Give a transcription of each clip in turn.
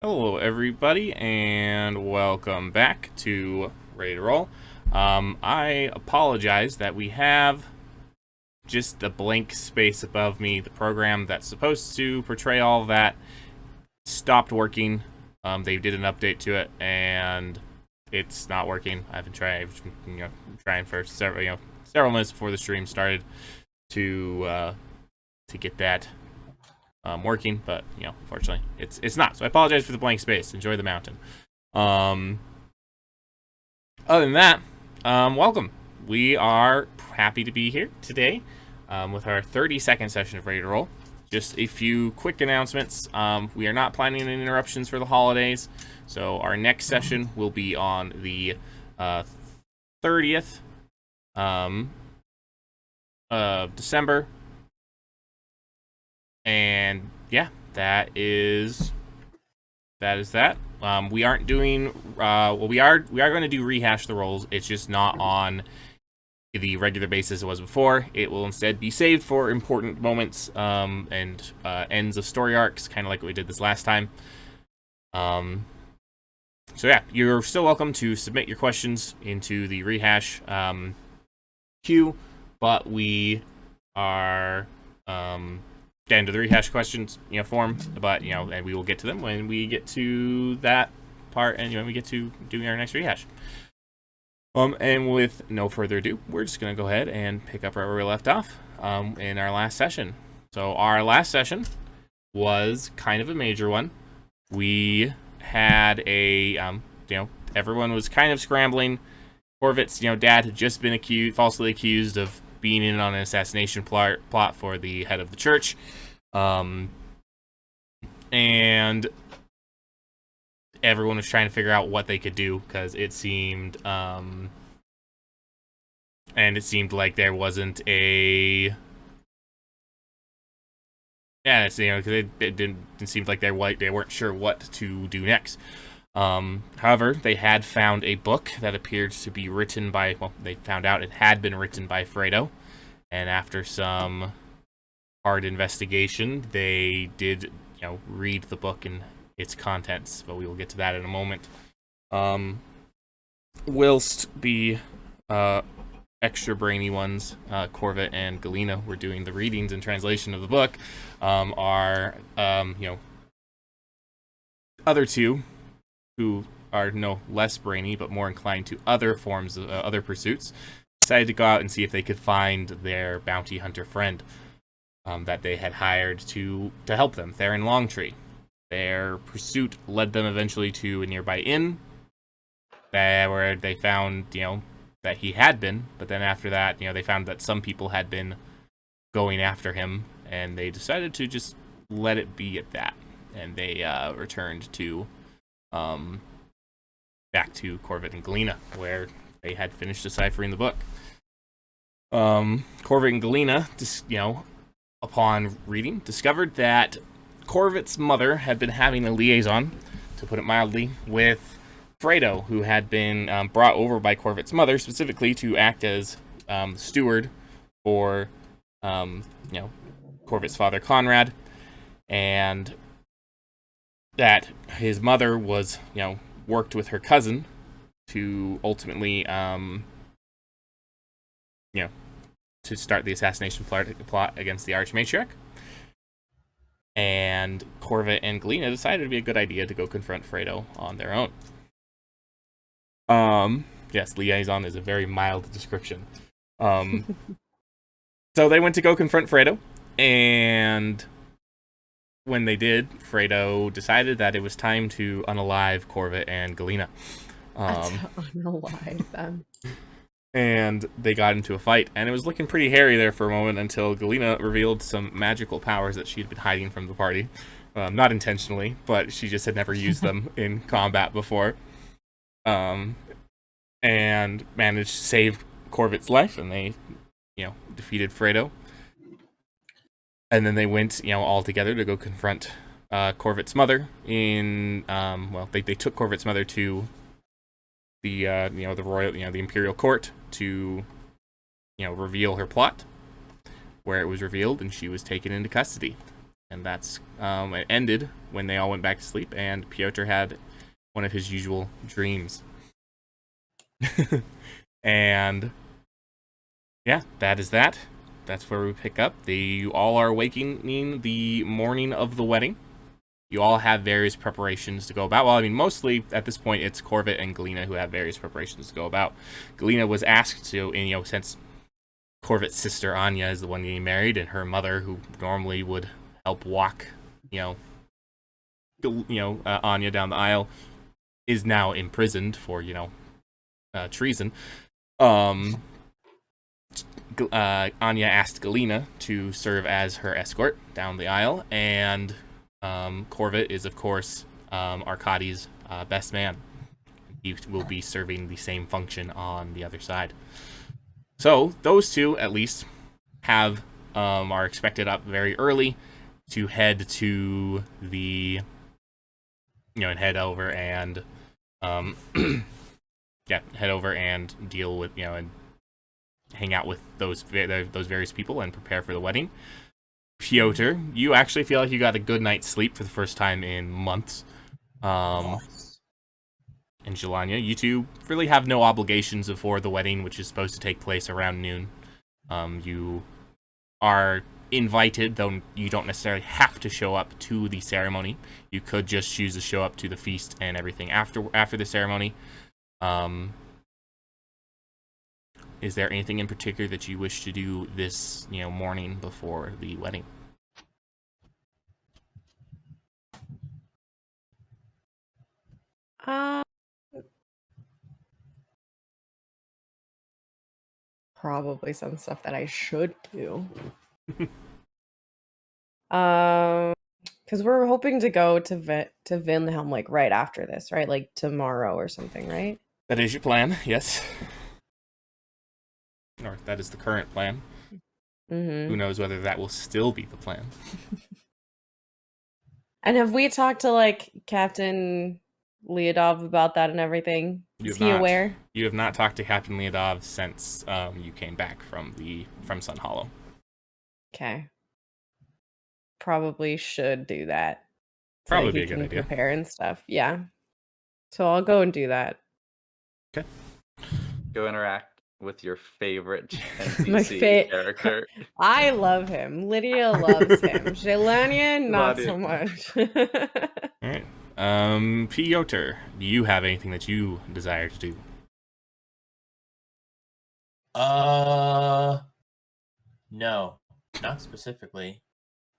Hello, everybody, and welcome back to Ready to Roll. I apologize that we have just the blank space above me. The program that's supposed to portray all of that stopped working. They did an update to it, and it's not working. I've been trying for several minutes before the stream started to get that working, but unfortunately, it's not. So I apologize for the blank space. Enjoy the mountain. Um, Other than that, welcome. We are happy to be here today with our 30-second session of Ready to Roll. Just a few quick announcements. We are not planning any interruptions for the holidays, so our next session will be on the 30th of December. And yeah, that is that. We aren't doing we are going to do rehash the rolls. It's just not on the regular basis it was before. It will instead be saved for important moments and ends of story arcs, kind of like what we did this last time. So yeah, you're still welcome to submit your questions into the rehash queue, but we are get into the rehash questions, form, but and we will get to them when we get to that part, and when we get to doing our next rehash. And with no further ado, we're just gonna go ahead and pick up right where we left off in our last session. So our last session was kind of a major one. We had a everyone was kind of scrambling. Corvit's dad had just been falsely accused of being in on an assassination plot for the head of the church. And everyone was trying to figure out what they could do, because it seemed like there wasn't a because it didn't seem like they weren't sure what to do next. However, they had found a book that appeared to be written by, they found out it had been written by Fredo, and after some hard investigation, they did, read the book and its contents, but we will get to that in a moment. Whilst the extra brainy ones, Corvette and Galena, were doing the readings and translation of the book, our other two, who are no less brainy but more inclined to other forms of other pursuits, decided to go out and see if they could find their bounty hunter friend that they had hired to help them, Theron Longtree. Their pursuit led them eventually to a nearby inn where they found, that he had been, but then after that, they found that some people had been going after him, and they decided to just let it be at that, and they returned to back to Corvette and Galena, where they had finished deciphering the book. Corvette and Galena, upon reading, discovered that Corvette's mother had been having a liaison, to put it mildly, with Fredo, who had been brought over by Corvette's mother specifically to act as steward for, Corvette's father, Conrad, and that his mother was, worked with her cousin to ultimately, to start the assassination plot against the Archmatriarch. And Corvette and Galena decided it'd be a good idea to go confront Fredo on their own. Yes, liaison is a very mild description. So they went to go confront Fredo, and when they did, Fredo decided that it was time to unalive Corvette and Galena. Unalive them. And they got into a fight, and it was looking pretty hairy there for a moment until Galena revealed some magical powers that she'd been hiding from the party. Not intentionally, but she just had never used them in combat before. And managed to save Corvette's life, and they, defeated Fredo. And then they went, all together to go confront Corvette's mother in, they took Corvette's mother to the, the royal, the imperial court to, reveal her plot, where it was revealed and she was taken into custody. And that's it ended when they all went back to sleep, and Piotr had one of his usual dreams. And yeah, that is that. That's where we pick up. You all are awakening the morning of the wedding. You all have various preparations to go about. Well, I mean, mostly at this point, it's Corvette and Galena who have various preparations to go about. Galena was asked to, and since Corvette's sister Anya is the one getting married, and her mother, who normally would help walk, Anya down the aisle, is now imprisoned for, treason. Anya asked Galena to serve as her escort down the aisle, and Corvette is, of course, Arkady's best man. He will be serving the same function on the other side. So those two, at least, are expected up very early to head to the, and head over and, head over and deal with, and hang out with those various people and prepare for the wedding. Piotr, you actually feel like you got a good night's sleep for the first time in months. Nice. And Jelania, you two really have no obligations before the wedding, which is supposed to take place around noon. You are invited, though you don't necessarily have to show up to the ceremony. You could just choose to show up to the feast and everything after the ceremony. Is there anything in particular that you wish to do this, morning before the wedding? Probably some stuff that I should do. Because we're hoping to go to Vinhelm like right after this, right? Like tomorrow or something, right? That is your plan, yes. Or that is the current plan. Mm-hmm. Who knows whether that will still be the plan. And have we talked to like Captain Leodov about that and everything? Is he aware? You have not talked to Captain Leodov since you came back from Sun Hollow. Okay. Probably should do that. Probably be a good idea. Prepare and stuff. Yeah. So I'll go and do that. Okay. Go interact with your favorite NPC character. I love him. Lydia loves him. Jelania, not so much. All right. Piotr, do you have anything that you desire to do? No, not specifically.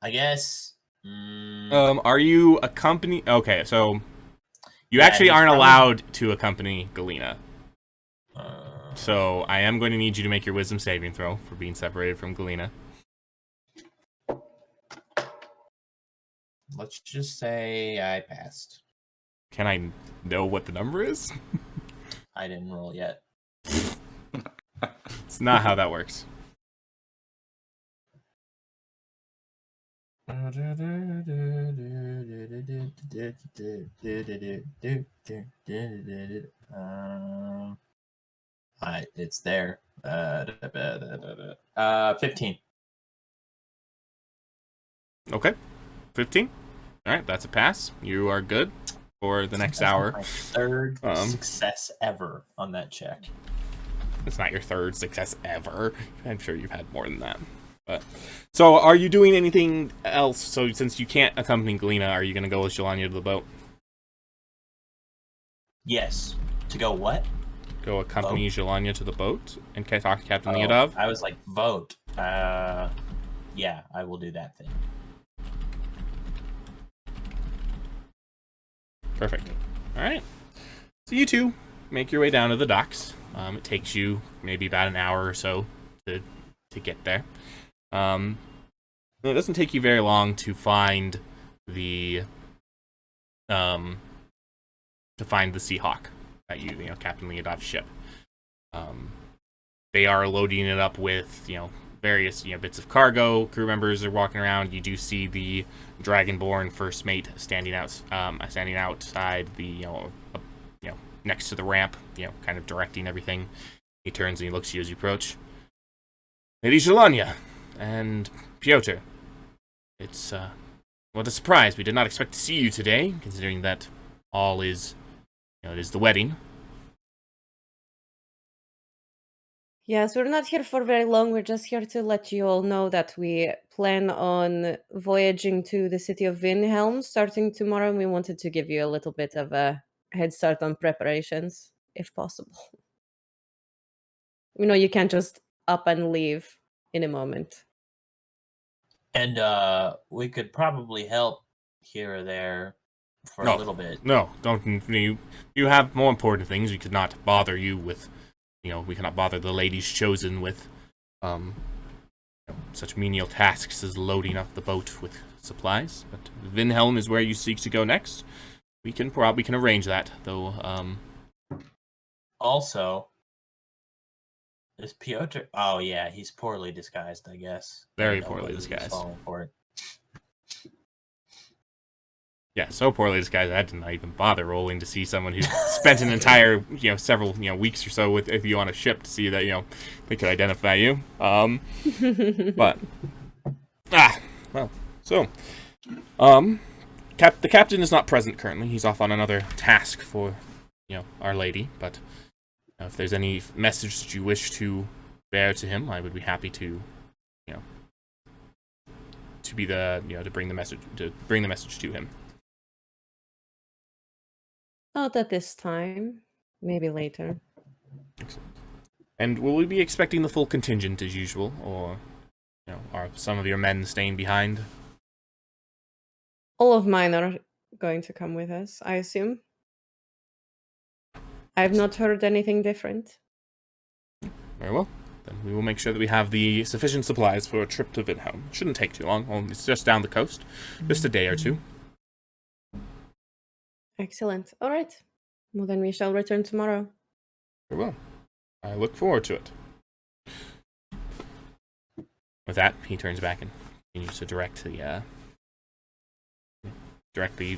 I guess. Are you accompany? Okay, so you actually aren't allowed to accompany Galena. So I am going to need you to make your wisdom saving throw for being separated from Galena. Let's just say I passed. Can I know what the number is? I didn't roll yet. It's not how that works. It's there. 15. Okay. 15. All right, that's a pass. You are good for the next hour. My third success ever on that check. It's not your third success ever. I'm sure you've had more than that. But so, are you doing anything else? So, since you can't accompany Galena, are you going to go with Jelania to the boat? Yes. To go what? Go accompany Jelania to the boat and talk to Captain Leodov? I was like, vote. Yeah, I will do that thing. Perfect. All right. So you two make your way down to the docks. It takes you maybe about an hour or so to get there. It doesn't take you very long to find the Seahawk that Captain Leodov's ship. They are loading it up with various bits of cargo. Crew members are walking around. You do see the Dragonborn first mate standing outside the next to the ramp, kind of directing everything. He turns and he looks at you as you approach. Lady Jelania and Piotr, it's what a surprise. We did not expect to see you today, considering that all is, it is the wedding. Yes, we're not here for very long. We're just here to let you all know that we plan on voyaging to the city of Vinhelm starting tomorrow, and we wanted to give you a little bit of a head start on preparations, if possible. We know you can't just up and leave in a moment. And we could probably help here or there for a little bit. No, don't. You have more important things. We could not bother you with, we cannot bother the ladies chosen with, such menial tasks as loading up the boat with supplies. But Vinhelm is where you seek to go next. We can arrange that, though. Also, is Piotr? Oh yeah, he's poorly disguised, I guess. Very poorly disguised. Falling for it. Yeah, so poorly disguised I did not even bother rolling to see someone who spent an entire, several, weeks or so with you on a ship to see that, they could identify you. But so, the captain is not present currently. He's off on another task for, Our Lady. But if there's any message that you wish to bear to him, I would be happy to, to be the, to bring the message to him. Not at this time. Maybe later. Excellent. And will we be expecting the full contingent as usual, or are some of your men staying behind? All of mine are going to come with us, I assume. I've not heard anything different. Very well. Then we will make sure that we have the sufficient supplies for a trip to Vinhelm. Shouldn't take too long. Well, it's just down the coast. Just a day or two. Excellent. All right. Well, then we shall return tomorrow. Very well. I look forward to it. With that, he turns back and continues to direct the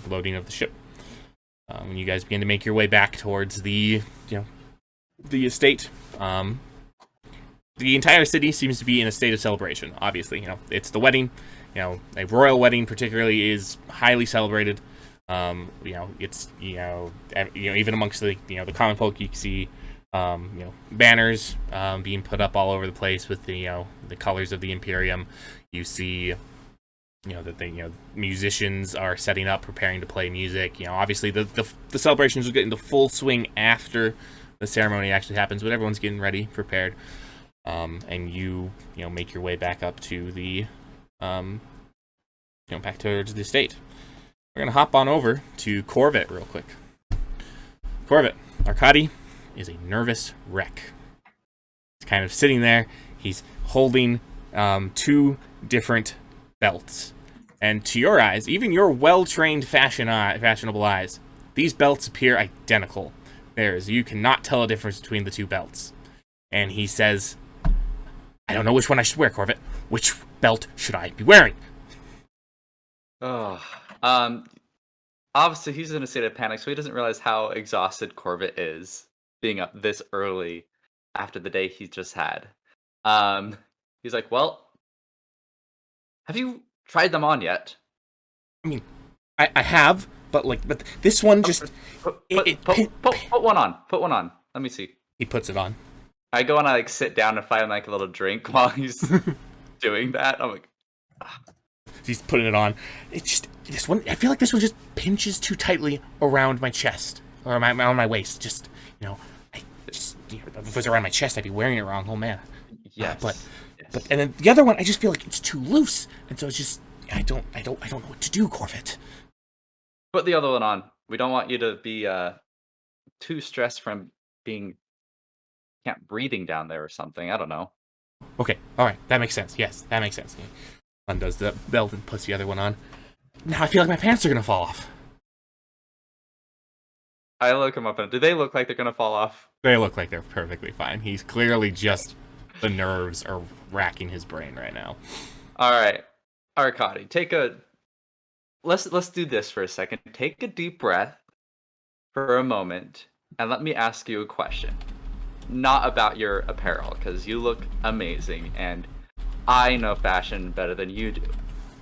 loading of the ship. When you guys begin to make your way back towards the estate, the entire city seems to be in a state of celebration. Obviously, it's the wedding. A royal wedding particularly is highly celebrated. It's even amongst the the common folk, you can see banners being put up all over the place with the colors of the Imperium. You see that the musicians are setting up, preparing to play music. Obviously the celebrations will get into full swing after the ceremony actually happens, but everyone's getting ready, prepared, and you make your way back up to the back towards the estate. We're gonna hop on over to Corvette real quick. Corvette, Arkady is a nervous wreck. He's kind of sitting there. He's holding two different belts, and to your eyes, even your well-trained fashionable eyes, these belts appear identical. You cannot tell a difference between the two belts. And he says, "I don't know which one I should wear, Corvette. Which belt should I be wearing?" Oh. Obviously he's in a state of panic, so he doesn't realize how exhausted Corvette is being up this early after the day he just had. He's like, "Well, have you tried them on yet?" I mean, I have, but this one just put one on. Put one on. Let me see. He puts it on. I go and I sit down and find a little drink while he's doing that. I'm like, He's putting it on. This one. I feel like this one just pinches too tightly around my chest or around my waist. If it was around my chest, I'd be wearing it wrong. Oh man. Yes. But and then the other one, I just feel like it's too loose, and so it's just I don't know what to do, Corvette. Put the other one on. We don't want you to be too stressed from breathing down there or something. I don't know. Okay. All right. That makes sense. Yes, that makes sense. Undoes the belt and puts the other one on. Now I feel like my pants are gonna fall off. I look him up and do they look like they're gonna fall off? They look like they're perfectly fine. He's clearly just the nerves are racking his brain right now. All right, Arkady, let's do this for a second. Take a deep breath for a moment, and let me ask you a question. Not about your apparel, because you look amazing, and I know fashion better than you do.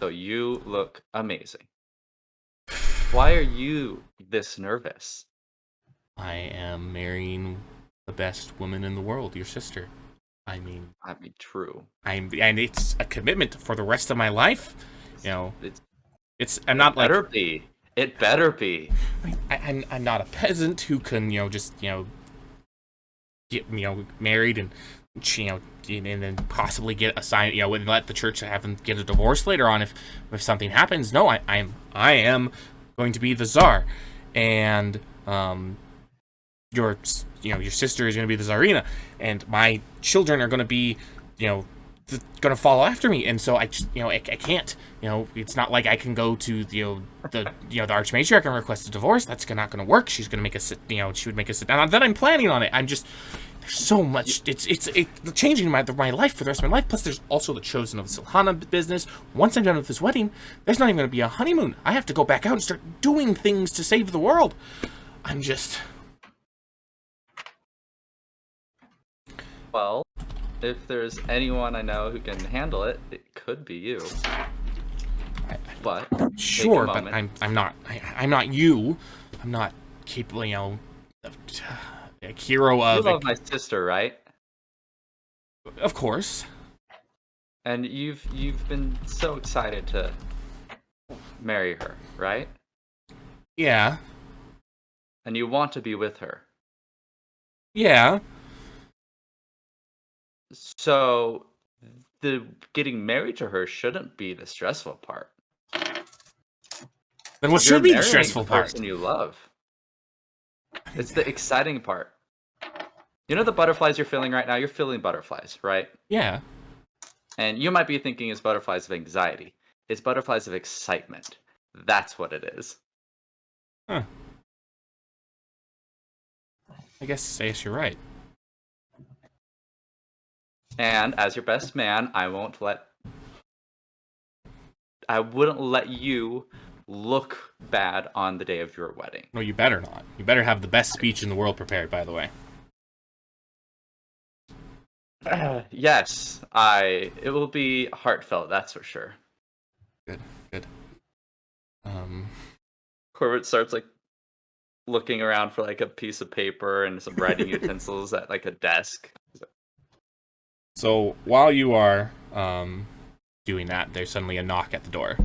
So you look amazing. Why are you this nervous? I am marrying the best woman in the world, your sister. I mean, True. and it's a commitment for the rest of my life. You know, It's I'm not like better be. It better be. I'm not a peasant who can just get married and and then possibly get assigned and let the church have them get a divorce later on if something happens. No, I am going to be the czar, and your sister is going to be the czarina, and my children are going to be going to follow after me, and so I just I can't it's not like I can go to the archmatriarch and request a divorce. That's not going to work. She's going to make us sit she would make us sit down. Not that I'm planning on it. I'm just there's so much. It's changing my life for the rest of my life. Plus, there's also the chosen of Silhana business. Once I'm done with this wedding, there's not even going to be a honeymoon. I have to go back out and start doing things to save the world. I'm just. Well, if there's anyone I know who can handle it, it could be you. But sure, but I'm not you. I'm not capable. A hero of. You love my sister, right? Of course. And you've been so excited to marry her, right? Yeah. And you want to be with her. Yeah. So the getting married to her shouldn't be the stressful part. Then what should be the stressful part? Person you love. It's the exciting part. You know the butterflies you're feeling right now? You're feeling butterflies, right? Yeah. And you might be thinking it's butterflies of anxiety. It's butterflies of excitement. That's what it is. Huh. I guess you're right. And as your best man, I wouldn't let you look bad on the day of your wedding. No, you better not. You better have the best speech in the world prepared, by the way. Yes, it will be heartfelt, that's for sure. Good. Corbett starts looking around for a piece of paper and some writing utensils at a desk. So while you are doing that, there's suddenly a knock at the door.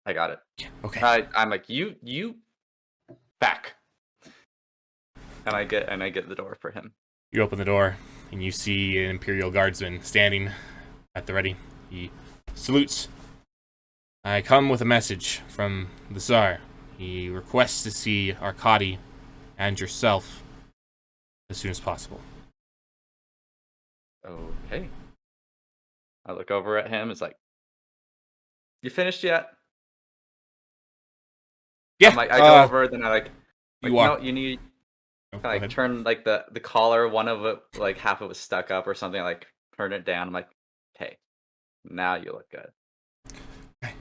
I got it. Yeah, okay. I'm like, you back. And I get the door for him. You open the door and you see an Imperial Guardsman standing at the ready. He salutes. I come with a message from the Tsar. He requests to see Arkady and yourself as soon as possible. Okay. I look over at him. It's like, you finished yet? Yeah. I go over, then you walk. No, you need. I Turn the collar. One of it, half of it was stuck up or something. Turn it down. I'm like, okay, now you look good. Okay.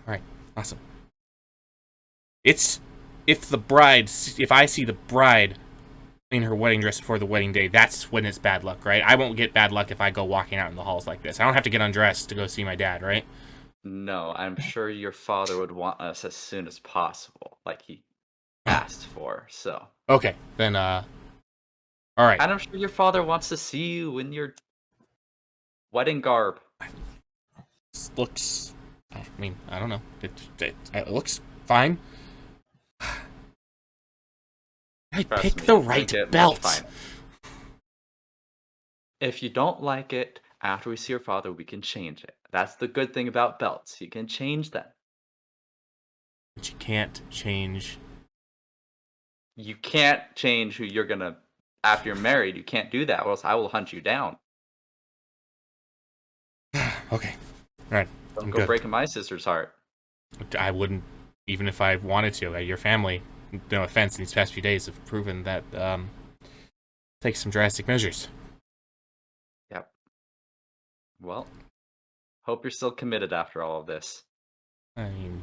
All right. Awesome. If I see the bride in her wedding dress before the wedding day, that's when it's bad luck, right? I won't get bad luck if I go walking out in the halls like this. I don't have to get undressed to go see my dad, right? No, I'm sure your father would want us as soon as possible, like he asked for. So okay, then all right. And I'm sure your father wants to see you in your wedding garb. This looks. I mean, I don't know. It looks fine. I picked the right belt. If you don't like it, after we see your father, we can change it. That's the good thing about belts. You can change them. But you can't change. You can't change who you're gonna. After you're married, you can't do that, or else I will hunt you down. Okay. All right. Don't go breaking my sister's heart. I wouldn't, even if I wanted to. Your family, no offense, in these past few days have proven that take some drastic measures. Yep. Well, hope you're still committed after all of this. I mean,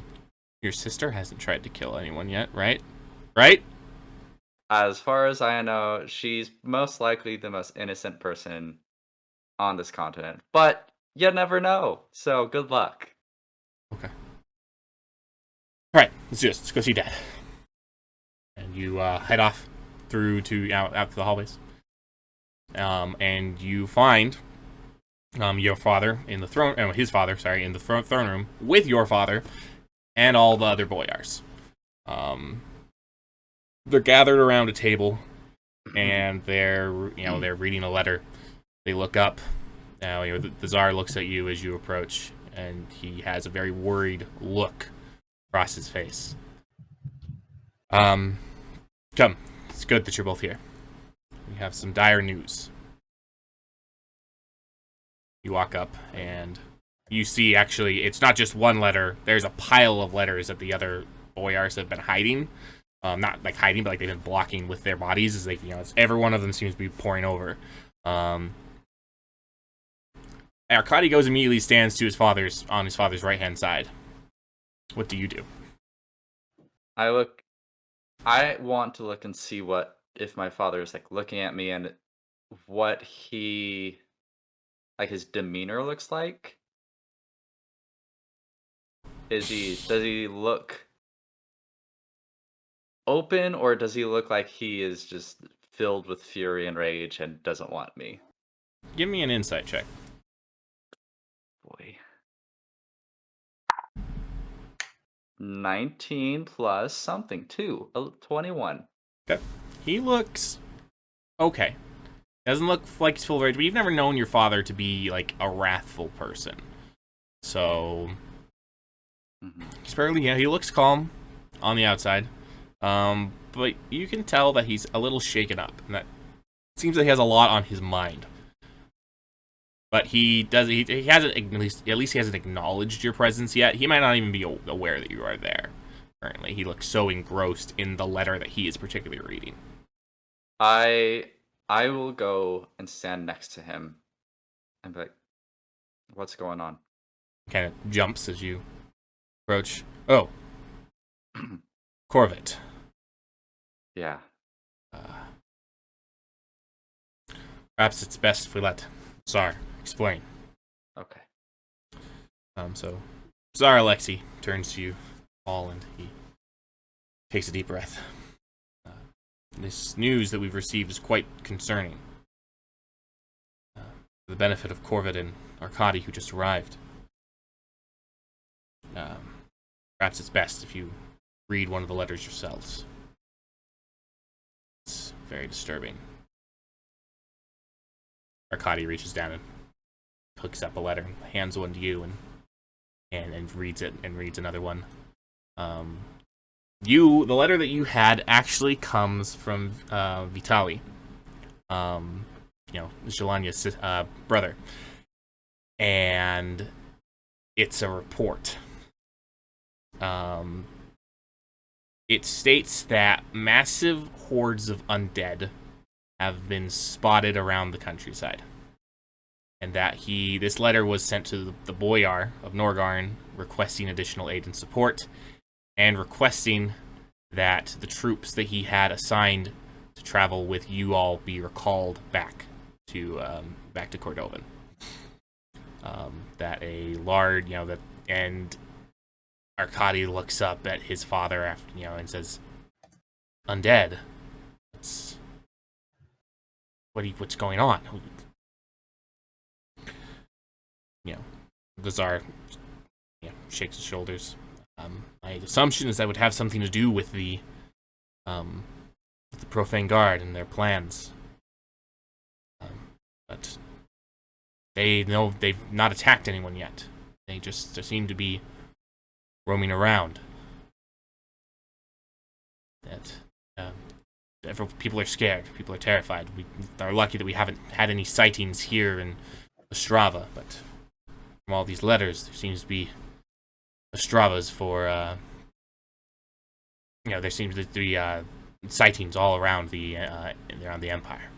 your sister hasn't tried to kill anyone yet, right? Right? As far as I know, she's most likely the most innocent person on this continent. But you never know. So good luck. Okay. All right, let's do this. Let's go see Dad. And you head off through to out to the hallways. And you find your father in the throne, his father, sorry, in the throne room with your father and all the other boyars. They're gathered around a table, and they're reading a letter. They look up. Now, the Tsar looks at you as you approach, and he has a very worried look across his face. Come. It's good that you're both here. We have some dire news. You walk up, and you see, actually, it's not just one letter. There's a pile of letters that the other boyars have been hiding. Not like hiding, but like they've been blocking with their bodies. As they, every one of them seems to be pouring over. Arkady goes immediately stands to his father's right-hand side. What do you do? I want to look and see if my father is like looking at me and what he like his demeanor looks like. Does he look open, or does he look like he is just filled with fury and rage and doesn't want me? Give me an insight check. Boy. 19 plus something, too. 21. Okay. He looks okay. Doesn't look like he's full of rage, but you've never known your father to be like a wrathful person. So he's fairly, he looks calm on the outside. But you can tell that he's a little shaken up, and that seems like he has a lot on his mind. But he hasn't, at least he hasn't acknowledged your presence yet. He might not even be aware that you are there currently. He looks so engrossed in the letter that he is particularly reading. I will go and stand next to him and be like, what's going on? Kind of jumps as you approach. Oh. Corvette. Yeah. Perhaps it's best if we let Tsar explain. Okay. So Tsar Alexei turns to you all, and he takes a deep breath. This news that we've received is quite concerning. For the benefit of Corvette and Arkady, who just arrived. Perhaps it's best if you read one of the letters yourselves. It's very disturbing. Arkady reaches down and hooks up a letter and hands one to you and reads it and reads another one. The letter that you had actually comes from Vitaly, Zhelania's brother, and it's a report. It states that massive hordes of undead have been spotted around the countryside, and that this letter was sent to the boyar of Norgarn, requesting additional aid and support, and requesting that the troops that he had assigned to travel with you all be recalled back to Cordovan. That a large, and Arkady looks up at his father after, and says, "Undead? What's going on?" The Tsar, shakes his shoulders. My assumption is that would have something to do with the Profane Guard and their plans. But they've not attacked anyone yet. They seem to be roaming around. People are scared. People are terrified. We are lucky that we haven't had any sightings here in Ostrava, but from all these letters, there seems to be Ostravas for, there seems to be sightings all around the Empire.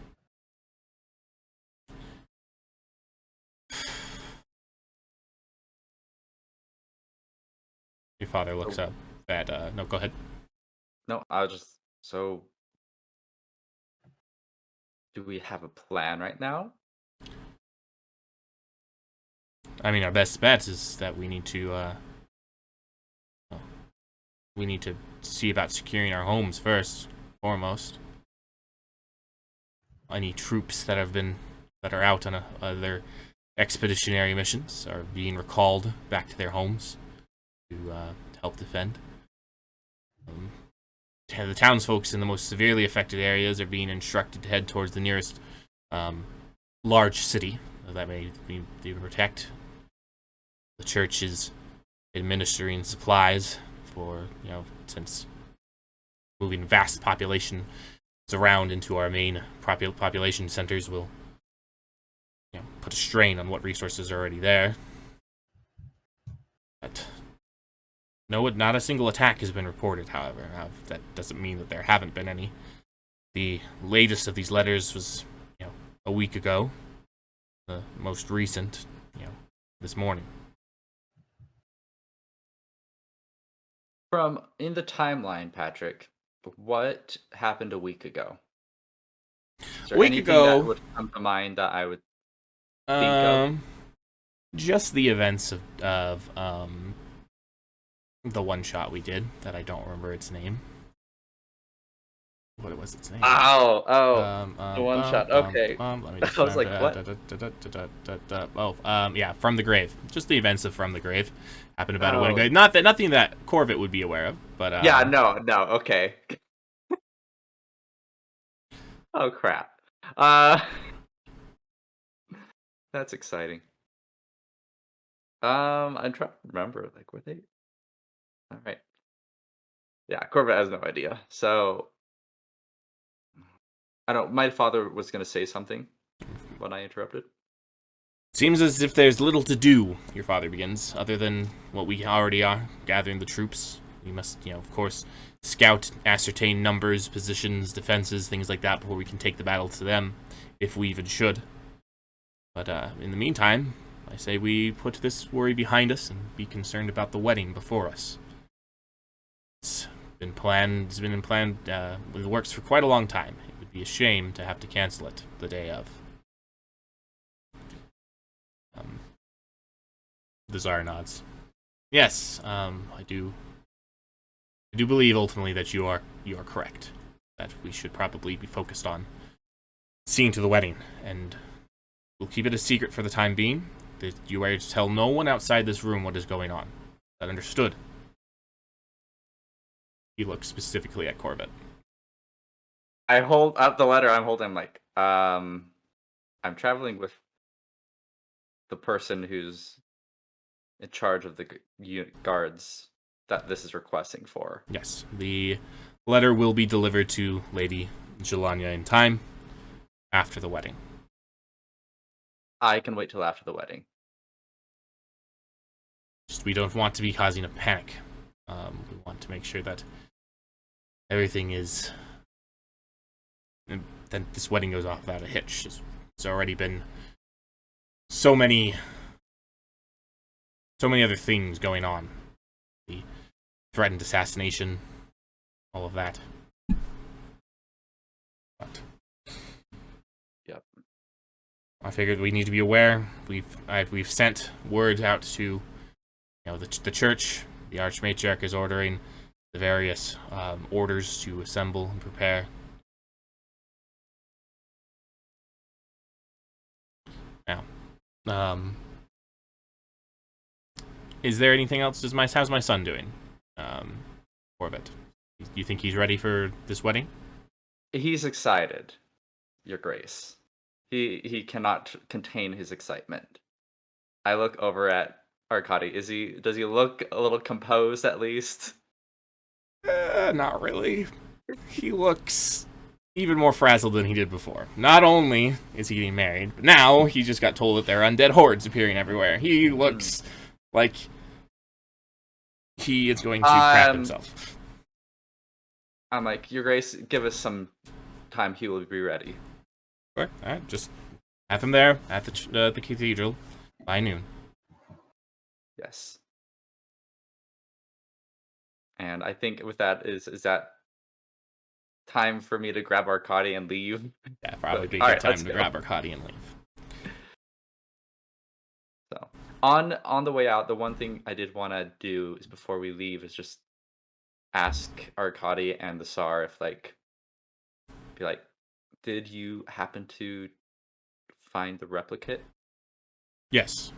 Your father looks up at, no, go ahead. No, so, do we have a plan right now? I mean, our best bet is that we need to see about securing our homes first, foremost. Any troops that are out on their expeditionary missions are being recalled back to their homes to help defend. The townsfolk in the most severely affected areas are being instructed to head towards the nearest large city that may be protect. The church is administering supplies for, since moving vast populations around into our main population centers will put a strain on what resources are already there. But not a single attack has been reported, however. That doesn't mean that there haven't been any. The latest of these letters was, a week ago. The most recent, this morning. From in the timeline, Patrick, what happened a week ago? Is there A week anything ago, that would come to mind that I would think of? Just the events of the one shot we did that I don't remember its name. What was its name? The one shot. Okay. Let me just I was like, what? Yeah, From the Grave. Just the events of From the Grave happened about a week Oh. ago. Nothing that Corvette would be aware of, but Yeah, no, okay. Oh crap. That's exciting. I'm trying to remember, like, were they? All right. Yeah, Corvette has no idea. So I don't. My father was gonna say something when I interrupted. Seems as if there's little to do, your father begins, other than what we already are, gathering the troops. We must, of course, scout, ascertain numbers, positions, defenses, things like that before we can take the battle to them, if we even should. But in the meantime, I say we put this worry behind us and be concerned about the wedding before us. It's been in plan with the works for quite a long time. It would be a shame to have to cancel it the day of. The Tsar nods. Yes, I do believe ultimately that you are correct. That we should probably be focused on seeing to the wedding, and we'll keep it a secret for the time being. That you are to tell no one outside this room what is going on. That understood? He looks specifically at Corvette. I hold up the letter. I'm holding. Like, I'm traveling with the person who's in charge of the guards that this is requesting for. Yes, the letter will be delivered to Lady Jelania in time after the wedding. I can wait till after the wedding. Just we don't want to be causing a panic. We want to make sure that everything is, that this wedding goes off without a hitch. It's already been so many other things going on. The threatened assassination, all of that. But Yep. I figured we need to be aware. We've sent word out to the church. The Archmatriarch is ordering the various orders to assemble and prepare. Now, is there anything else? How's my son doing? Corvette. Do you think he's ready for this wedding? He's excited, Your Grace. He cannot contain his excitement. I look over at Arkady. Does he look a little composed at least? Not really. He looks even more frazzled than he did before. Not only is he getting married, but now he just got told that there are undead hordes appearing everywhere. He looks like he is going to crap himself. I'm like, Your Grace, give us some time. He will be ready. Sure. All right, just have him there at the cathedral by noon. Yes. And I think with that is that time for me to grab Arkady and leave. Yeah, probably be a All good right, time let's to go. grab Arkady and leave. So On the way out, the one thing I did want to do is before we leave is just ask Arkady and the Tsar if be like, did you happen to find the replicate? Yes,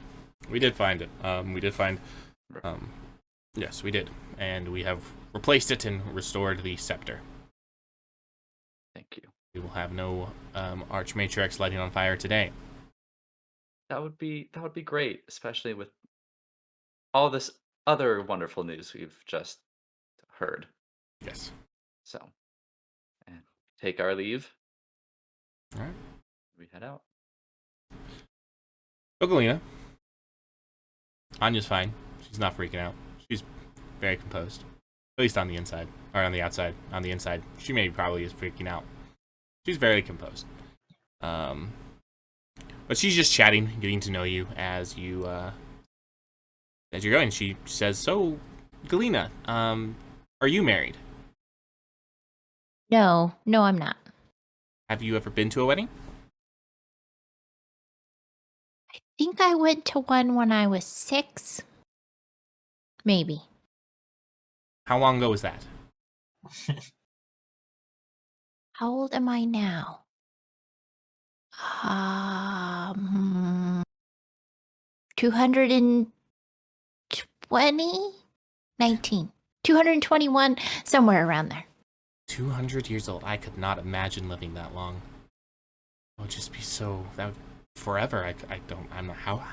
we did find it. We did find. Right. Yes, we did, and we have replaced it and restored the scepter. Thank you. We will have no Archmatriarchs lighting on fire today. That would be great, especially with all this other wonderful news we've just heard. Yes. So, and take our leave. All right. We head out. Galena. Anya's fine. She's not freaking out. She's very composed. At least on the inside. Or on the outside. On the inside. She probably is freaking out. She's very composed. But she's just chatting, getting to know you as you're going. She says, "So, Galena, are you married? No, I'm not. Have you ever been to a wedding?" I think I went to one when I was 6. Maybe. How long ago was that? How old am I now? 220? 19. 221, somewhere around there. 200 years old. I could not imagine living that long. It would just be so... That would... Forever. I'm not... How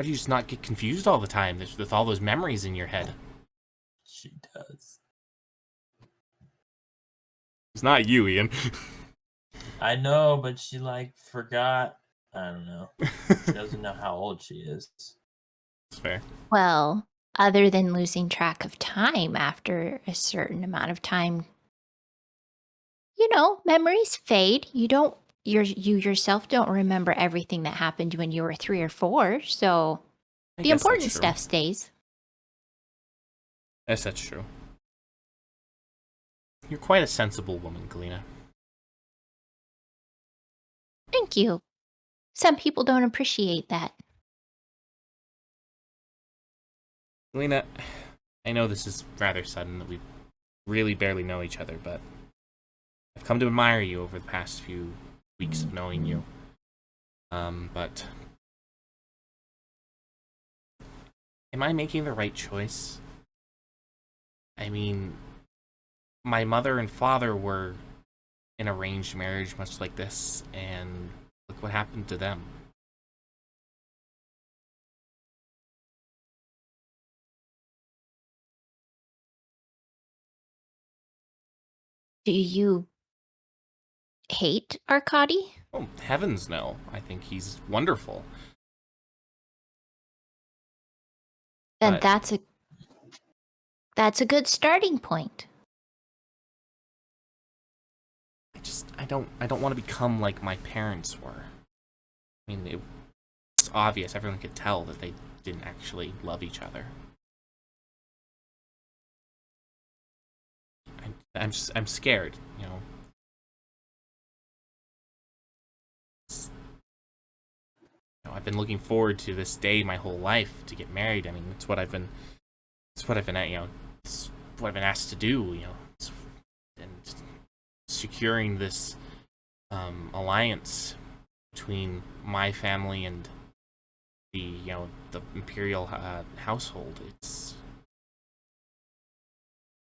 do you just not get confused all the time with all those memories in your head? She does. It's not you, Ian. I know, but she forgot. I don't know. She doesn't know how old she is. It's fair. Well, other than losing track of time after a certain amount of time, memories fade. You yourself don't remember everything that happened when you were 3 or 4, so the important stuff stays. Yes, that's true. You're quite a sensible woman, Galena. Thank you. Some people don't appreciate that. Galena, I know this is rather sudden that we really barely know each other, but I've come to admire you over the past few weeks of knowing you. But am I making the right choice? I mean, my mother and father were in arranged marriage much like this, and look what happened to them. Do you hate Arkady? Oh, heavens no. I think he's wonderful. Then But that's a good starting point. I don't want to become like my parents were. I mean, it's obvious. Everyone could tell that they didn't actually love each other. I'm scared, I've been looking forward to this day my whole life to get married. I mean, it's what I've been it's what I've been asked to do, and securing this alliance between my family and the imperial household. It's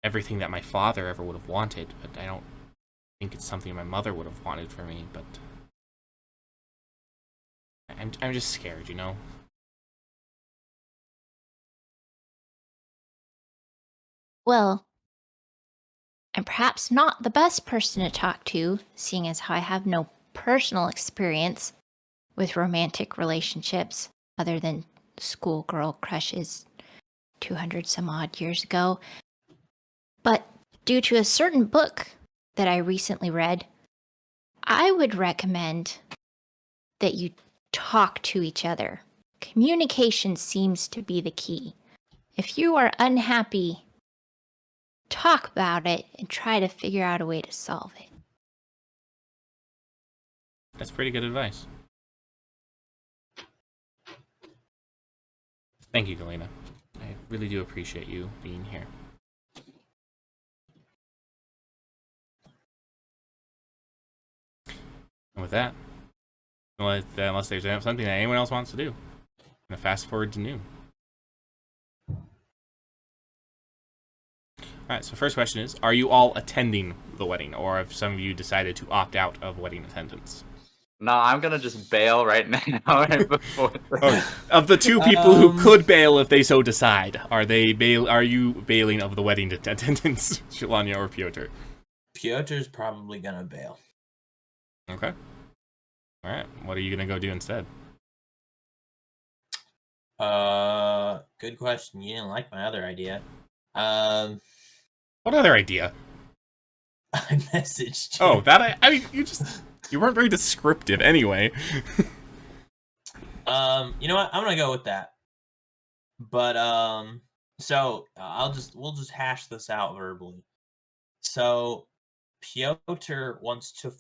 everything that my father ever would have wanted, but I don't think it's something my mother would have wanted for me. But I'm just scared, Well, I'm perhaps not the best person to talk to, seeing as how I have no personal experience with romantic relationships other than schoolgirl crushes 200 some odd years ago. But due to a certain book that I recently read, I would recommend that you talk to each other. Communication seems to be the key. If you are unhappy, talk about it and try to figure out a way to solve it. That's pretty good advice. Thank you, Galena. I really do appreciate you being here. And with that, unless there's something that anyone else wants to do, I'm going to fast forward to noon. Alright, so first question is, are you all attending the wedding, or have some of you decided to opt out of wedding attendance? No, I'm gonna just bail right now, right before. Of the two people who could bail if they so decide, are you bailing of the wedding attendance, Shalanya or Piotr? Piotr's probably gonna bail. Okay. Alright, what are you gonna go do instead? Good question. You didn't like my other idea. What other idea? I messaged you. Oh, that I mean, you weren't very descriptive anyway. You know what? I'm gonna go with that. But so we'll just hash this out verbally. So Piotr wants to.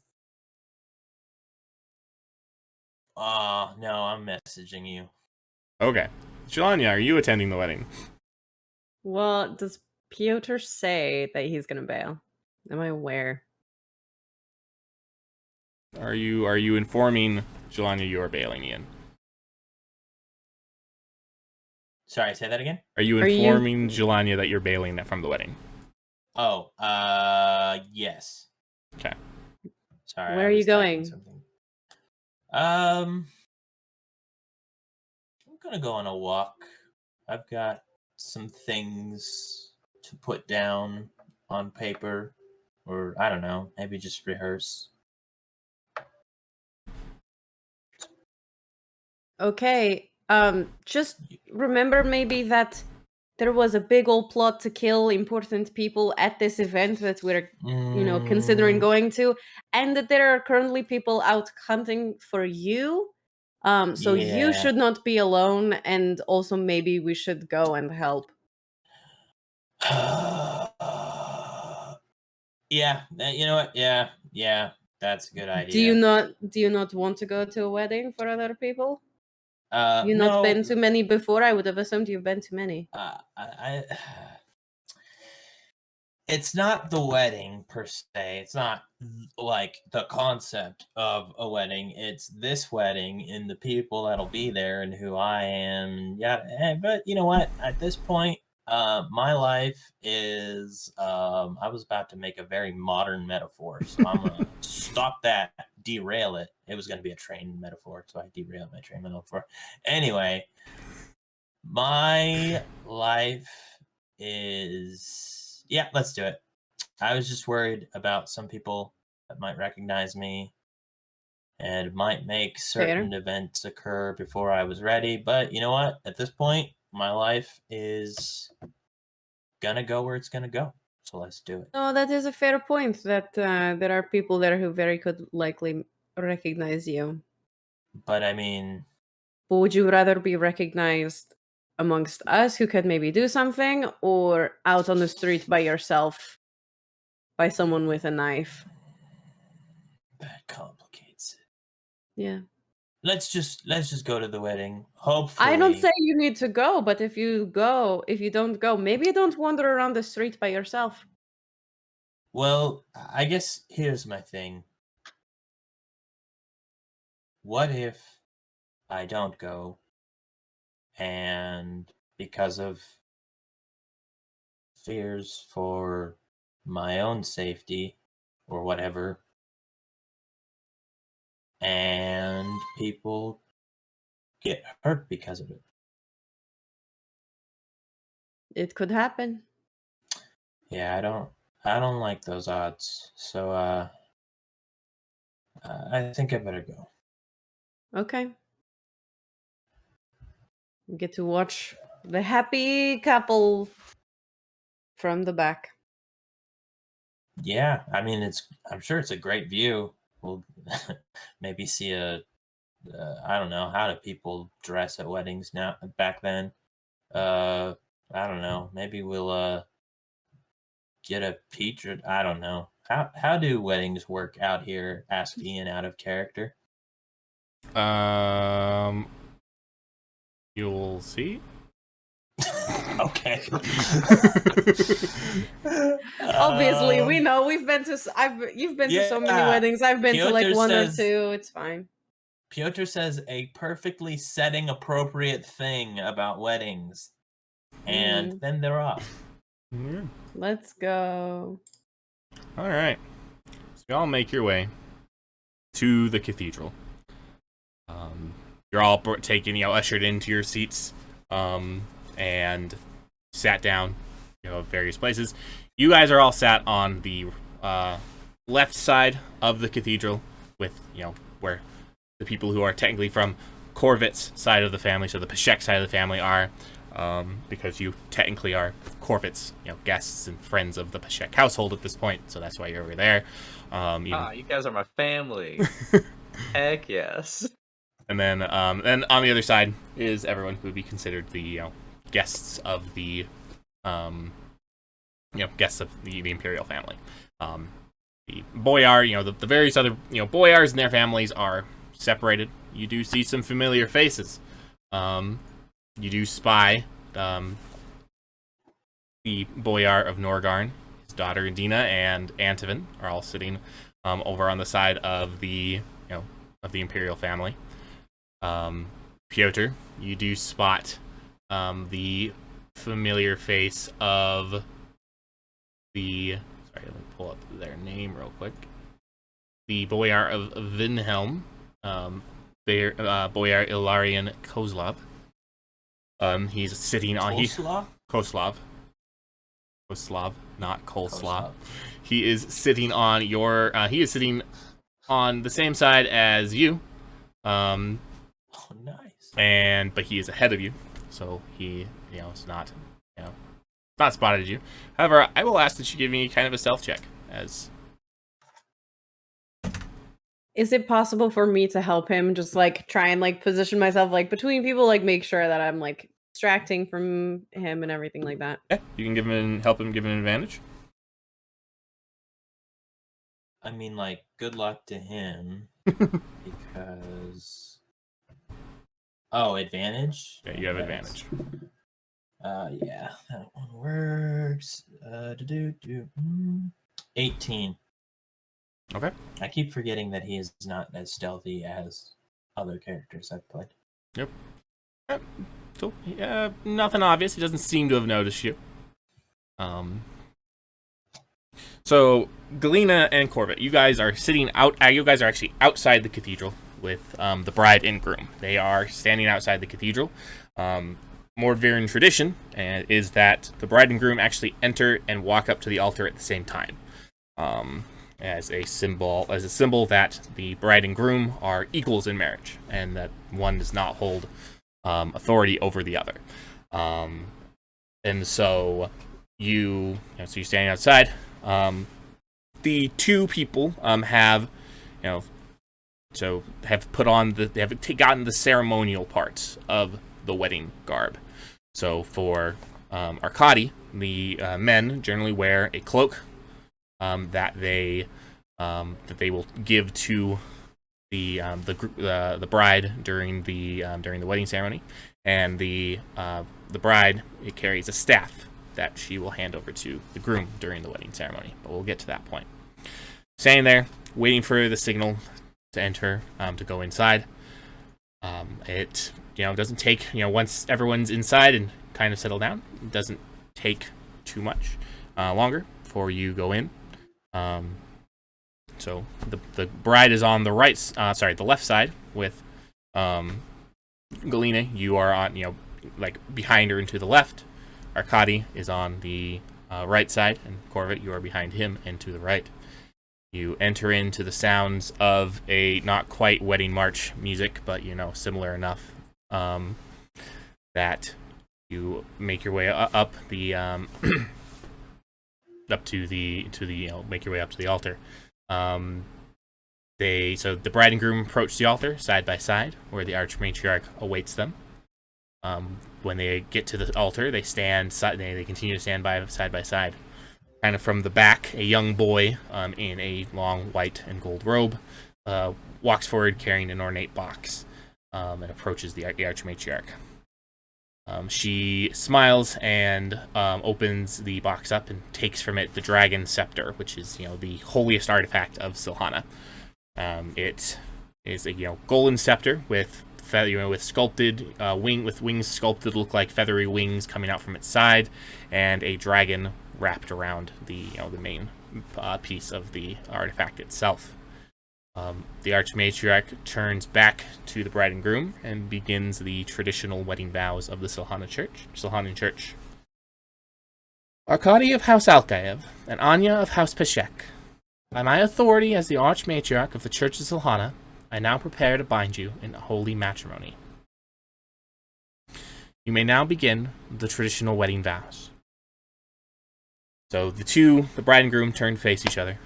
No, I'm messaging you. Okay, Shalanya, are you attending the wedding? Well, does Piotr say that he's gonna bail? Am I aware? Are you informing Shalanya you are bailing, Ian? Sorry, say that again. Are you informing Shalanya that you're bailing from the wedding? Oh, yes. Okay. Sorry. Where are you going? I'm gonna go on a walk. I've got some things to put down on paper, or I don't know, maybe just rehearse. Okay. Just remember maybe that there was a big old plot to kill important people at this event that we're, considering going to, and that there are currently people out hunting for you. So you should not be alone, and also maybe we should go and help. Yeah, you know what? Yeah, that's a good idea. Do you not want to go to a wedding for other people? You've no, not been to many before? I would have assumed you've been to many. It's not the wedding per se. It's not like the concept of a wedding. It's this wedding and the people that'll be there and who I am. Yeah, but you know what? At this point, my life is. I was about to make a very modern metaphor, so I'm gonna stop that, derail it. It was gonna be a train metaphor, so I derailed my train metaphor. Anyway, my life is. Yeah, let's do it. I was just worried about some people that might recognize me and might make certain events occur before I was ready. But you know what? At this point, my life is gonna go where it's gonna go. So let's do it. No, that is a fair point. That there are people there who very could likely recognize you. But I mean, would you rather be recognized amongst us who could maybe do something, or out on the street by yourself by someone with a knife? That complicates it. Yeah. Let's just go to the wedding. Hopefully. I don't say you need to go, but if you don't go, maybe you don't wander around the street by yourself. Well, I guess here's my thing. What if I don't go, and because of fears for my own safety or whatever, and people get hurt because of it? It could happen. Yeah, I don't like those odds. So I think I better go. Okay. You get to watch the happy couple from the back. Yeah, I mean I'm sure it's a great view. We'll maybe see I don't know, how do people dress at weddings now back then? I don't know. Maybe we'll get a peach, or I don't know. How do weddings work out here? Asked Ian out of character. You'll see. Okay. Obviously, we know we've been to. You've been to so many yeah. weddings. I've been to like Piotr one says- or two. It's fine. Piotr says a perfectly setting appropriate thing about weddings. And then they're off. Yeah. Let's go. All right. So you all make your way to the cathedral. You're all taken, ushered into your seats, and sat down, various places. You guys are all sat on the left side of the cathedral, with where the people who are technically from Corvet's side of the family, so the Peshek side of the family, are, because you technically are Corvet's, guests and friends of the Peshek household at this point. So that's why you're over there. You guys are my family. Heck yes. And then on the other side is everyone who would be considered the guests of the guests of the imperial family. The boyar, the various other boyars and their families are separated. You do see some familiar faces. You do spy the boyar of Norgarn, his daughter Dina and Antivin are all sitting over on the side of the of the imperial family. Piotr, you do spot the familiar face of the... Sorry, let me pull up their name real quick. The boyar of Vinhelm, boyar Ilarian Kozlov. He's sitting on... Koslav, not coleslaw. He is sitting on your... he is sitting on the same side as you. Oh, nice. But he is ahead of you, so he, is not, not spotted you. However, I will ask that you give me kind of a stealth check. Is it possible for me to help him? Just try and position myself between people, make sure that I'm distracting from him and everything like that. Yeah, you can help him give him an advantage. I mean, good luck to him because. Oh, advantage? Yeah, you have advantage. Yeah, that one works. 18. Okay. I keep forgetting that he is not as stealthy as other characters I've played. Yep. Cool. Yeah, nothing obvious. He doesn't seem to have noticed you. So, Galena and Corvet, you guys are sitting out. You guys are actually outside the cathedral with the bride and groom. They are standing outside the cathedral. More Viren tradition is that the bride and groom actually enter and walk up to the altar at the same time, as a symbol that the bride and groom are equals in marriage, and that one does not hold authority over the other. And so you're standing outside. The two people have put on they have gotten the ceremonial parts of the wedding garb. So for Arkady, the men generally wear a cloak that they will give to the bride during the wedding ceremony, and the bride carries a staff that she will hand over to the groom during the wedding ceremony. But we'll get to that point. Standing there, waiting for the signal to enter, to go inside. It doesn't take, once everyone's inside and kind of settle down, it doesn't take too much longer before you go in. So the bride is on the the left side with Galena. You are on, behind her and to the left. Arkady is on the right side, and Corvet, you are behind him and to the right. You enter into the sounds of a not quite wedding march music, but similar enough that you make your way up the make your way up to the altar. So the bride and groom approach the altar side by side, where the archmatriarch awaits them. When they get to the altar, they continue to stand side by side. Kind of from the back, a young boy in a long white and gold robe walks forward carrying an ornate box and approaches the archmatriarch. She smiles and opens the box up and takes from it the dragon scepter, which is the holiest artifact of Silhana. It is a golden scepter with with sculpted wings sculpted to look like feathery wings coming out from its side, and a dragon wrapped around the the main piece of the artifact itself. The Archmatriarch turns back to the bride and groom and begins the traditional wedding vows of the Silhanan Church. Arkady of House Alkaev and Anya of House Peshek, by my authority as the Archmatriarch of the Church of Silhana, I now prepare to bind you in holy matrimony. You may now begin the traditional wedding vows. So the bride and groom, turn to face each other,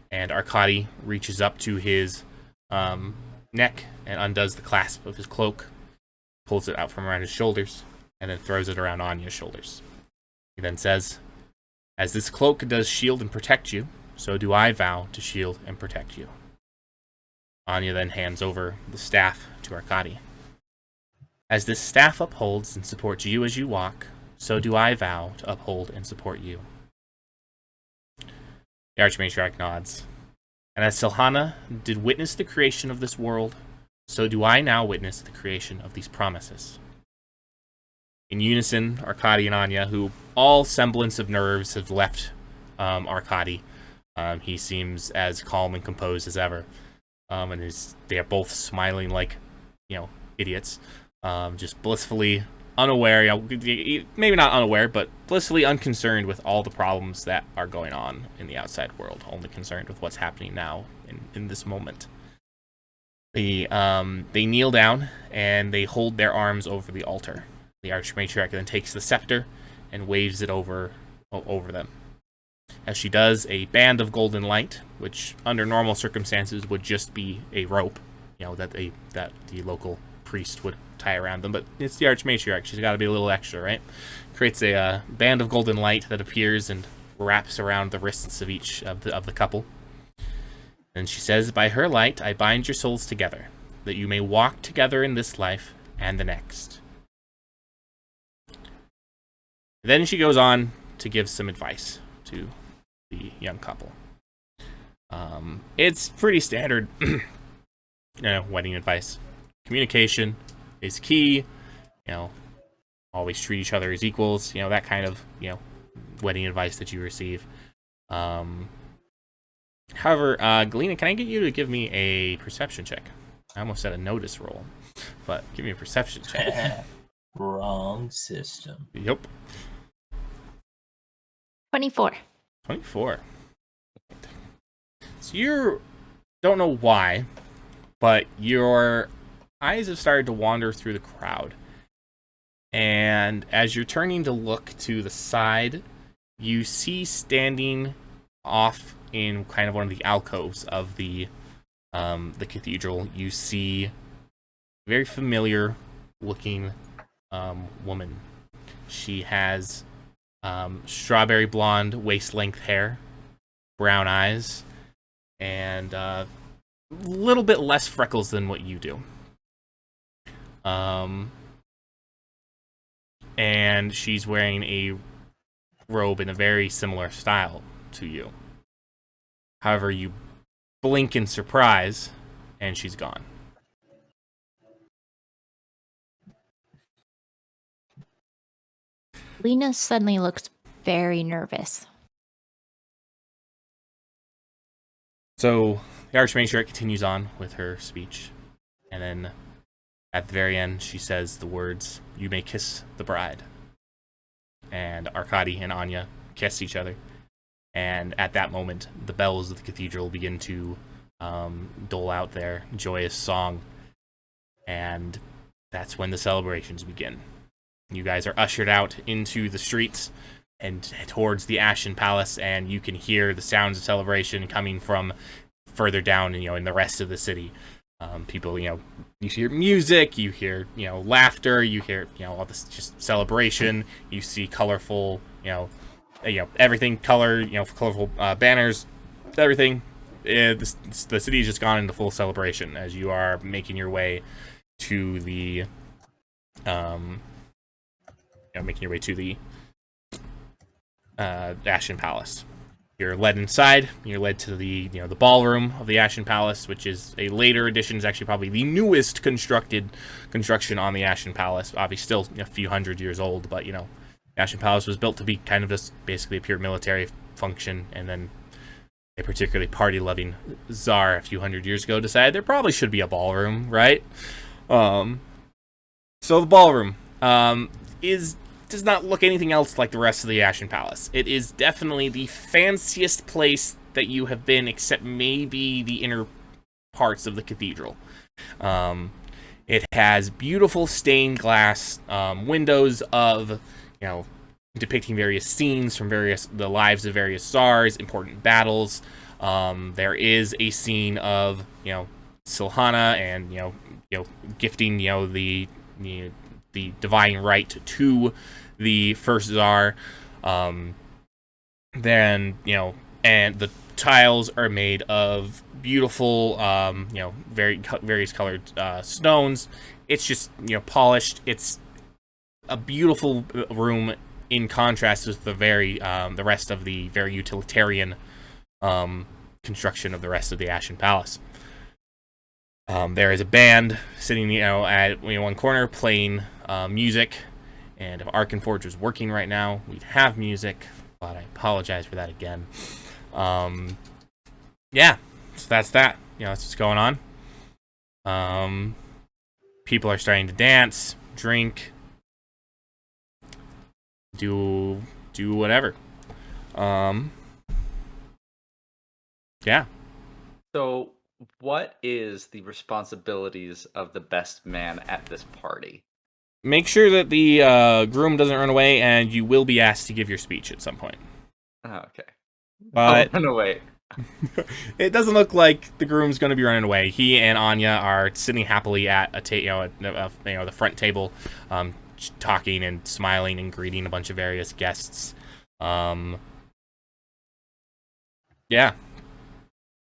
and Arkady reaches up to his neck and undoes the clasp of his cloak, pulls it out from around his shoulders, and then throws it around Anya's shoulders. He then says, "As this cloak does shield and protect you, so do I vow to shield and protect you." Anya then hands over the staff to Arkady. "As this staff upholds and supports you as you walk, so do I vow to uphold and support you." The Archmatriarch nods. "And as Silhana did witness the creation of this world, so do I now witness the creation of these promises." In unison, Arkady and Anya, who all semblance of nerves have left Arkady, he seems as calm and composed as ever. And they are both smiling like, idiots, just blissfully unaware, maybe not unaware, but blissfully unconcerned with all the problems that are going on in the outside world, only concerned with what's happening now in this moment. They kneel down and they hold their arms over the altar. The Archmatriarch then takes the scepter and waves it over them. As she does, a band of golden light, which under normal circumstances would just be a rope, that the local priest would tie around them, but it's the Archmatriarch. She's got to be a little extra, right? Creates a band of golden light that appears and wraps around the wrists of each of the couple. And she says, "By her light, I bind your souls together, that you may walk together in this life and the next." Then she goes on to give some advice to the young couple. It's pretty standard wedding advice. Communication is key. Always treat each other as equals. That kind of wedding advice that you receive. However, Galena, can I get you to give me a perception check? I almost said a notice roll, but give me a perception check. Wrong system. Yep. 24. 24. So you don't know why, but your eyes have started to wander through the crowd. And as you're turning to look to the side, you see standing off in kind of one of the alcoves of the cathedral, you see a very familiar looking woman. She has strawberry blonde waist-length hair, brown eyes, and a little bit less freckles than what you do. And she's wearing a robe in a very similar style to you. However, you blink in surprise, and she's gone. Lena suddenly looks very nervous. So the Archmatriarch continues on with her speech, and then at the very end, she says the words, "You may kiss the bride." And Arkady and Anya kiss each other. And at that moment, the bells of the cathedral begin to dole out their joyous song. And that's when the celebrations begin. You guys are ushered out into the streets and towards the Ashen Palace, and you can hear the sounds of celebration coming from further down, in the rest of the city. People, you hear music, you hear, laughter, you hear, all this just celebration. You see colorful, everything, colorful banners, everything. The city has just gone into full celebration as you are making your way to the making your way to the Ashen Palace. You're led inside. You're led to the the ballroom of the Ashen Palace, which is a later addition. Is actually probably the newest construction on the Ashen Palace. Obviously, still a few hundred years old, but the Ashen Palace was built to be kind of just basically a pure military function, and then a particularly party-loving czar a few hundred years ago decided there probably should be a ballroom, right? So the ballroom does not look anything else like the rest of the Ashen Palace. It is definitely the fanciest place that you have been, except maybe the inner parts of the cathedral. It has beautiful stained glass windows of, depicting various scenes from the lives of various czars, important battles. There is a scene of, Silhana and, gifting, the divine right to the first czar. Then, and the tiles are made of beautiful, various colored stones. It's just, polished. It's a beautiful room in contrast with the rest of the very utilitarian construction of the rest of the Ashen Palace. There is a band sitting, at one corner playing music, and if Arkenforge was working right now, we'd have music, but I apologize for that again. Yeah, so that's that. That's what's going on. People are starting to dance, drink, do whatever. Yeah. So, what is the responsibilities of the best man at this party? Make sure that the groom doesn't run away, and you will be asked to give your speech at some point. Oh, okay. But run away. It doesn't look like the groom's going to be running away. He and Anya are sitting happily at the front table, talking and smiling and greeting a bunch of various guests. Yeah,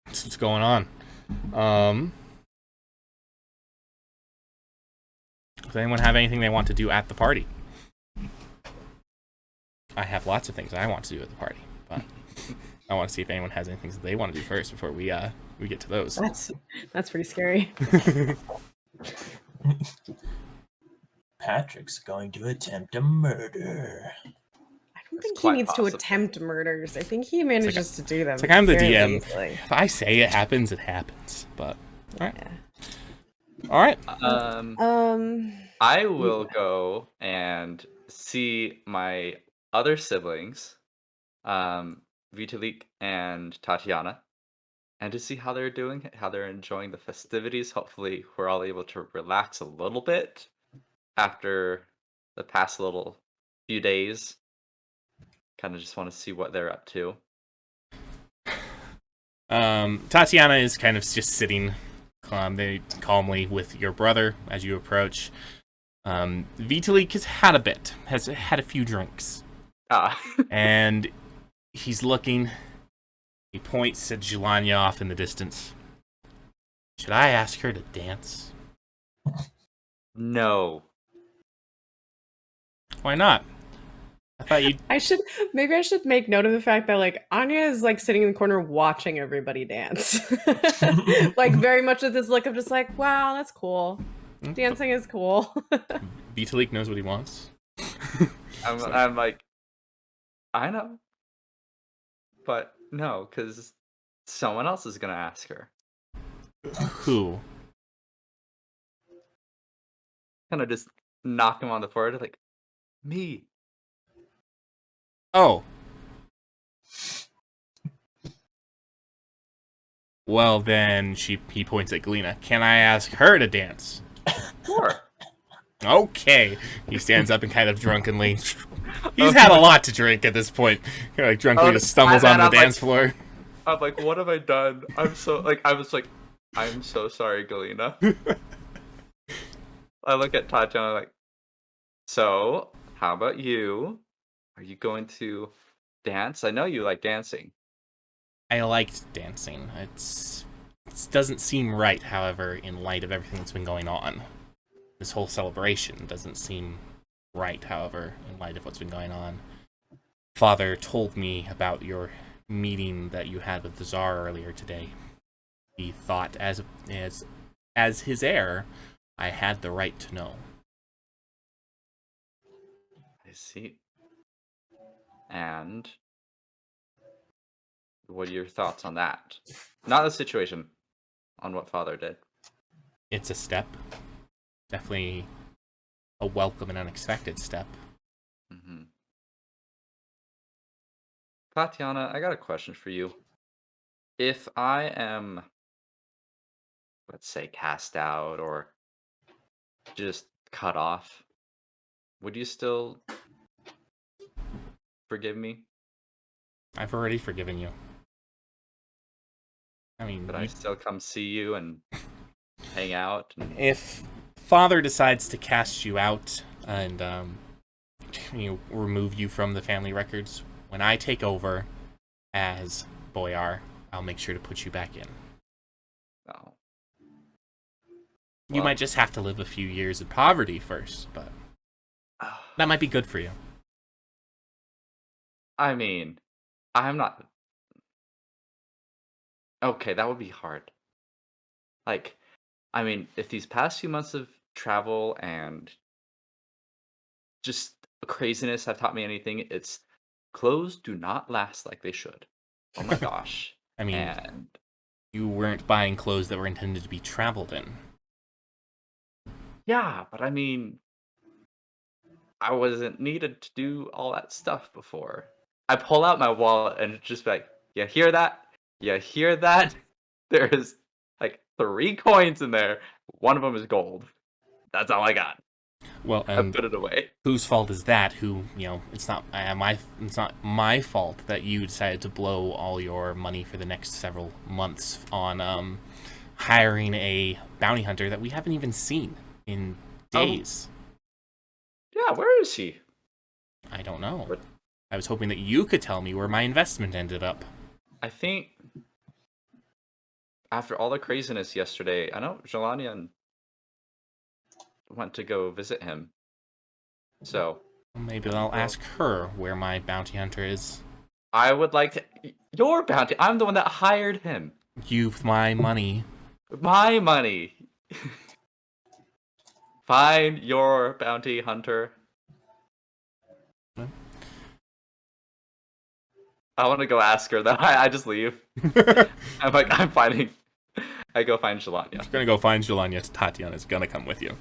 that's what's going on. Does anyone have anything they want to do at the party? I have lots of things I want to do at the party, but I want to see if anyone has anything that they want to do first before we get to those. That's pretty scary. Patrick's going to attempt a murder. I don't think he needs to attempt murders. I think he manages to do them. It's like I'm the DM. Easily. If I say it happens, it happens. But all right. Yeah. All right. I will go and see my other siblings, Vitalik and Tatiana, and to see how they're doing, how they're enjoying the festivities. Hopefully, we're all able to relax a little bit after the past few days. Kind of just want to see what they're up to. Tatiana is kind of just sitting calmly with your brother as you approach. Vitalik has had a few drinks. And he's looking. He points at Jelania off in the distance. Should I ask her to dance? No. Why not? I thought you. I should make note of the fact that Anya is sitting in the corner watching everybody dance, very much with this look of just wow, that's cool. Dancing is cool. Vitalik knows what he wants. I'm like, I know, but no, because someone else is gonna ask her. Who? Kind of just knock him on the forehead, like, me. Oh. Well, then he points at Galena. Can I ask her to dance? Sure. Okay. He stands up and kind of drunkenly. He's had a lot to drink at this point. He drunkenly just stumbles onto the dance floor. I'm like, what have I done? I'm so I'm so sorry, Galena. I look at Tatiana like, so how about you? Are you going to dance? I know you like dancing. I liked dancing. It doesn't seem right, however, in light of everything that's been going on. This whole celebration doesn't seem right, however, in light of what's been going on. Father told me about your meeting that you had with the Tsar earlier today. He thought, as his heir, I had the right to know. I see. And what are your thoughts on that? Not the situation, on what Father did. It's a step. Definitely a welcome and unexpected step. Mm-hmm. Tatiana, I got a question for you. If I am, let's say, cast out or just cut off, would you still forgive me? I've already forgiven you. I mean, Could I still come see you and hang out? if Father decides to cast you out and remove you from the family records, when I take over as Boyar, I'll make sure to put you back in. Oh. You Well, might just have to live a few years in poverty first, but that might be good for you. I mean, I'm not. Okay, that would be hard. Like, I mean, if these past few months of travel and just craziness have taught me anything, it's clothes do not last like they should. Oh my gosh. I mean, And you weren't buying clothes that were intended to be traveled in. yeah, but I mean, I wasn't needed to do all that stuff before. I pull out my wallet and it's just like, you hear that? You hear that? There's like 3 coins in there. One of them is gold. That's all I got. Well, I and put it away. whose fault is that? It's not my fault that you decided to blow all your money for the next several months on hiring a bounty hunter that we haven't even seen in days. Yeah, where is he? I don't know. What? I was hoping that you could tell me where my investment ended up. I think after all the craziness yesterday, I know Jelanian went to go visit him. So Maybe I'll ask her where my bounty hunter is. I would like to. Your bounty. I'm the one that hired him. You've my money. My money. Find your bounty hunter. I want to go ask her that. I just leave. I'm like, I'm finding. I go find Jelania. You're gonna go find Jelania. Tatiana's gonna come with you.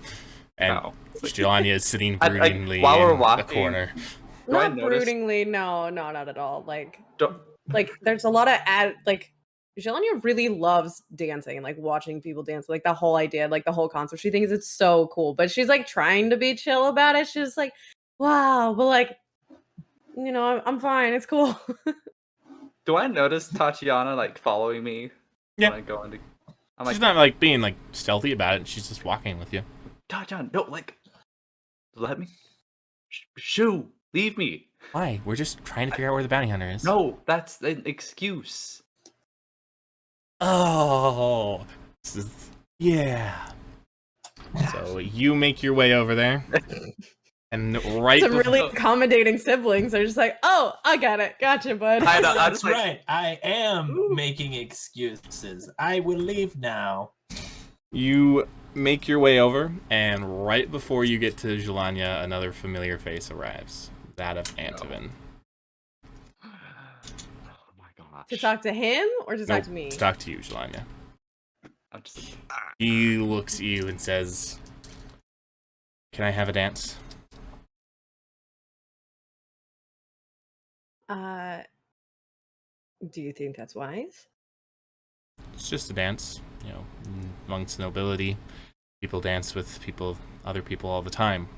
And No. Jelania is sitting Like, broodingly while we're in the walking- corner. Do I Not notice- broodingly, no, not at all. Like Don't- there's a lot of Jelania really loves dancing, like watching people dance, like the whole idea, like the whole concept. She thinks it's so cool, but she's like trying to be chill about it. She's like, wow, but like, I'm fine. It's cool. Do I notice Tatiana like following me? Yeah. When I go into. I'm She's like, not like being like stealthy about it. She's just walking with you. Tatiana, no, like, let me. Shoo, leave me. Why? We're just trying to figure out where the bounty hunter is. No, that's an excuse. Oh. Yeah. So you make your way over there. And right Some before... really accommodating siblings are just like, oh, I got it. Gotcha, bud. I know, I'm That's just like, right. I am making excuses. I will leave now. You make your way over, and right before you get to Jelania, another familiar face arrives. That of Antivin. oh my gosh. To talk to him or to talk Nope, to me? to talk to you, Jelania. I'm just. He looks at you and says, "Can I have a dance?" Do you think that's wise? It's just a dance, amongst nobility. People dance with other people all the time.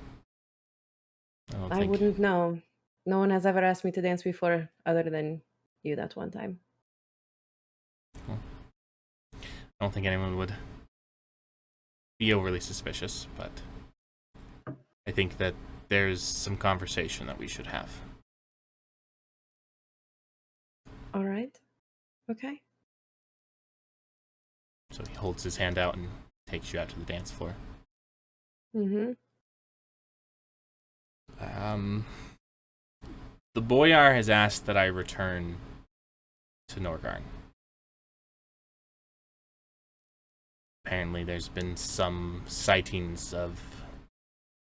I wouldn't know. No one has ever asked me to dance before, other than you that one time. I don't think anyone would be overly suspicious, but I think that there's some conversation that we should have. All right. Okay. So he holds his hand out and takes you out to the dance floor. Mm-hmm. The Boyar has asked that I return to Norgarn. Apparently, there's been some sightings of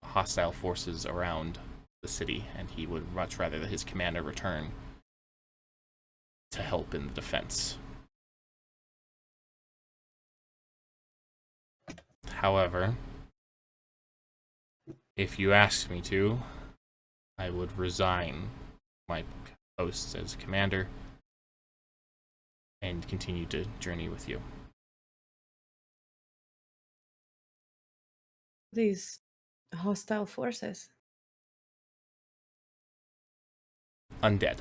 hostile forces around the city, and he would much rather that his commander return to help in the defense. However, if you asked me to, I would resign my post as commander and continue to journey with you. These hostile forces. Undead,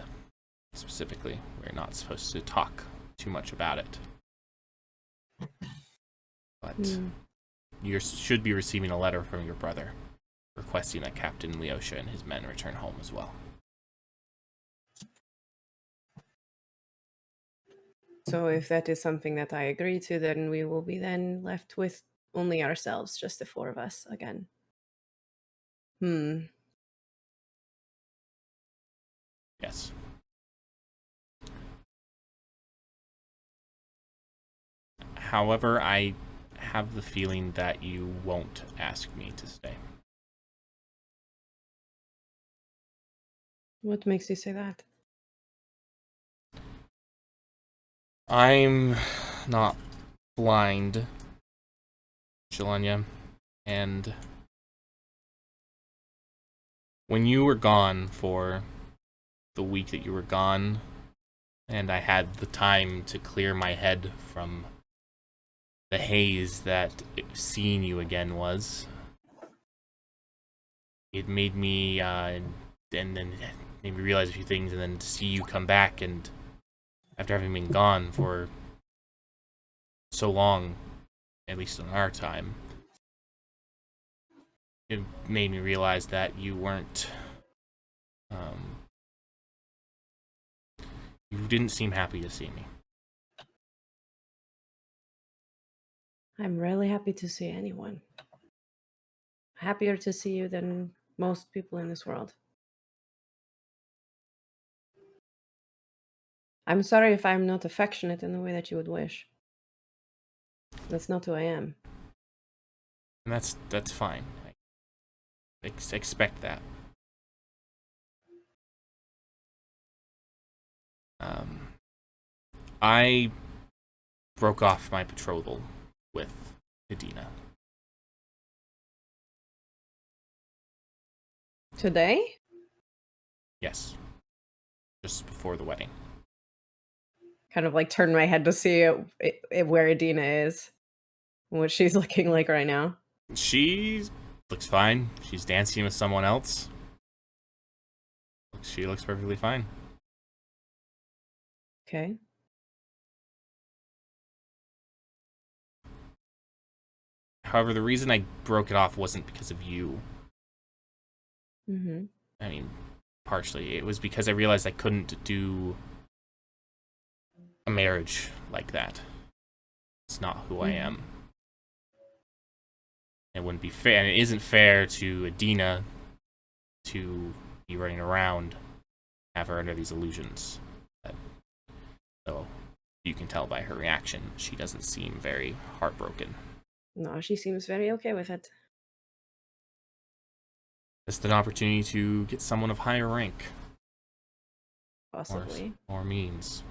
specifically. We're not supposed to talk too much about it. But you should be receiving a letter from your brother requesting that Captain Leosha and his men return home as well. So if that is something that I agree to, then we will be then left with only ourselves, just the four of us again. Yes. However, I have the feeling that you won't ask me to stay. What makes you say that? I'm not blind, Jelenia, and when you were gone for the week that you were gone, and I had the time to clear my head from the haze that seeing you again was, it made me, and then made me realize a few things, and then to see you come back, and after having been gone for so long, at least in our time, it made me realize that you weren't, you didn't seem happy to see me. I'm really happy to see anyone. Happier to see you than most people in this world. I'm sorry if I'm not affectionate in the way that you would wish. That's not who I am. And that's fine. I expect that. I broke off my betrothal with Adina. Today? Yes. Just before the wedding. Kind of like turn my head to see where Adina is. What she's looking like right now. She looks fine. She's dancing with someone else. She looks perfectly fine. Okay. However, the reason I broke it off wasn't because of you. Mm-hmm. I mean, partially. It was because I realized I couldn't do a marriage like that. It's not who I am. It wouldn't be fair, and it isn't fair to Adina to be running around, have her under these illusions. So you can tell by her reaction, she doesn't seem very heartbroken. No, she seems very okay with it. Just an opportunity to get someone of higher rank. Possibly. Or means.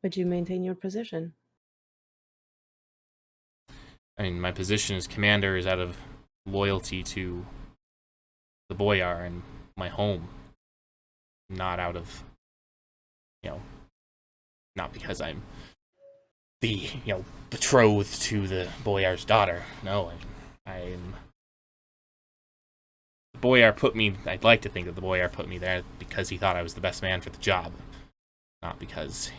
But you maintain your position. I mean, my position as commander is out of loyalty to the Boyar and my home. Not out of, not because I'm the, betrothed to the Boyar's daughter. No, I'm... The Boyar put me, I'd like to think that the Boyar put me there because he thought I was the best man for the job. Not because,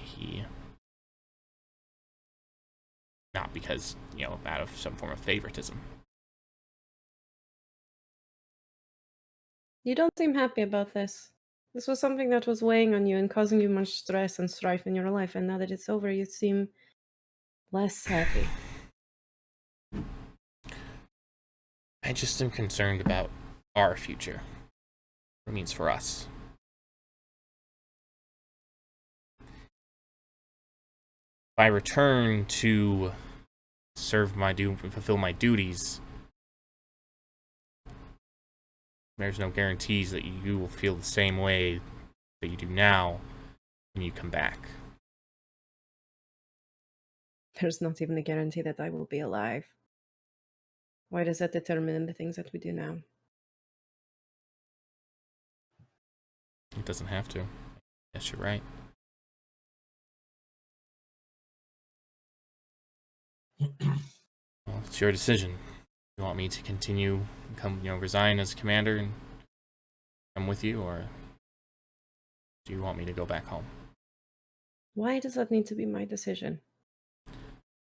out of some form of favoritism. You don't seem happy about this. This was something that was weighing on you and causing you much stress and strife in your life, and now that it's over, you seem less happy. I just am concerned about our future. What it means for us. If I return to fulfill my duties, there's no guarantees that you will feel the same way that you do now when you come back. There's not even a guarantee that I will be alive. Why does that determine the things that we do now? It doesn't have to. Yes, you're right. Well, it's your decision. You want me to continue, resign as commander and come with you, or do you want me to go back home? Why does that need to be my decision?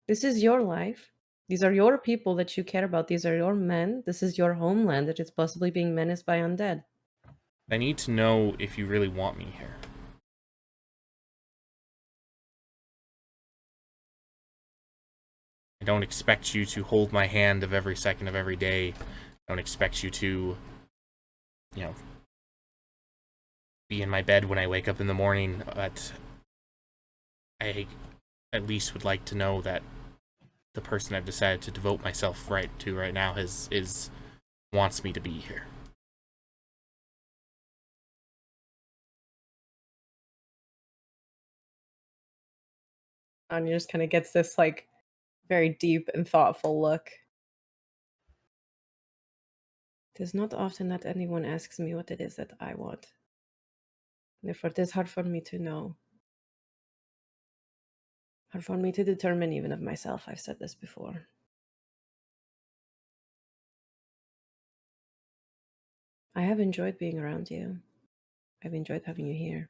This is your life. These are your people that you care about. These are your men. This is your homeland that is possibly being menaced by undead. I need to know if you really want me here. I don't expect you to hold my hand of every second of every day. I don't expect you to, be in my bed when I wake up in the morning, but I at least would like to know that the person I've decided to devote myself right now wants me to be here. Anya just kind of gets this like very deep and thoughtful look. It is not often that anyone asks me what it is that I want. Therefore, it is hard for me to know. Hard for me to determine even of myself. I've said this before. I have enjoyed being around you. I've enjoyed having you here.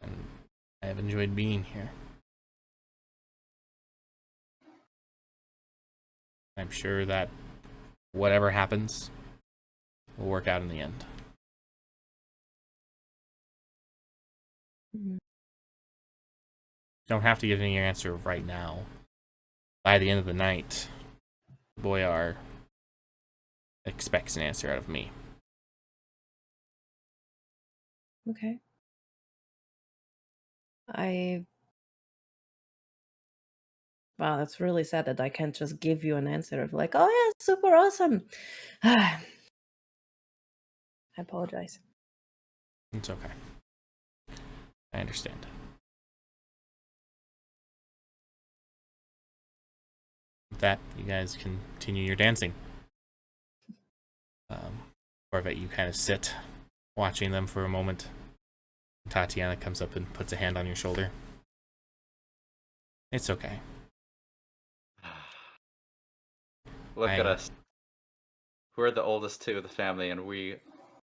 And I have enjoyed being here. I'm sure that whatever happens will work out in the end. Mm-hmm. Don't have to give me your answer right now. By the end of the night, Boyar expects an answer out of me. Okay. Wow, that's really sad that I can't just give you an answer of like, oh yeah, super awesome. I apologize. It's okay. I understand. With that, you guys continue your dancing. Corvette, you kind of sit watching them for a moment. Tatiana comes up and puts a hand on your shoulder. It's okay. Look at us. We're the oldest two of the family, and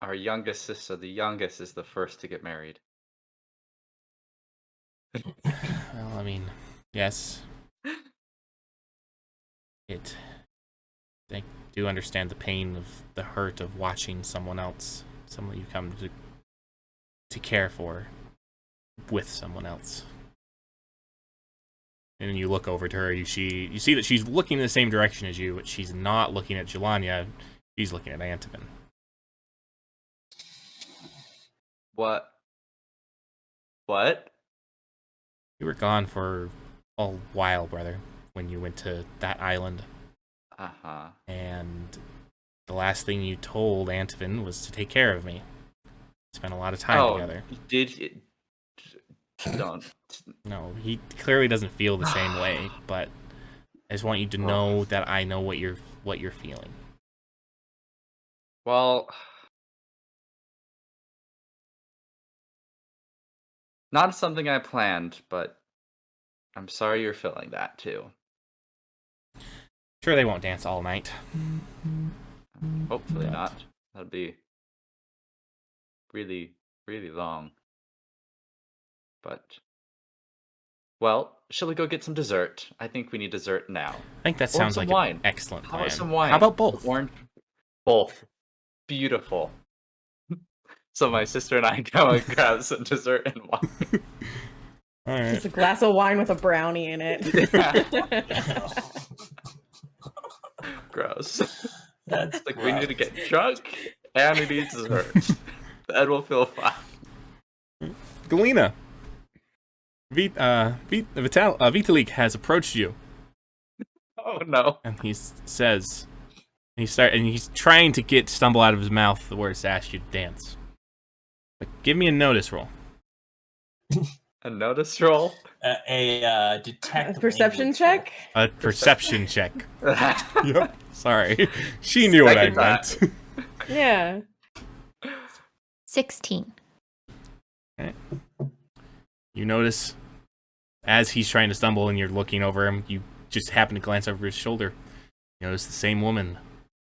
our youngest sister, the youngest, is the first to get married. Well, I mean, yes. I do understand the pain of the hurt of watching someone you come to care for, with someone else. And you look over to her, you see that she's looking in the same direction as you, but she's not looking at Jelania, she's looking at Antivin. What? What? You were gone for a while, brother, when you went to that island. Uh-huh. And the last thing you told Antivin was to take care of me. Spent a lot of time together. Did you? Don't. No, he clearly doesn't feel the same way, but I just want you to know that I know what you're feeling. Well, not something I planned, but I'm sorry you're feeling that too. Sure, they won't dance all night. Hopefully not. That'd be really, really long. But, well, shall we go get some dessert? I think we need dessert now. I think that sounds like wine. An excellent plan. How about some wine? How about both? Both. Beautiful. So my sister and I go and grab some dessert and wine. All right. Just a glass of wine with a brownie in it. Gross. That's Like, we need to gross. get drunk and we need dessert. Then we'll feel fine. Galena. Vitalik has approached you, Oh no. and he says, and he's trying to stumble out of his mouth the words to ask you to dance. But give me a notice roll. A notice roll? Detect A perception language check? A perception check. Yep. Sorry. She knew what I Second meant. Yeah. 16. You notice, as he's trying to stumble and you're looking over him, you just happen to glance over his shoulder. You notice the same woman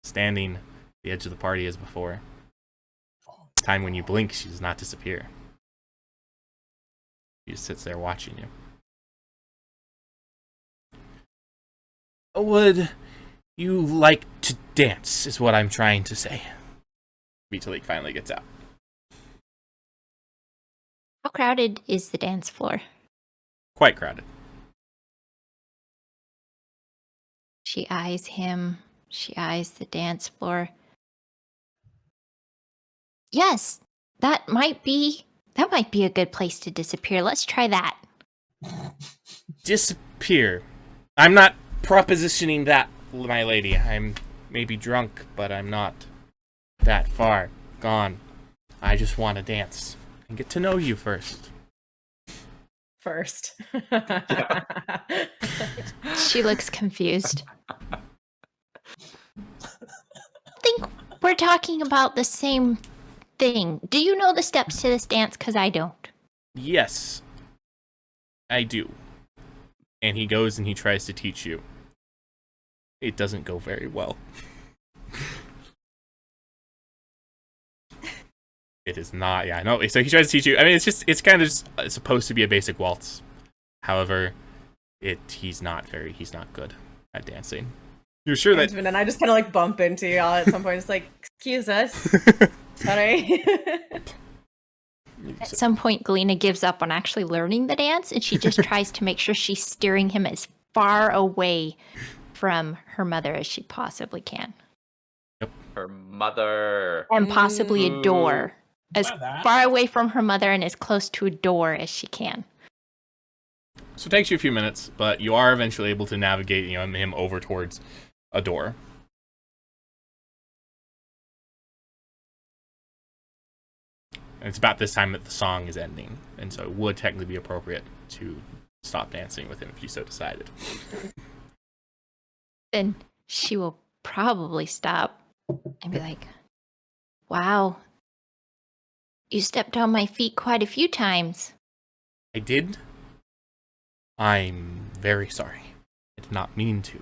standing at the edge of the party as before. This time when you blink, she does not disappear. She just sits there watching you. Would you like to dance, is what I'm trying to say. Vitalik finally gets out. How crowded is the dance floor? Quite crowded. She eyes him. She eyes the dance floor. Yes, that might be a good place to disappear. Let's try that. Disappear. I'm not propositioning that, my lady. I'm maybe drunk, but I'm not that far gone. I just want to dance and get to know you first. First. She looks confused. I think we're talking about the same thing. Do you know the steps to this dance? Because I don't. Yes, I do. And he goes and he tries to teach you. It doesn't go very well. It is not, yeah, no. So he tries to teach you. I mean, it's kind of just supposed to be a basic waltz. However, he's not good at dancing. You're sure that... And I just kind of like bump into y'all at some point. It's like, excuse us. Sorry. At some point, Galena gives up on actually learning the dance, and she just tries to make sure she's steering him as far away from her mother as she possibly can. Her mother. And possibly a door. As Not that. far away from her mother and as close to a door as she can. So it takes you a few minutes, but you are eventually able to navigate, him over towards a door. And it's about this time that the song is ending, and so it would technically be appropriate to stop dancing with him if you so decided. Then she will probably stop and be like, wow, you stepped on my feet quite a few times. I did? I'm very sorry. I did not mean to.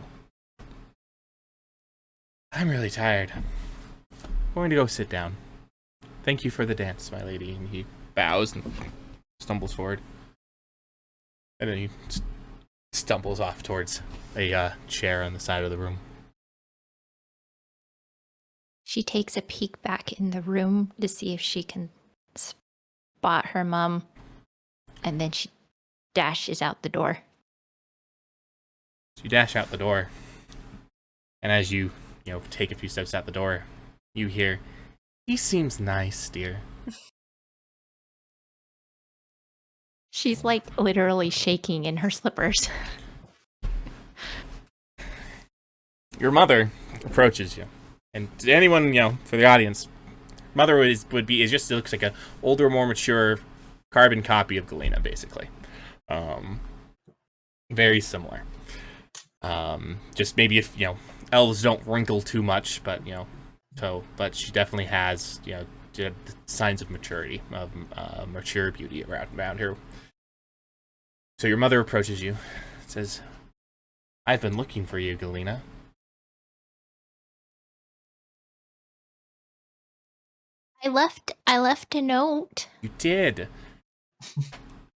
I'm really tired. I'm going to go sit down. Thank you for the dance, my lady. And he bows and stumbles forward. And then he stumbles off towards a chair on the side of the room. She takes a peek back in the room to see if she can spot her mom, and then she dashes out the door. So you dash out the door, and as you take a few steps out the door, you hear, "He seems nice, dear." She's like literally shaking in her slippers. Your mother approaches you, and to anyone for the audience, mother just looks like an older, more mature carbon copy of Galena, basically. Very similar. Just maybe if elves don't wrinkle too much, but but she definitely has the signs of maturity, of mature beauty around her. So your mother approaches you, says, "I've been looking for you, Galena." I left a note. You did.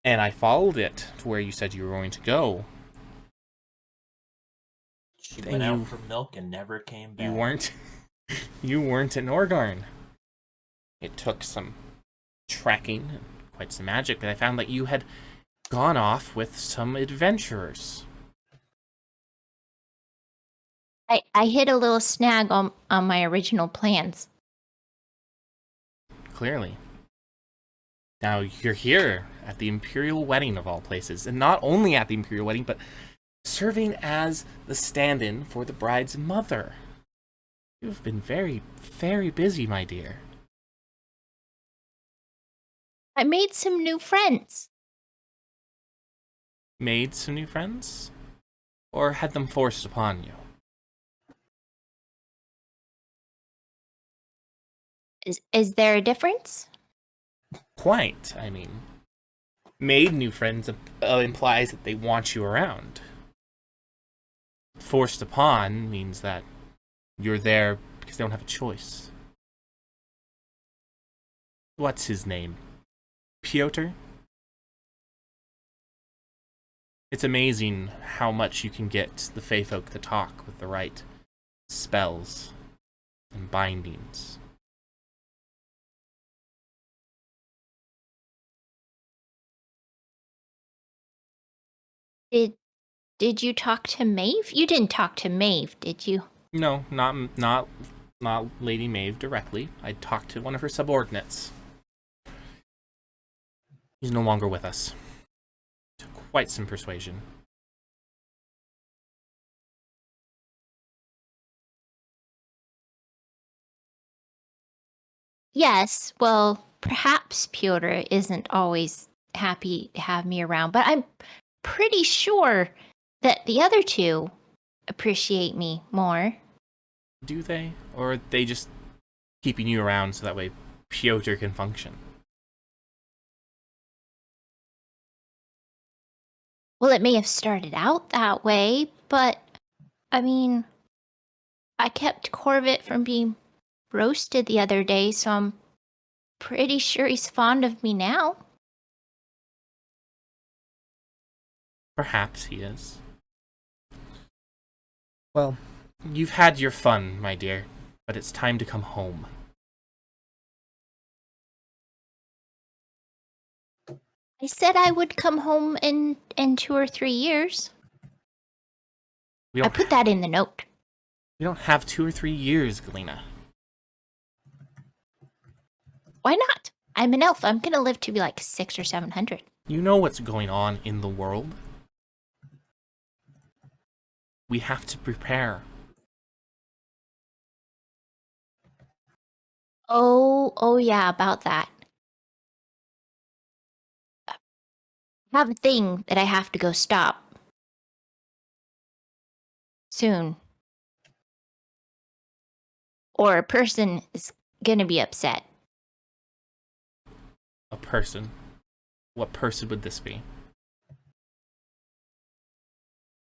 And I followed it to where you said you were going to go. She Then went you- out for milk and never came back. You weren't in Orgarn. It took some tracking and quite some magic, but I found that you had gone off with some adventurers. I hit a little snag on my original plans. Clearly. Now you're here at the Imperial Wedding of all places, and not only at the Imperial Wedding, but serving as the stand-in for the bride's mother. You've been very, very busy, my dear. I made some new friends. Made some new friends? Or had them forced upon you? Is there a difference? Quite, I mean. Made new friends implies that they want you around. Forced upon means that you're there because they don't have a choice. What's his name? Piotr? It's amazing how much you can get the Fey folk to talk with the right spells and bindings. Did you talk to Maeve? You didn't talk to Maeve, did you? No, not Lady Maeve directly. I talked to one of her subordinates. He's no longer with us. Took quite some persuasion. Yes, well, perhaps Piotr isn't always happy to have me around, but I'm pretty sure that the other two appreciate me more. Do they? Or are they just keeping you around so that way Piotr can function? Well, it may have started out that way, but I mean, I kept Corvette from being roasted the other day, so I'm pretty sure he's fond of me now. Perhaps he is. Well, you've had your fun, my dear, but it's time to come home. I said I would come home in 2 or 3 years. We I don't, put that in the note. we don't have 2 or 3 years, Galena. Why not? I'm an elf. I'm gonna live to be like 600 or 700. You know what's going on in the world. We have to prepare. Oh yeah, about that. I have a thing that I have to go stop. Soon. Or a person is gonna be upset. A person. What person would this be?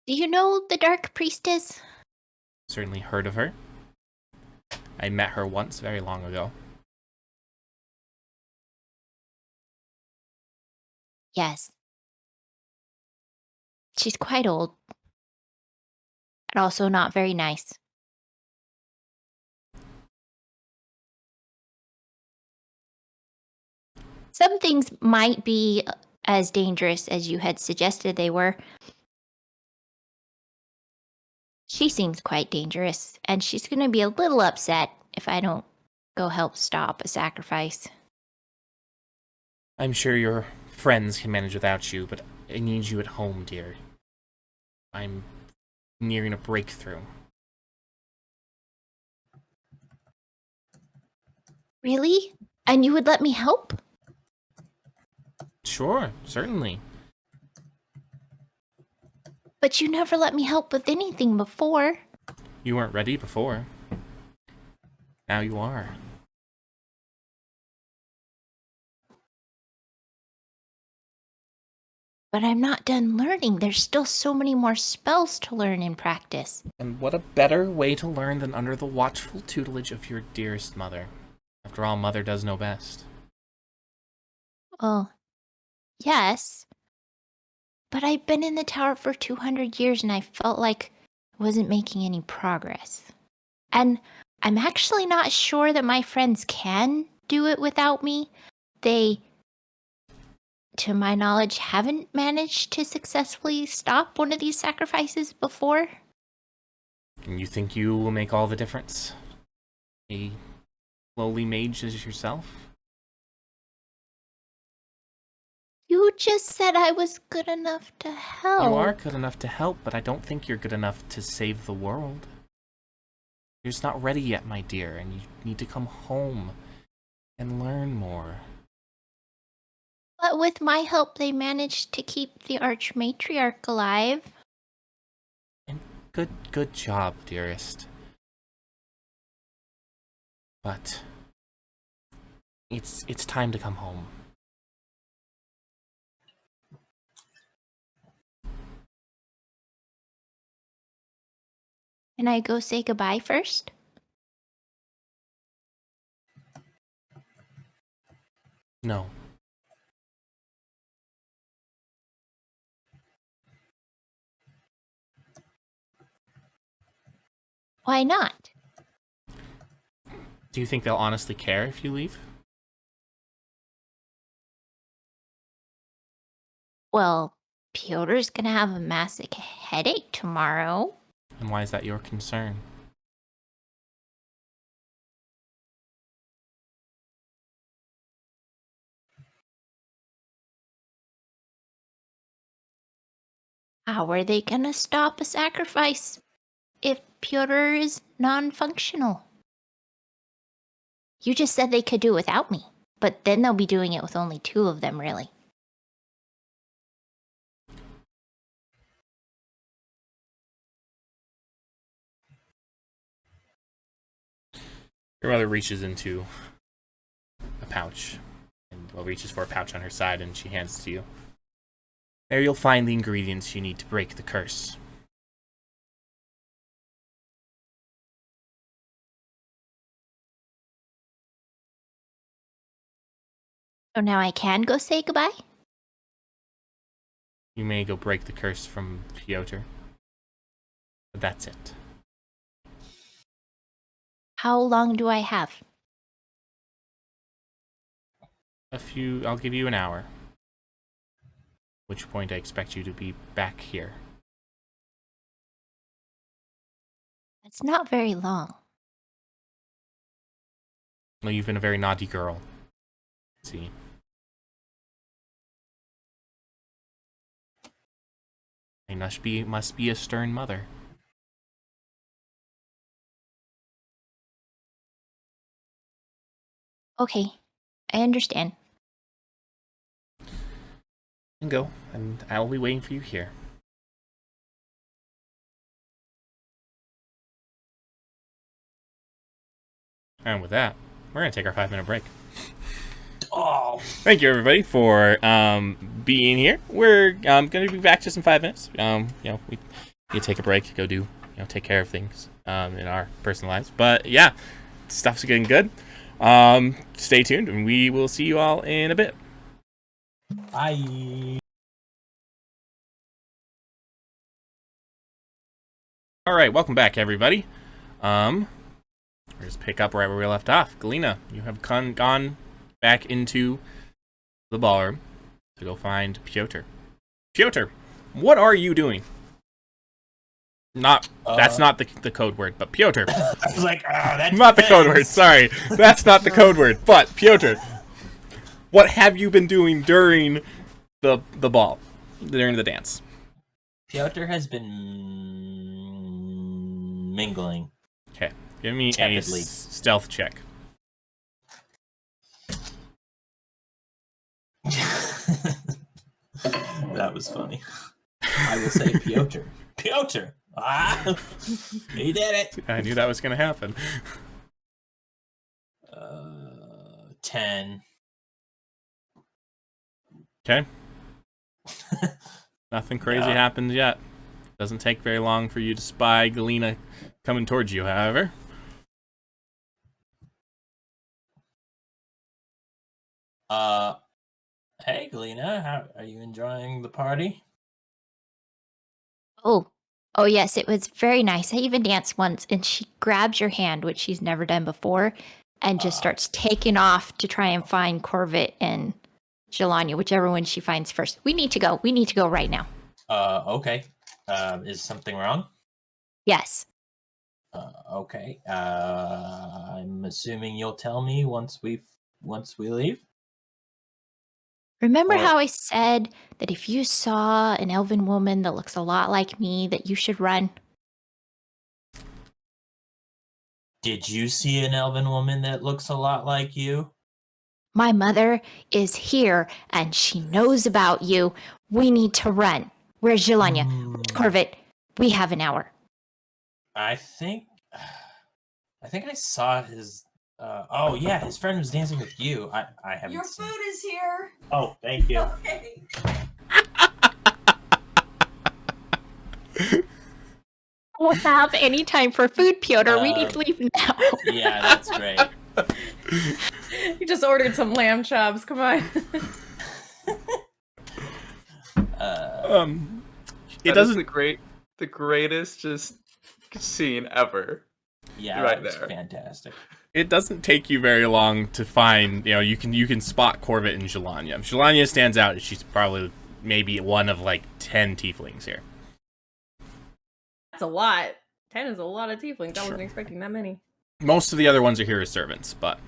Do you know the Dark Priestess? Certainly heard of her. I met her once very long ago. Yes. She's quite old. And also not very nice. Some things might be as dangerous as you had suggested they were. She seems quite dangerous, and she's going to be a little upset if I don't go help stop a sacrifice. I'm sure your friends can manage without you, but I need you at home, dear. I'm nearing a breakthrough. Really? And you would let me help? Sure, certainly. But you never let me help with anything before. You weren't ready before. Now you are. But I'm not done learning. There's still so many more spells to learn and practice. And what a better way to learn than under the watchful tutelage of your dearest mother. After all, mother does know best. Well, yes. But I've been in the tower for 200 years and I felt like I wasn't making any progress. And I'm actually not sure that my friends can do it without me. They to my knowledge, haven't managed to successfully stop one of these sacrifices before. And you think you will make all the difference? A lowly mage as yourself? You just said I was good enough to help. You are good enough to help, but I don't think you're good enough to save the world. You're just not ready yet, my dear, and you need to come home and learn more. But with my help, they managed to keep the Archmatriarch alive. And good job, dearest. But it's time to come home. Can I go say goodbye first? No. Why not? Do you think they'll honestly care if you leave? Well, Piotr's gonna have a massive headache tomorrow. And why is that your concern? How are they gonna stop a sacrifice if Piotr is non-functional? You just said they could do it without me, but then they'll be doing it with only 2 of them, really. Your mother reaches into a pouch, and reaches for a pouch on her side, and she hands it to you. There you'll find the ingredients you need to break the curse. So now I can go say goodbye? You may go break the curse from Piotr. But that's it. How long do I have? I'll give you an hour. At which point I expect you to be back here. That's not very long. Well, you've been a very naughty girl. See. I must be a stern mother. Okay, I understand. And go, and I will be waiting for you here. And with that, we're going to take our 5-minute break. Oh, Thank you, everybody, for being here. We're going to be back just in 5 minutes. We take a break, go do, take care of things in our personal lives. But yeah, stuff's getting good. Stay tuned, and we will see you all in a bit. bye. All right, welcome back, everybody. We'll just pick up right where we left off. Galena, you have gone back into the ballroom to go find Piotr. Piotr, what are you doing? That's not the code word, but Piotr. I was like, that's Not the code word, sorry. That's not the code word, but Piotr. What have you been doing during the ball, during the dance? Piotr has been mingling. Okay, give me Tepidly. a stealth check. That was funny. I will say Piotr. Piotr! Ah! He did it! I knew that was going to happen. 10. Okay. Nothing crazy Yeah. happens yet. Doesn't take very long for you to spy Galena coming towards you, however. Hey, Galena, how are you enjoying the party? Oh yes, it was very nice. I even danced once, and she grabs your hand, which she's never done before, and just starts taking off to try and find Corvette and Jelania, whichever one she finds first. We need to go. We need to go right now. Okay. Is something wrong? Yes. Okay. I'm assuming you'll tell me once we leave. Remember Or- how I said that if you saw an elven woman that looks a lot like me, that you should run? Did you see an elven woman that looks a lot like you? My mother is here and she knows about you. We need to run. Where's Jelania? Corvette, we have an hour. I think I saw his. Oh yeah, his friend was dancing with you. I haven't. Your seen. food is here. Oh, thank you. Okay. I don't have any time for food, Piotr. We need to leave now. Yeah, that's great. You just ordered some lamb chops. Come on. It That is doesn't. the greatest just scene ever. Yeah, Right that was there. fantastic. It doesn't take you very long to find. You can spot Corvette and Jelania. Jelania stands out. She's probably maybe one of like 10 tieflings here. That's a lot. 10 is a lot of tieflings. I Sure. wasn't expecting that many. Most of the other ones are here as servants, but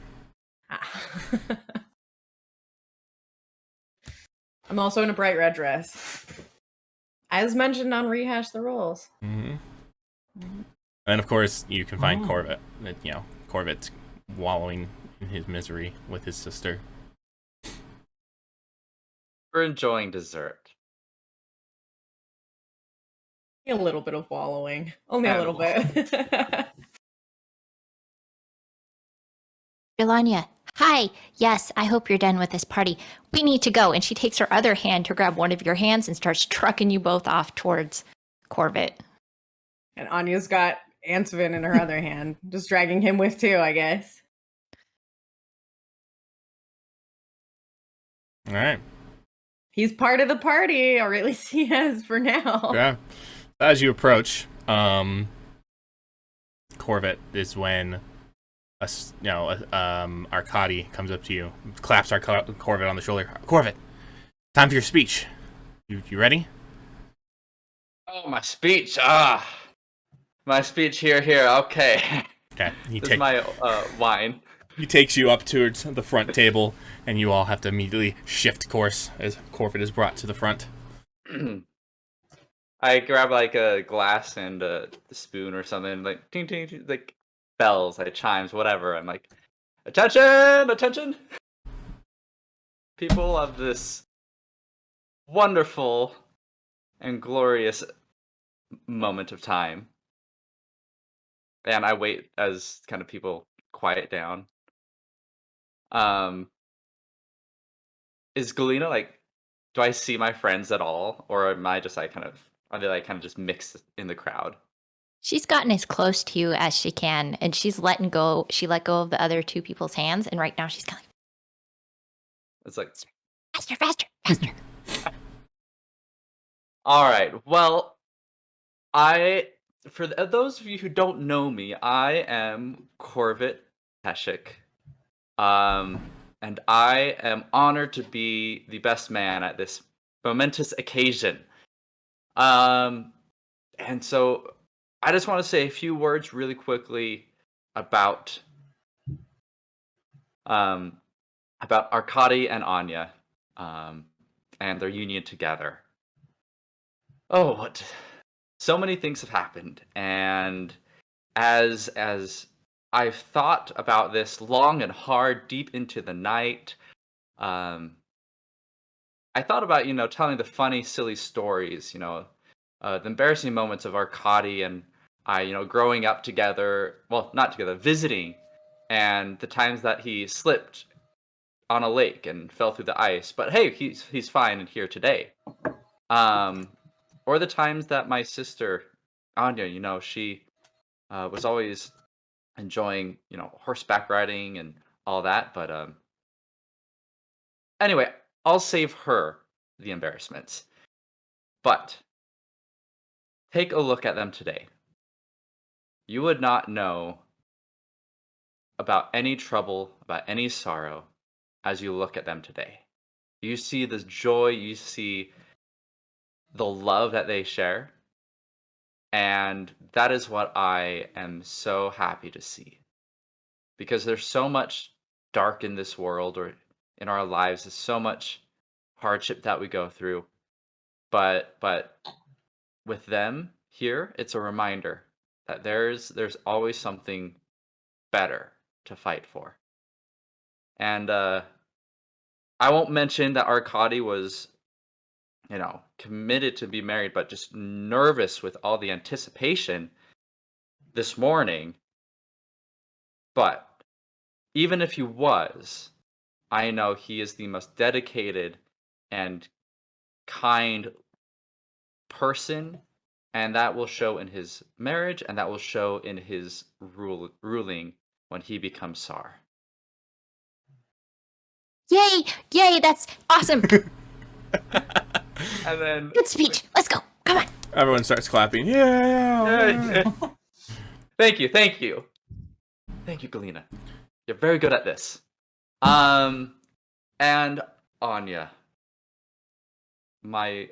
I'm also in a bright red dress. As mentioned on Rehash the Rules. and of course you can find Oh. Corvette. Corvette's wallowing in his misery with his sister. We're enjoying dessert. A little bit of wallowing. Only a And little bit. Jelania, hi. Yes, I hope you're done with this party. We need to go. And she takes her other hand to grab one of your hands and starts trucking you both off towards Corvette. And Anya's got Antvin in her other hand, just dragging him with too, I guess. All right. He's part of the party, or at least he is for now. Yeah. As you approach, Corvette is when Arkady comes up to you, claps Corvette on the shoulder. Corvette, time for your speech. You ready? Oh, my speech. My speech here. Okay. Okay. This is my wine. He takes you up towards the front table, and you all have to immediately shift course as Corvette is brought to the front. I grab like a glass and a spoon or something, like ting ting, ting, like bells, like chimes, whatever. I'm like, attention! People of this wonderful and glorious moment of time. And I wait as kind of people quiet down. Is Galena like, do I see my friends at all? Or am I just like are they like kind of just mixed in the crowd? She's gotten as close to you as she can, and she's letting go. She let go of the other two people's hands, and right now she's going It's like, faster. all right, well, for those of you who don't know me, I am Corvette Peshik. And I am honored to be the best man at this momentous occasion. And so I just want to say a few words really quickly about Arkady and Anya, and their union together. Oh, so many things have happened, and as I've thought about this long and hard, deep into the night, I thought about telling the funny, silly stories, the embarrassing moments of Arkady and I, growing up together. Well, not together, visiting, and the times that he slipped on a lake and fell through the ice. But hey, he's fine and here today. Or the times that my sister Anya, she was always enjoying, horseback riding and all that. But anyway, I'll save her the embarrassments. But take a look at them today. You would not know about any trouble, about any sorrow, as you look at them today. You see the joy, you see the love that they share. And that is what I am so happy to see. Because there's so much dark in this world or in our lives, there's so much hardship that we go through. But with them here, it's a reminder that there's always something better to fight for. And I won't mention that Arkady was, committed to be married, but just nervous with all the anticipation this morning. But even if he was, I know he is the most dedicated and kind person, and that will show in his marriage, and that will show in his ruling when he becomes Tsar. Yay! Yay! That's awesome. And then Good speech. Let's go. Come on. Everyone starts clapping. Yeah. Thank you, Galena. You're very good at this. And Anya, my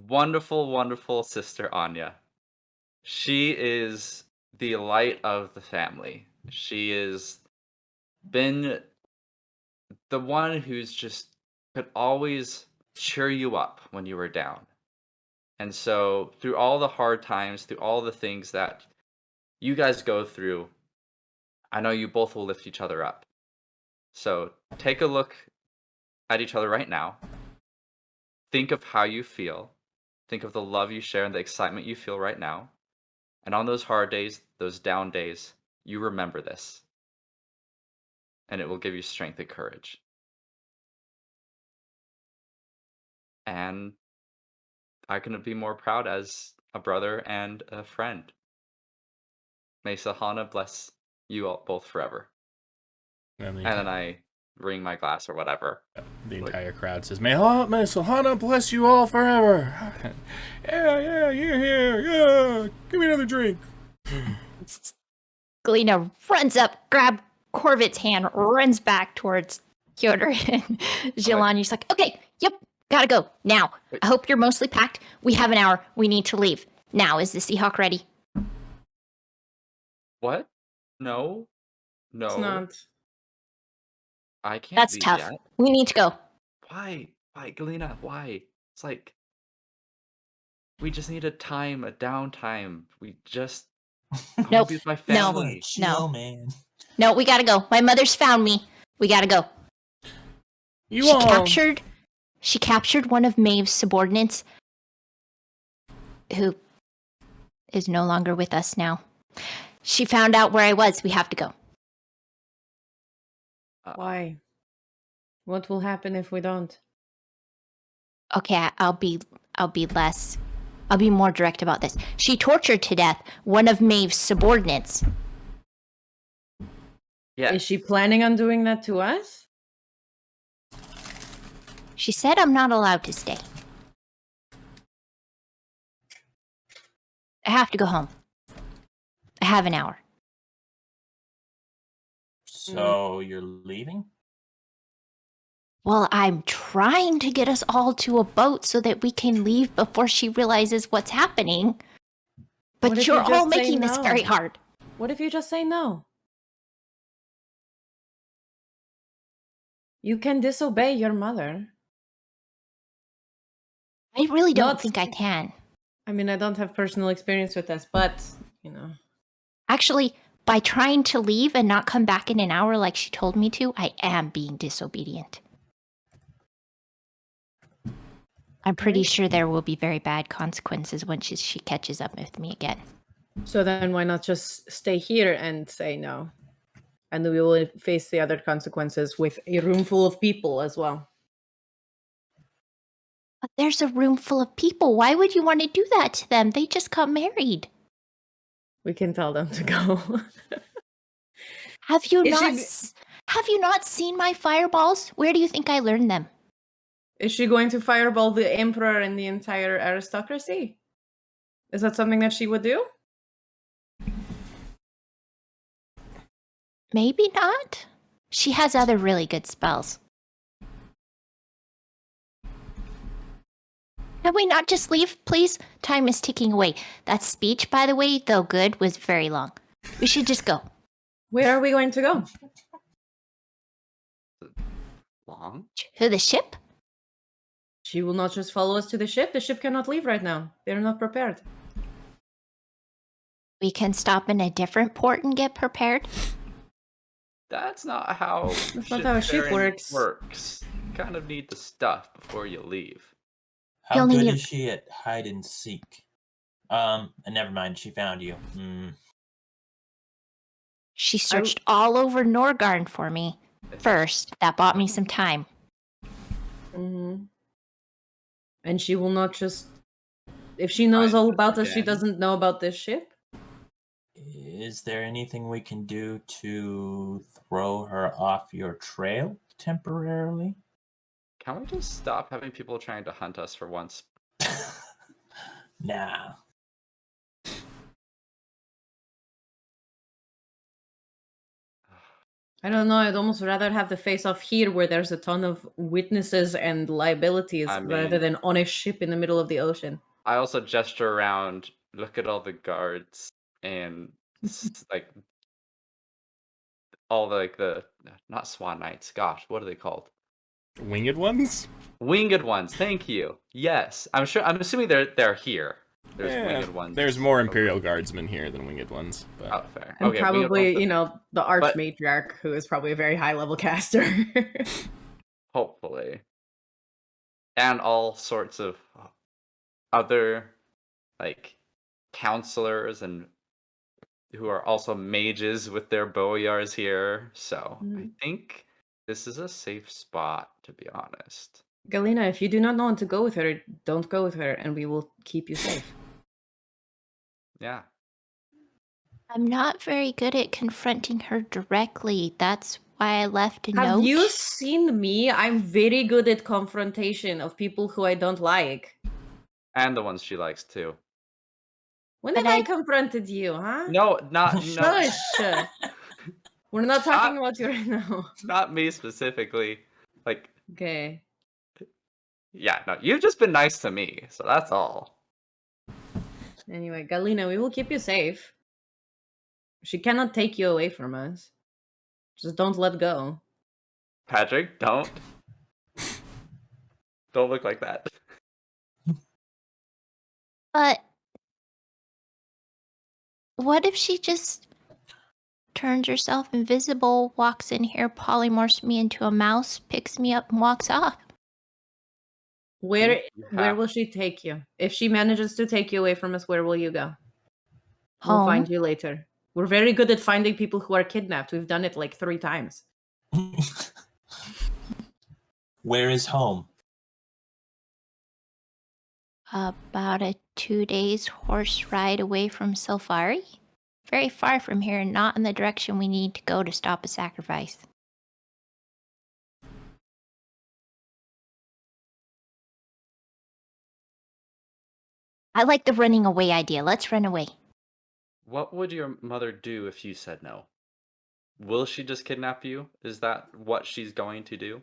wonderful, wonderful sister Anya. She is the light of the family. She has been the one who's just could always cheer you up when you were down. And so through all the hard times, through all the things that you guys go through, I know you both will lift each other up. So take a look at each other right now. Think of how you feel. Think of the love you share and the excitement you feel right now. And on those hard days, those down days, you remember this. And it will give you strength and courage. And I couldn't be more proud as a brother and a friend. May Sahana bless you all both forever. And then I ring my glass or whatever. The entire crowd says, May Sahana bless you all forever. Yeah, you're here. Yeah, give me another drink. Galena runs up, grab Corvet's hand, runs back towards Kyodor and Jilan. She's like, okay, yep, gotta go. Now, I hope you're mostly packed. We have an hour. We need to leave. Now, is the Seahawk ready? What? No. It's not. I can't That's leave tough. yet. We need to go. Why? Why, Galena? Why? It's like we just need a downtime. We just I wanna Nope. be with my No. family. Chill, man. No, we gotta go. My mother's found me. We gotta go. She captured one of Maeve's subordinates, who is no longer with us now. She found out where I was. We have to go. Why? What will happen if we don't? Okay, I'll be more direct about this. She tortured to death one of Maeve's subordinates. Yeah. Is she planning on doing that to us? She said I'm not allowed to stay. I have to go home. I have an hour. So you're leaving? Well, I'm trying to get us all to a boat so that we can leave before she realizes what's happening. What But if you're you just all say making this no? very hard. What if you just say no? You can disobey your mother. I really don't Not- think I can. I mean, I don't have personal experience with this, but, Actually, by trying to leave and not come back in an hour like she told me to, I am being disobedient. I'm pretty Right. sure there will be very bad consequences when she catches up with me again. So then why not just stay here and say no? And we will face the other consequences with a room full of people as well. But there's a room full of people. Why would you want to do that to them? They just got married. We can tell them to go. Have you Is have you not seen my fireballs? Where do you think I learned them? Is she going to fireball the emperor and the entire aristocracy? Is that something that she would do? Maybe not. She has other really good spells. Can we not just leave, please? Time is ticking away. That speech, by the way, though good, was very long. We should just go. Where are we going to go? Long? To the ship? She will not just follow us to the ship. The ship cannot leave right now. They're not prepared. We can stop in a different port and get prepared. That's not how That's not how a ship shipfaring works. You kind of need the stuff before you leave. How only good need- is she at hide and seek? And never mind, she found you. She searched all over Norgarn for me. First, that bought me some time. Mm-hmm. And she will not just... If she knows all about us, she Again. doesn't know about this ship? Is there anything we can do to throw her off your trail temporarily? Can we just stop having people trying to hunt us for once? Nah. I don't know. I'd almost rather have the face-off here where there's a ton of witnesses and liabilities I rather mean- than on a ship in the middle of the ocean. I also gesture around, look at all the guards, and like all the not swan knights. Gosh, what are they called? Winged ones? Winged ones. Thank you. Yes, I'm sure. I'm assuming they're here. There's Yeah, winged ones. there's more Imperial Guardsmen here than winged ones. But Oh, fair. And Okay, winged probably, ones, the Archmatriarch, who is probably a very high-level caster. hopefully, and all sorts of other like counselors and who are also mages with their boyars here. So I think this is a safe spot, to be honest. Galena, if you do not want to go with her, don't go with her, and we will keep you safe. Yeah. I'm not very good at confronting her directly. That's why I left a note. Have you seen me? I'm very good at confrontation of people who I don't like. And the ones she likes too. When But have I I- confronted you, huh? No, no. Shush! We're not talking about you right now. Not me specifically. Like, Okay. yeah, no, you've just been nice to me, so that's all. Anyway, Galena, we will keep you safe. She cannot take you away from us. Just don't let go. Patrick, don't. Don't look like that. But what if she just turns herself invisible, walks in here, polymorphs me into a mouse, picks me up, and walks off? Where You where have- will she take you? If she manages to take you away from us, where will you go? We'll Home. find you later. We're very good at finding people who are kidnapped. We've done it like 3 times. Where is home? About a 2 days horse ride away from Silfari. Very far from here and not in the direction we need to go to stop a sacrifice. I like the running away idea. Let's run away. What would your mother do if you said no? Will she just kidnap you? Is that what she's going to do?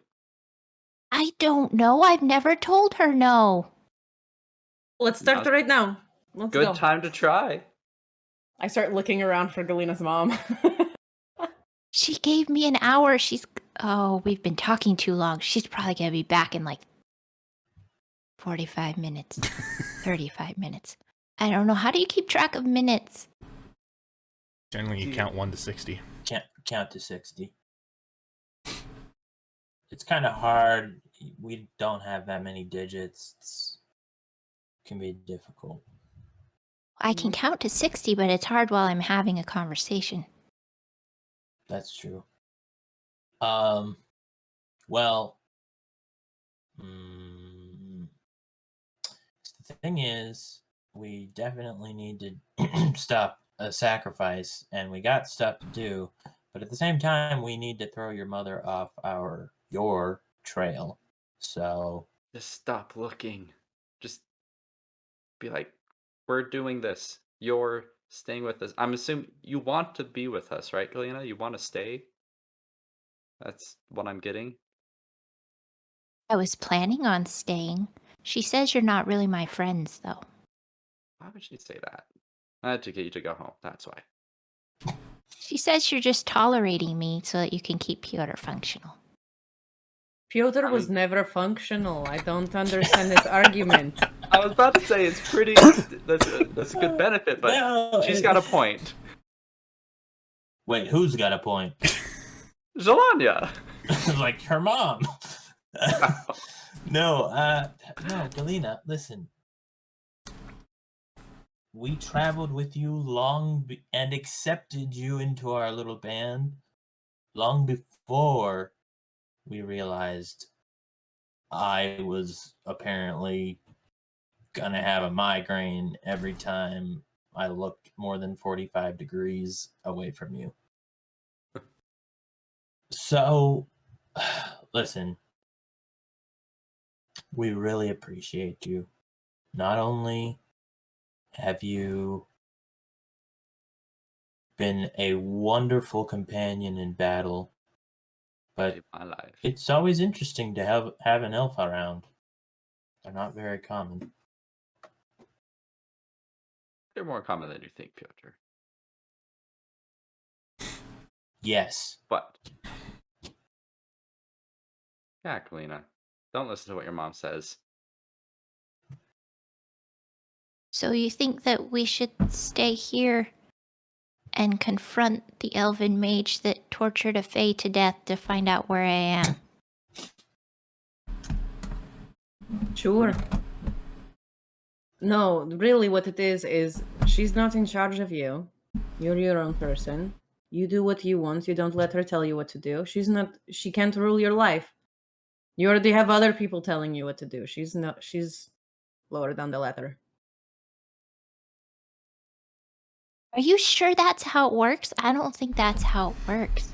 I don't know. I've never told her no. Let's start No. right now. Let's Good go. time to try. I start looking around for Galena's mom. She gave me an hour. Oh, we've been talking too long. She's probably going to be back in like 45 minutes, 35 minutes. I don't know. How do you keep track of minutes? generally, you count 1 to 60. Can't count to 60. It's kind of hard. We don't have that many digits. It can be difficult. I can count to 60, but it's hard while I'm having a conversation. That's true. Well, the thing is, we definitely need to stop a sacrifice, and we got stuff to do. But at the same time, we need to throw your mother off your trail. So Just stop looking. Just be like, we're doing this. You're staying with us. I'm assuming you want to be with us, right, Galena? You want to stay? That's what I'm getting. I was planning on staying. She says you're not really my friends, though. Why would she say that? I had to get you to go home. That's why. She says you're just tolerating me so that you can keep Piotr functional. Piotr I was mean- never functional. I don't understand this argument. I was about to say it's pretty. That's a good benefit, but No, she's got a point. Wait, who's got a point? Zalanya. Like her mom. No, Galina, listen. We traveled with you and accepted you into our little band long before we realized I was apparently gonna have a migraine every time I looked more than 45 degrees away from you. So, listen, we really appreciate you. Not only have you been a wonderful companion in battle, but Saved my life. it's always interesting to have an elf around. They're not very common. They're more common than you think, Piotr. Yes. But yeah, Kalina, don't listen to what your mom says. So you think that we should stay here and confront the elven mage that tortured a fae to death to find out where I am? Sure. No, really what it is she's not in charge of you. You're your own person. You do what you want. You don't let her tell you what to do. She can't rule your life. You already have other people telling you what to do. She's lower down the ladder. Are you sure that's how it works? I don't think that's how it works.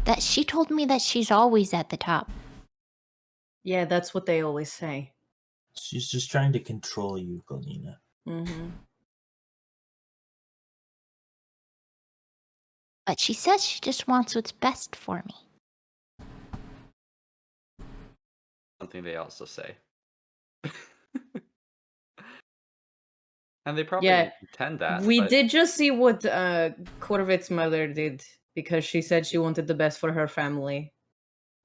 That she told me that she's always at the top. Yeah, that's what they always say. She's just trying to control you, Galina. Mm-hmm. But she says she just wants what's best for me. Something they also say. And they probably Yeah, intend that. We but did just see what Corvet's mother did because she said she wanted the best for her family.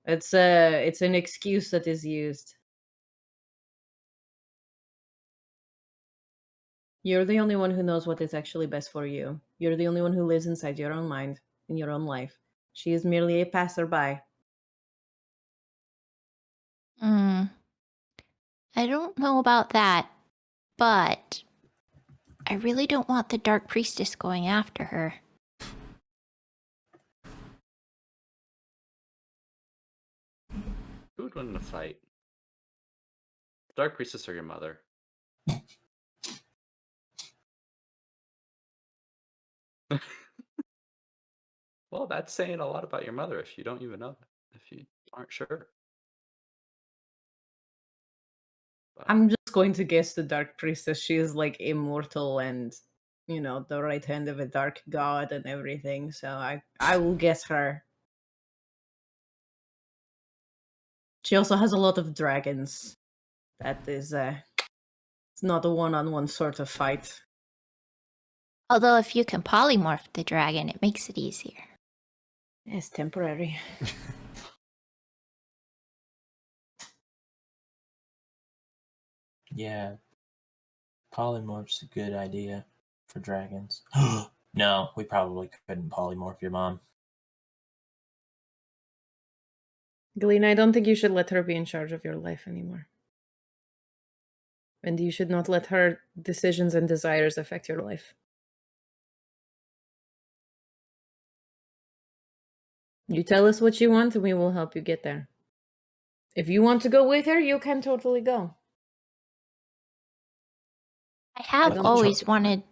It's an excuse that is used. You're the only one who knows what is actually best for you. You're the only one who lives inside your own mind, in your own life. She is merely a passerby. I don't know about that, but I really don't want the Dark Priestess going after her. Who would win in a fight? Dark Priestess or your mother? Well, that's saying a lot about your mother if you don't even know that, if you aren't sure. But I'm just going to guess the Dark Priestess. She is like immortal and, the right hand of a dark god and everything. So I will guess her. She also has a lot of dragons. That is, it's not a one-on-one sort of fight. Although if you can polymorph the dragon, it makes it easier. It's temporary. Yeah. Polymorph's a good idea for dragons. No, we probably couldn't polymorph your mom. Galina, I don't think you should let her be in charge of your life anymore. And you should not let her decisions and desires affect your life. You tell us what you want and we will help you get there. If you want to go with her, you can totally go. I have don't always trust- wanted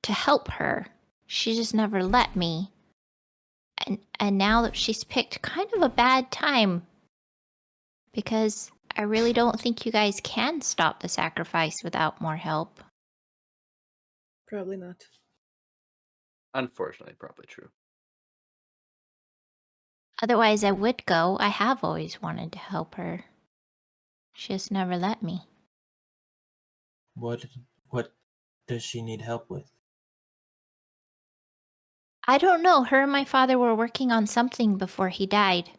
to help her. She just never let me. And now that she's picked kind of a bad time, because I really don't think you guys can stop the sacrifice without more help. Probably not. unfortunately, probably true. Otherwise, I would go. I have always wanted to help her. She has never let me. What does she need help with? I don't know. Her and my father were working on something before he died.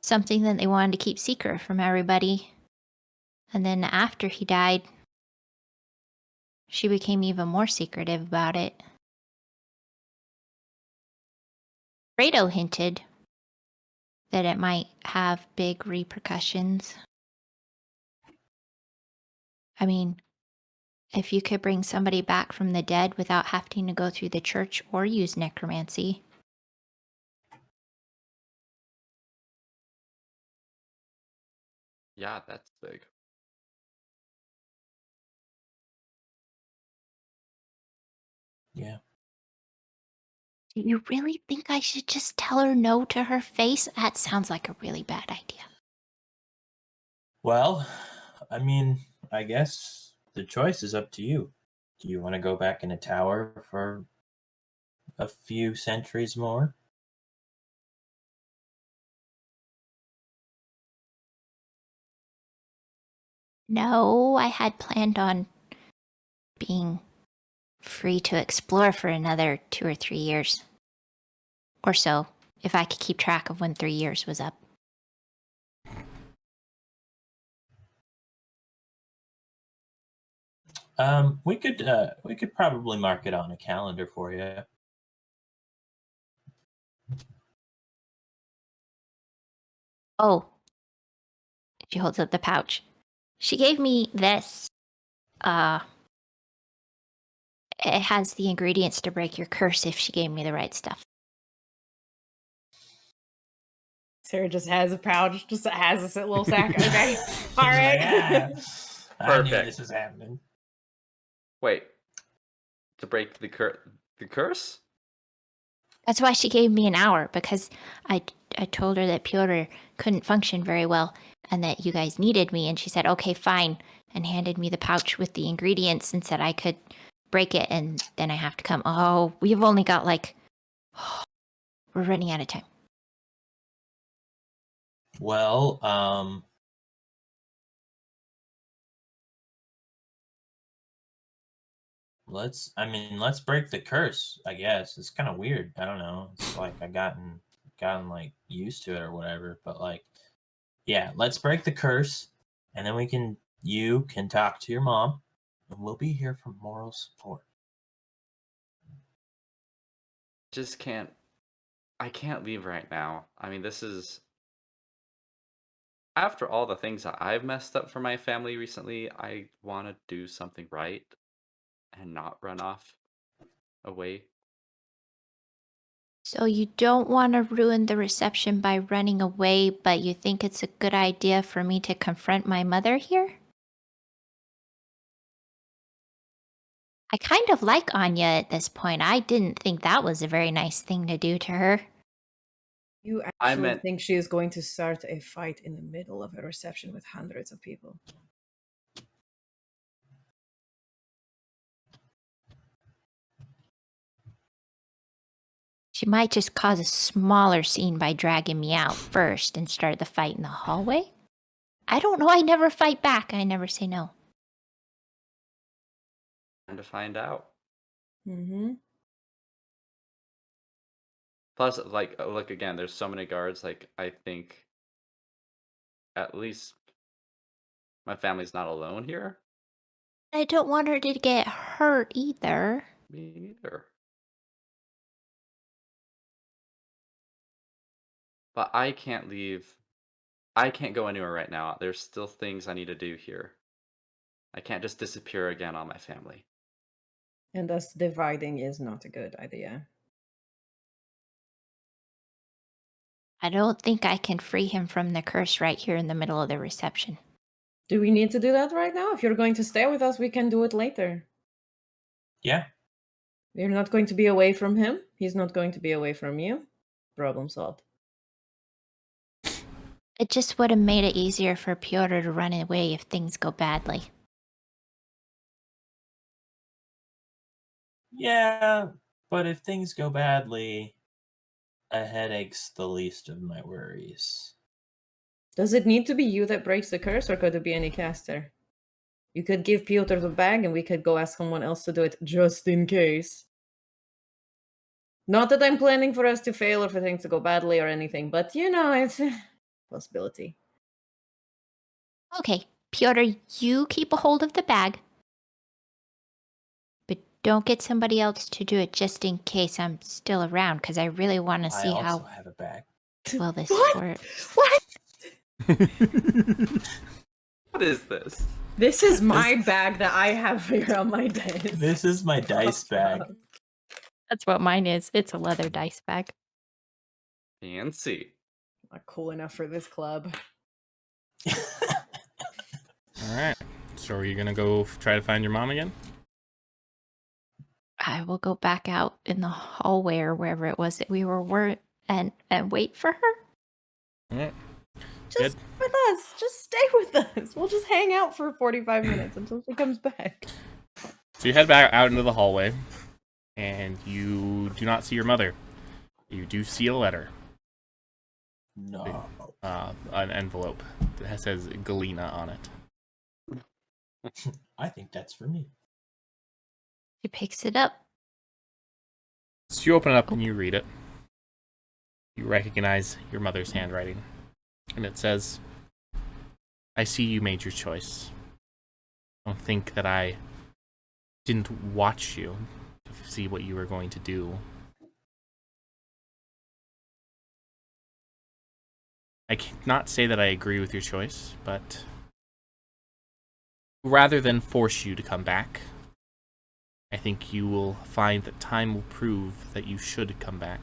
Something that they wanted to keep secret from everybody. And then after he died, she became even more secretive about it. Fredo hinted that it might have big repercussions. I mean, if you could bring somebody back from the dead without having to go through the church or use necromancy. Yeah, that's big. Yeah. Do you really think I should just tell her no to her face? That sounds like a really bad idea. Well, I mean, I guess the choice is up to you. Do you want to go back in a tower for a few centuries more? No, I had planned on being free to explore for another 2 or 3 years. Or so, if I could keep track of when 3 years was up. We could probably mark it on a calendar for you. Oh, she holds up the pouch. She gave me this. It has the ingredients to break your curse if she gave me the right stuff. Sarah just has a pouch, just has this little sack. Okay. All right. Yeah. I knew Perfect. this was happening. Wait, to break the curse? That's why she gave me an hour, because I told her that Pyotr couldn't function very well and that you guys needed me, and she said, okay, fine, and handed me the pouch with the ingredients and said I could break it, and then I have to come. Oh, we've only got we're running out of time. Well, let's break the curse, I guess. It's kind of weird. I don't know. It's like I gotten like used to it or whatever, but like yeah, let's break the curse and then you can talk to your mom and we'll be here for moral support. Just can't. I can't leave right now. I mean, this is. After all the things that I've messed up for my family recently, I want to do something right and not run off away. So you don't want to ruin the reception by running away, but you think it's a good idea for me to confront my mother here? I kind of like Anya at this point. I didn't think that was a very nice thing to do to her. You I actually meant- think she is going to start a fight in the middle of a reception with hundreds of people? She might just cause a smaller scene by dragging me out first and start the fight in the hallway. I don't know. I never fight back. I never say no. Time to find out. Mm-hmm. Plus, like, look again. There's so many guards. Like, I think at least my family's not alone here. I don't want her to get hurt either. Me neither. But I can't leave. I can't go anywhere right now. There's still things I need to do here. I can't just disappear again on my family. And thus dividing is not a good idea. I don't think I can free him from the curse right here in the middle of the reception. Do we need to do that right now? If you're going to stay with us, we can do it later. Yeah. You're not going to be away from him. He's not going to be away from you. Problem solved. It just would have made it easier for Pyotr to run away if things go badly. Yeah, but if things go badly, a headache's the least of my worries. Does it need to be you that breaks the curse, or could it be any caster? You could give Piotr the bag, and we could go ask someone else to do it, just in case. Not that I'm planning for us to fail or for things to go badly or anything, but it's a possibility. Okay, Piotr, you keep a hold of the bag. But don't get somebody else to do it just in case I'm still around, because I really want to see I also how have a bag. well this What? works. What? What is this? This is my bag that I have here on my desk. This is my dice bag. That's what mine is. It's a leather dice bag. Fancy. Not cool enough for this club. Alright. So are you gonna go try to find your mom again? I will go back out in the hallway or wherever it was that we were and wait for her. Alright. Just with us. Just stay with us. We'll just hang out for 45 minutes until she comes back. So you head back out into the hallway, and you do not see your mother. You do see a letter. No. An envelope that says Galena on it. I think that's for me. She picks it up. So you open it up and you read it. You recognize your mother's handwriting. And it says, I see you made your choice. Don't think that I didn't watch you to see what you were going to do. I cannot say that I agree with your choice, but rather than force you to come back, I think you will find that time will prove that you should come back.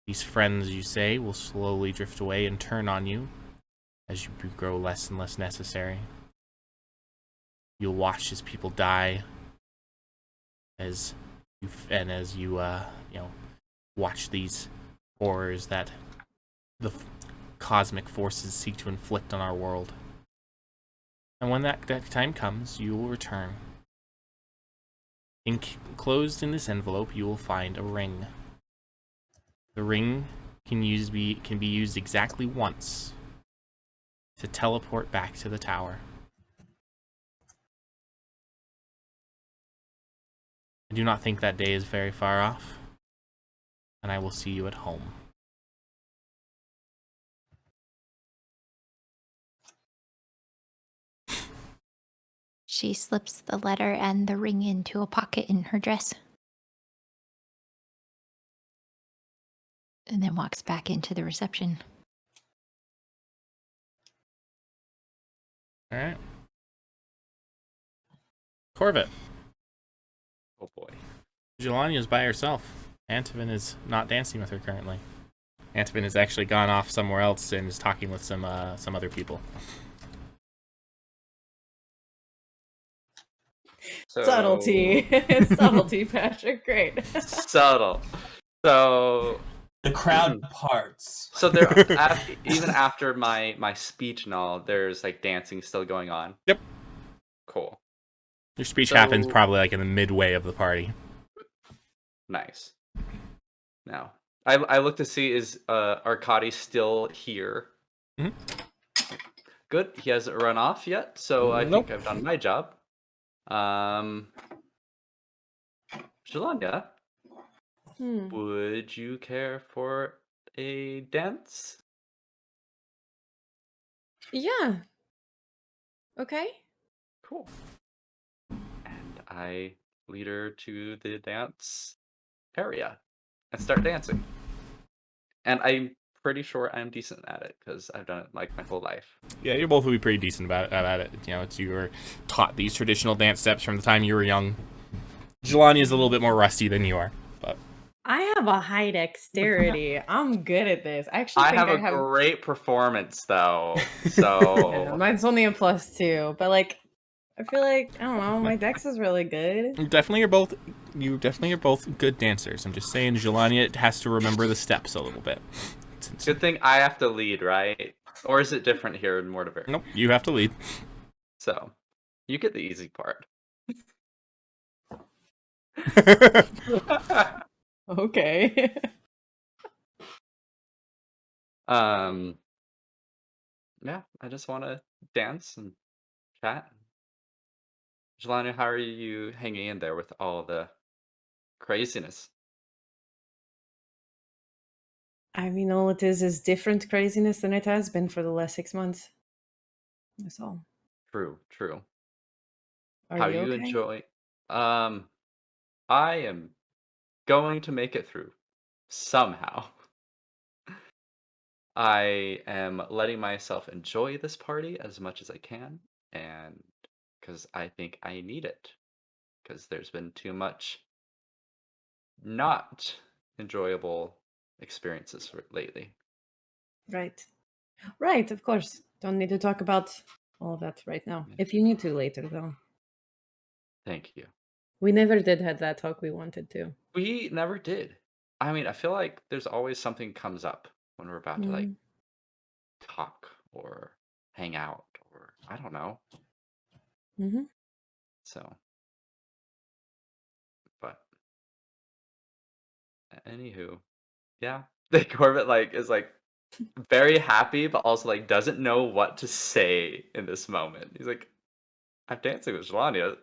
These friends, you say, will slowly drift away and turn on you as you grow less and less necessary. You'll watch as people die, as you watch these horrors that the cosmic forces seek to inflict on our world. And when that time comes, you will return. Enclosed in this envelope, you will find a ring. The ring can be used exactly once to teleport back to the tower. I do not think that day is very far off, and I will see you at home. She slips the letter and the ring into a pocket in her dress. And then walks back into the reception. Alright. Corvette. Oh boy. Jelania is by herself. Antivin is not dancing with her currently. Antivin has actually gone off somewhere else and is talking with some other people. So, Subtlety. Subtlety, Patrick. Great. Subtle. So The crowd parts. So there, even after my speech and all, there's like dancing still going on. Yep. Cool. Your speech happens probably like in the midway of the party. Nice. Now, I look to see is Arkady still here? Mhm. Good. He hasn't run off yet, so I Nope. think I've done my job. Shalanya, would you care for a dance? Yeah. Okay. Cool. And I lead her to the dance area and start dancing. And I'm pretty sure I'm decent at it because I've done it like my whole life. Yeah, you both will be pretty decent about it. You know, you were taught these traditional dance steps from the time you were young. Jelani is a little bit more rusty than you are, but I have a high dexterity. I'm good at this. I actually I think have a great performance though, so Yeah, mine's only a +2, but like, I feel like I don't know. My dex is really good. you definitely are both good dancers. I'm just saying, Jelani has to remember the steps a little bit. good thing I have to lead, right? Or is it different here in Mortimer? Nope, you have to lead. So, you get the easy part. Okay. Um, yeah, I just want to dance and chat. Jelani, how are you hanging in there with all the craziness? I mean, all it is different craziness than it has been for the last 6 months. That's all. True, true. Are How you you okay? enjoy? Um, I am going to make it through somehow. I am letting myself enjoy this party as much as I can, and because I think I need it, because there's been too much not enjoyable experiences lately. Right. Right, of course. Don't need to talk about all of that right now. Yeah. If you need to later, though. Thank you. We never did have that talk we wanted to. We never did. I mean, I feel like there's always something comes up when we're about to like Mm, talk or hang out or I don't know. mm-hmm. So, but anywho, yeah. The Corbett like is like very happy, but also like doesn't know what to say in this moment. He's like, "I'm dancing with Jelania."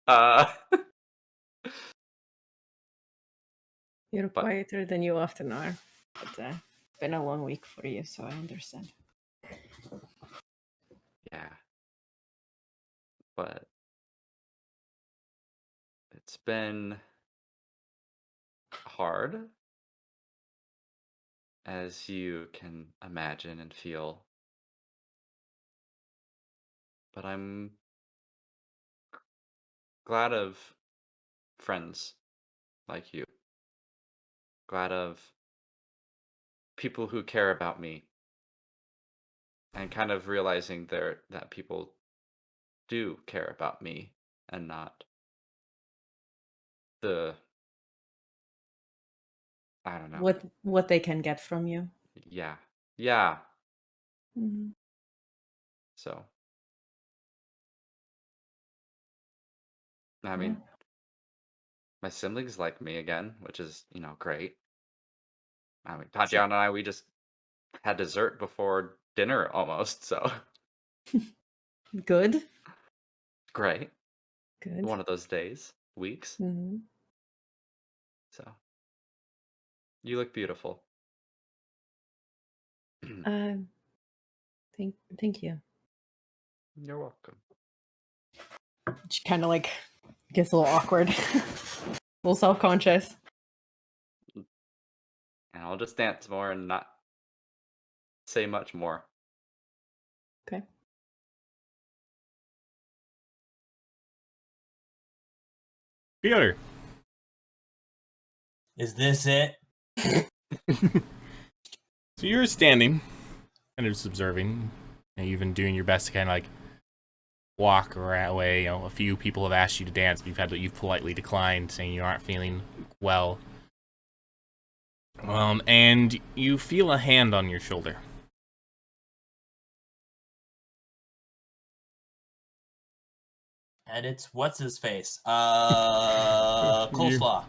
Uh, You're but quieter than you often are. But it's been a long week for you, so I understand. yeah, but it's been hard, as you can imagine and feel. But I'm glad of friends like you. Glad of people who care about me and kind of realizing that people do care about me and not the I don't know. What they can get from you. Yeah. Yeah. Mhm. So, I Yeah. mean, my siblings like me again, which is, great. I mean, So Tatiana and I, we just had dessert before dinner almost, so good. great. Good. One of those days, weeks. Hmm. So, you look beautiful. Uh, thank you. You're welcome. She kind of like gets a little awkward, a little self-conscious. And I'll just dance more and not say much more. Okay. Peter. Is this it? So you're standing, kind of just observing, and you've been doing your best to kind of like walk away. A few people have asked you to dance, but you've politely declined, saying you aren't feeling well. And you feel a hand on your shoulder. And it's what's his face? You, Coleslaw.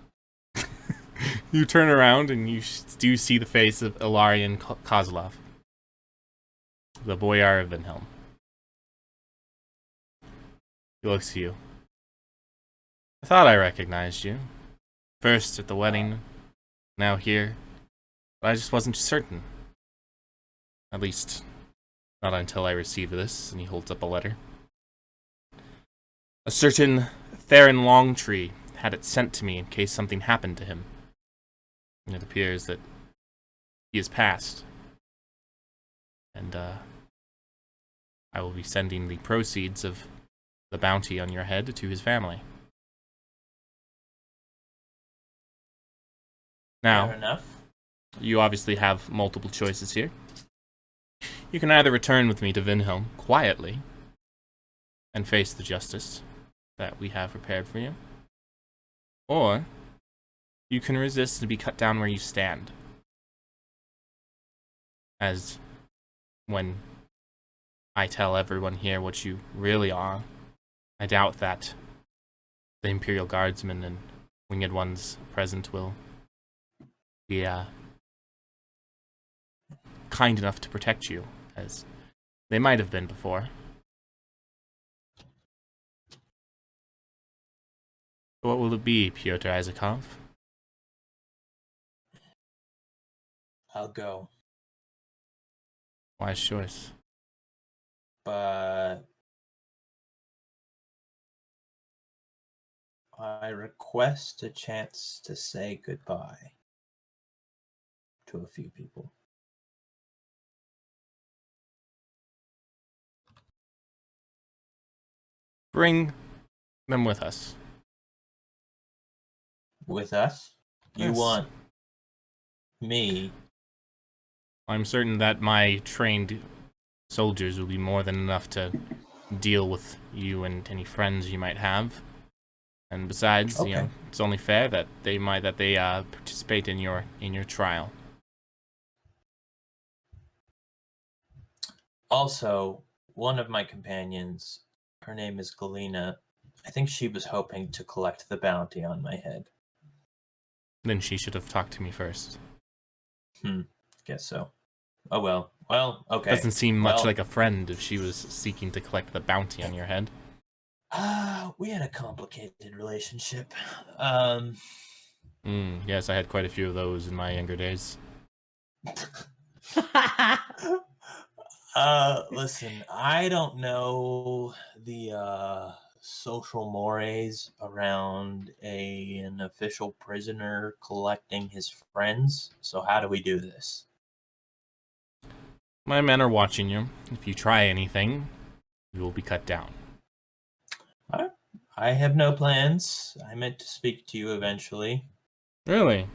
you turn around and you do see the face of Ilarion Kozlov, the Boyar of Vinhelm. He looks at you. I thought I recognized you. First at the wedding, now here. But I just wasn't certain. At least, not until I received this, and he holds up a letter. A certain Theron Longtree had it sent to me in case something happened to him. And it appears that he has passed. And, I will be sending the proceeds of the bounty on your head to his family. Now, Fair enough. you obviously have multiple choices here. You can either return with me to Vinhelm quietly and face the justice that we have prepared for you, or you can resist and be cut down where you stand. As when I tell everyone here what you really are, I doubt that the Imperial Guardsmen and winged ones present will be kind enough to protect you, as they might have been before. What will it be, Pyotr Isakov? I'll go. Wise choice. But I request a chance to say goodbye to a few people. Bring them with us. With us? You Yes. want me? I'm certain that my trained soldiers will be more than enough to deal with you and any friends you might have. And besides, Okay. it's only fair that they participate in your trial. Also, one of my companions, her name is Galena. I think she was hoping to collect the bounty on my head. Then she should have talked to me first. Guess so. Oh well. Well, okay. Doesn't seem much Well, like a friend if she was seeking to collect the bounty on your head. we had a complicated relationship. Yes, I had quite a few of those in my younger days. Listen, I don't know the social mores around an official prisoner collecting his friends. So how do we do this? My men are watching you. If you try anything, you will be cut down. I have no plans. I meant to speak to you eventually. Really?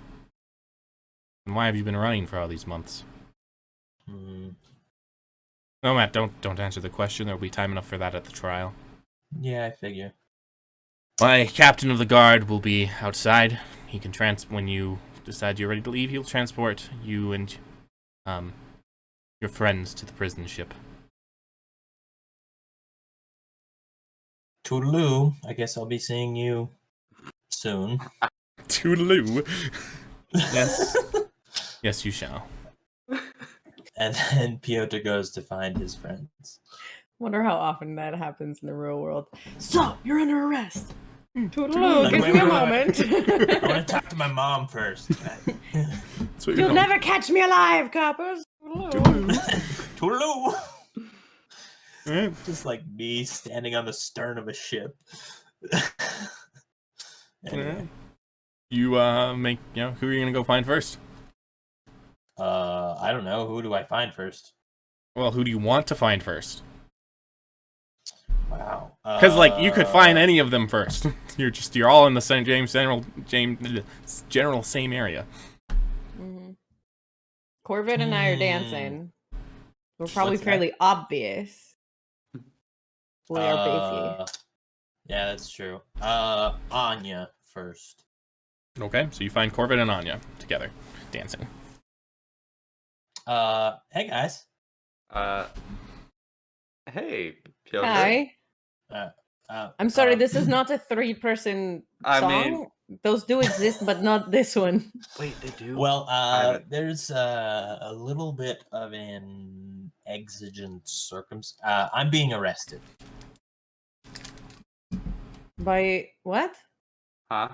And why have you been running for all these months? No, Matt, don't answer the question. There'll be time enough for that at the trial. Yeah, I figure. My captain of the guard will be outside. He can when you decide you're ready to leave, he'll transport you and your friends to the prison ship. Toodaloo. I guess I'll be seeing you soon. Toodaloo. Yes. Yes, you shall. And then Piotr goes to find his friends. Wonder how often that happens in the real world. Stop! You're under arrest. Toodaloo. Toodaloo, give Wait, me a wait, moment. I want to talk to my mom first. That's what You'll never catch me alive, coppers. Toodaloo. Alright. Just like me standing on the stern of a ship. Anyway. You who are you gonna go find first? I don't know. Who do I find first? Well, who do you want to find first? Wow. Because you could find any of them first. You're all in the same general same area. Mm-hmm. Corvid and I are dancing. We're probably What's that? fairly obvious. We are beefy. Yeah, that's true. Anya first. Okay, so you find Corvid and Anya together dancing. Hey guys. Hey, Piotr. Hi. I'm sorry, this is not a 3-person I song. mean- Those do exist, but not this one. Wait, they do. Well, haven't- there's a little bit of an exigent I'm being arrested. By what? Huh?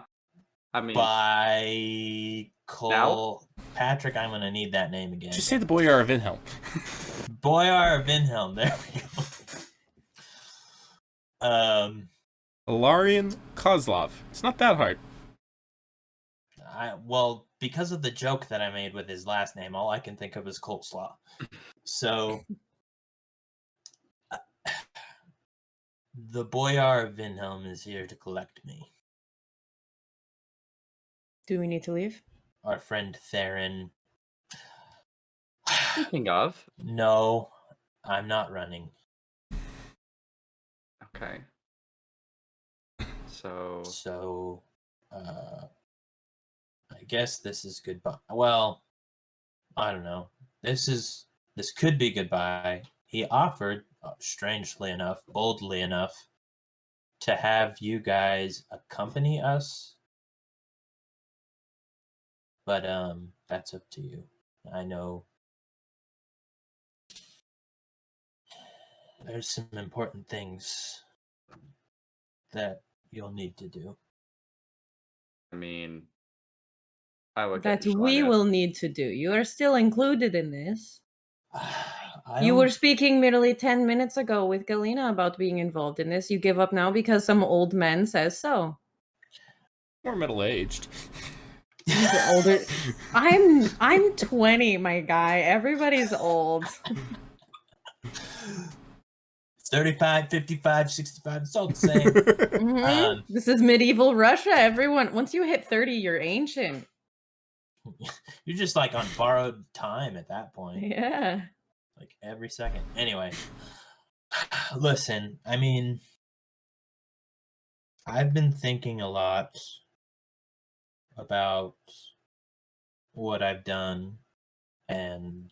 I mean, By Cole Patrick. I'm gonna need that name again. Just say the Boyar of Wilhelm. Boyar Wilhelm. There we go. Ilarion Kozlov. It's not that hard. Well, because of the joke that I made with his last name, all I can think of is coleslaw. So, the Boyar Wilhelm is here to collect me. Do we need to leave? Our friend Theron. speaking of, No, I'm not running. okay. So, I guess this is goodbye. Well, I don't know. This could be goodbye. He offered, strangely enough, boldly enough, to have you guys accompany us. But that's up to you. I know there's some important things that you'll need to do. I mean, I look That at we Jelania. will need to do. You are still included in this. I You don't- were speaking merely 10 minutes ago with Galena about being involved in this. You give up now because some old man says so. More middle-aged. He's older. I'm 20, my guy. Everybody's old. 35, 55, 65, it's all the same. Mhm. This is medieval Russia. Everyone, once you hit 30, you're ancient. You're just like on borrowed time at that point. Yeah. Like every second. Anyway, listen, I mean, I've been thinking a lot about what I've done, and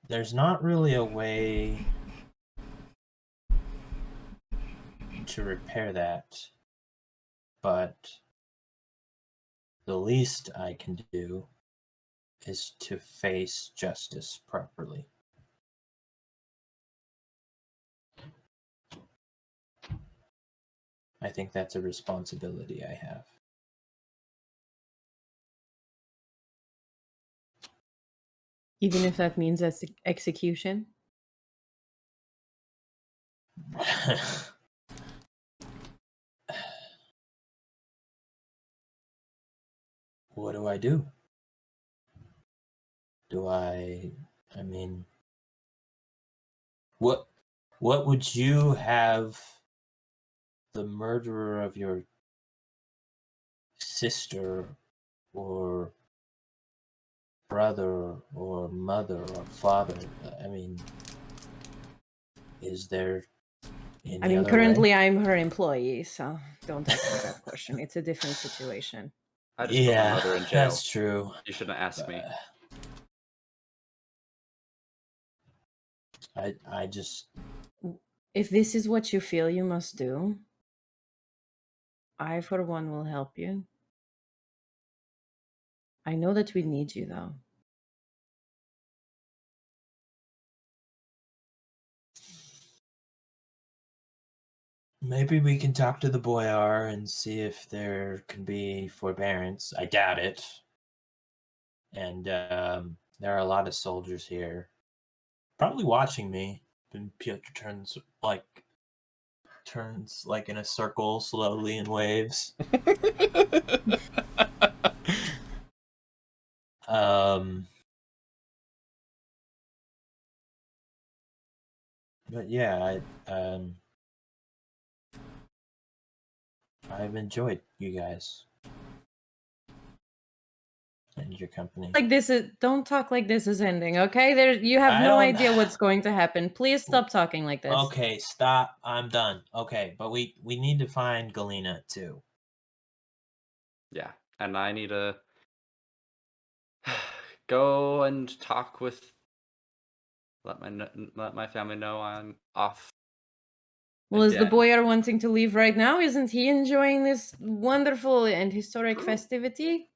there's not really a way to repair that, but the least I can do is to face justice properly. I think that's a responsibility I have. Even if that means execution. What do I do? I mean, what would you have the murderer of your sister or brother or mother or father? I mean, is there any I mean, other currently way? I'm her employee, so don't ask me that question. It's a different situation. I just put my Yeah, mother in jail. that's true. You shouldn't ask me. I just If this is what you feel you must do, I, for one, will help you. I know that we need you, though. maybe we can talk to the boyar and see if there can be forbearance. I doubt it. And there are a lot of soldiers here, probably watching me. And Piotr turns like in a circle slowly and waves. But yeah, I've enjoyed you guys and your company. Like this is don't talk like this is ending, okay? There you have I no don't- idea what's going to happen. Please stop talking like this. Okay, stop. I'm done. Okay, but we need to find Galena too. Yeah, and I need to go and talk with. Let my family know I'm off. Well, is the again. boyar wanting to leave right now? Isn't he enjoying this wonderful and historic festivity?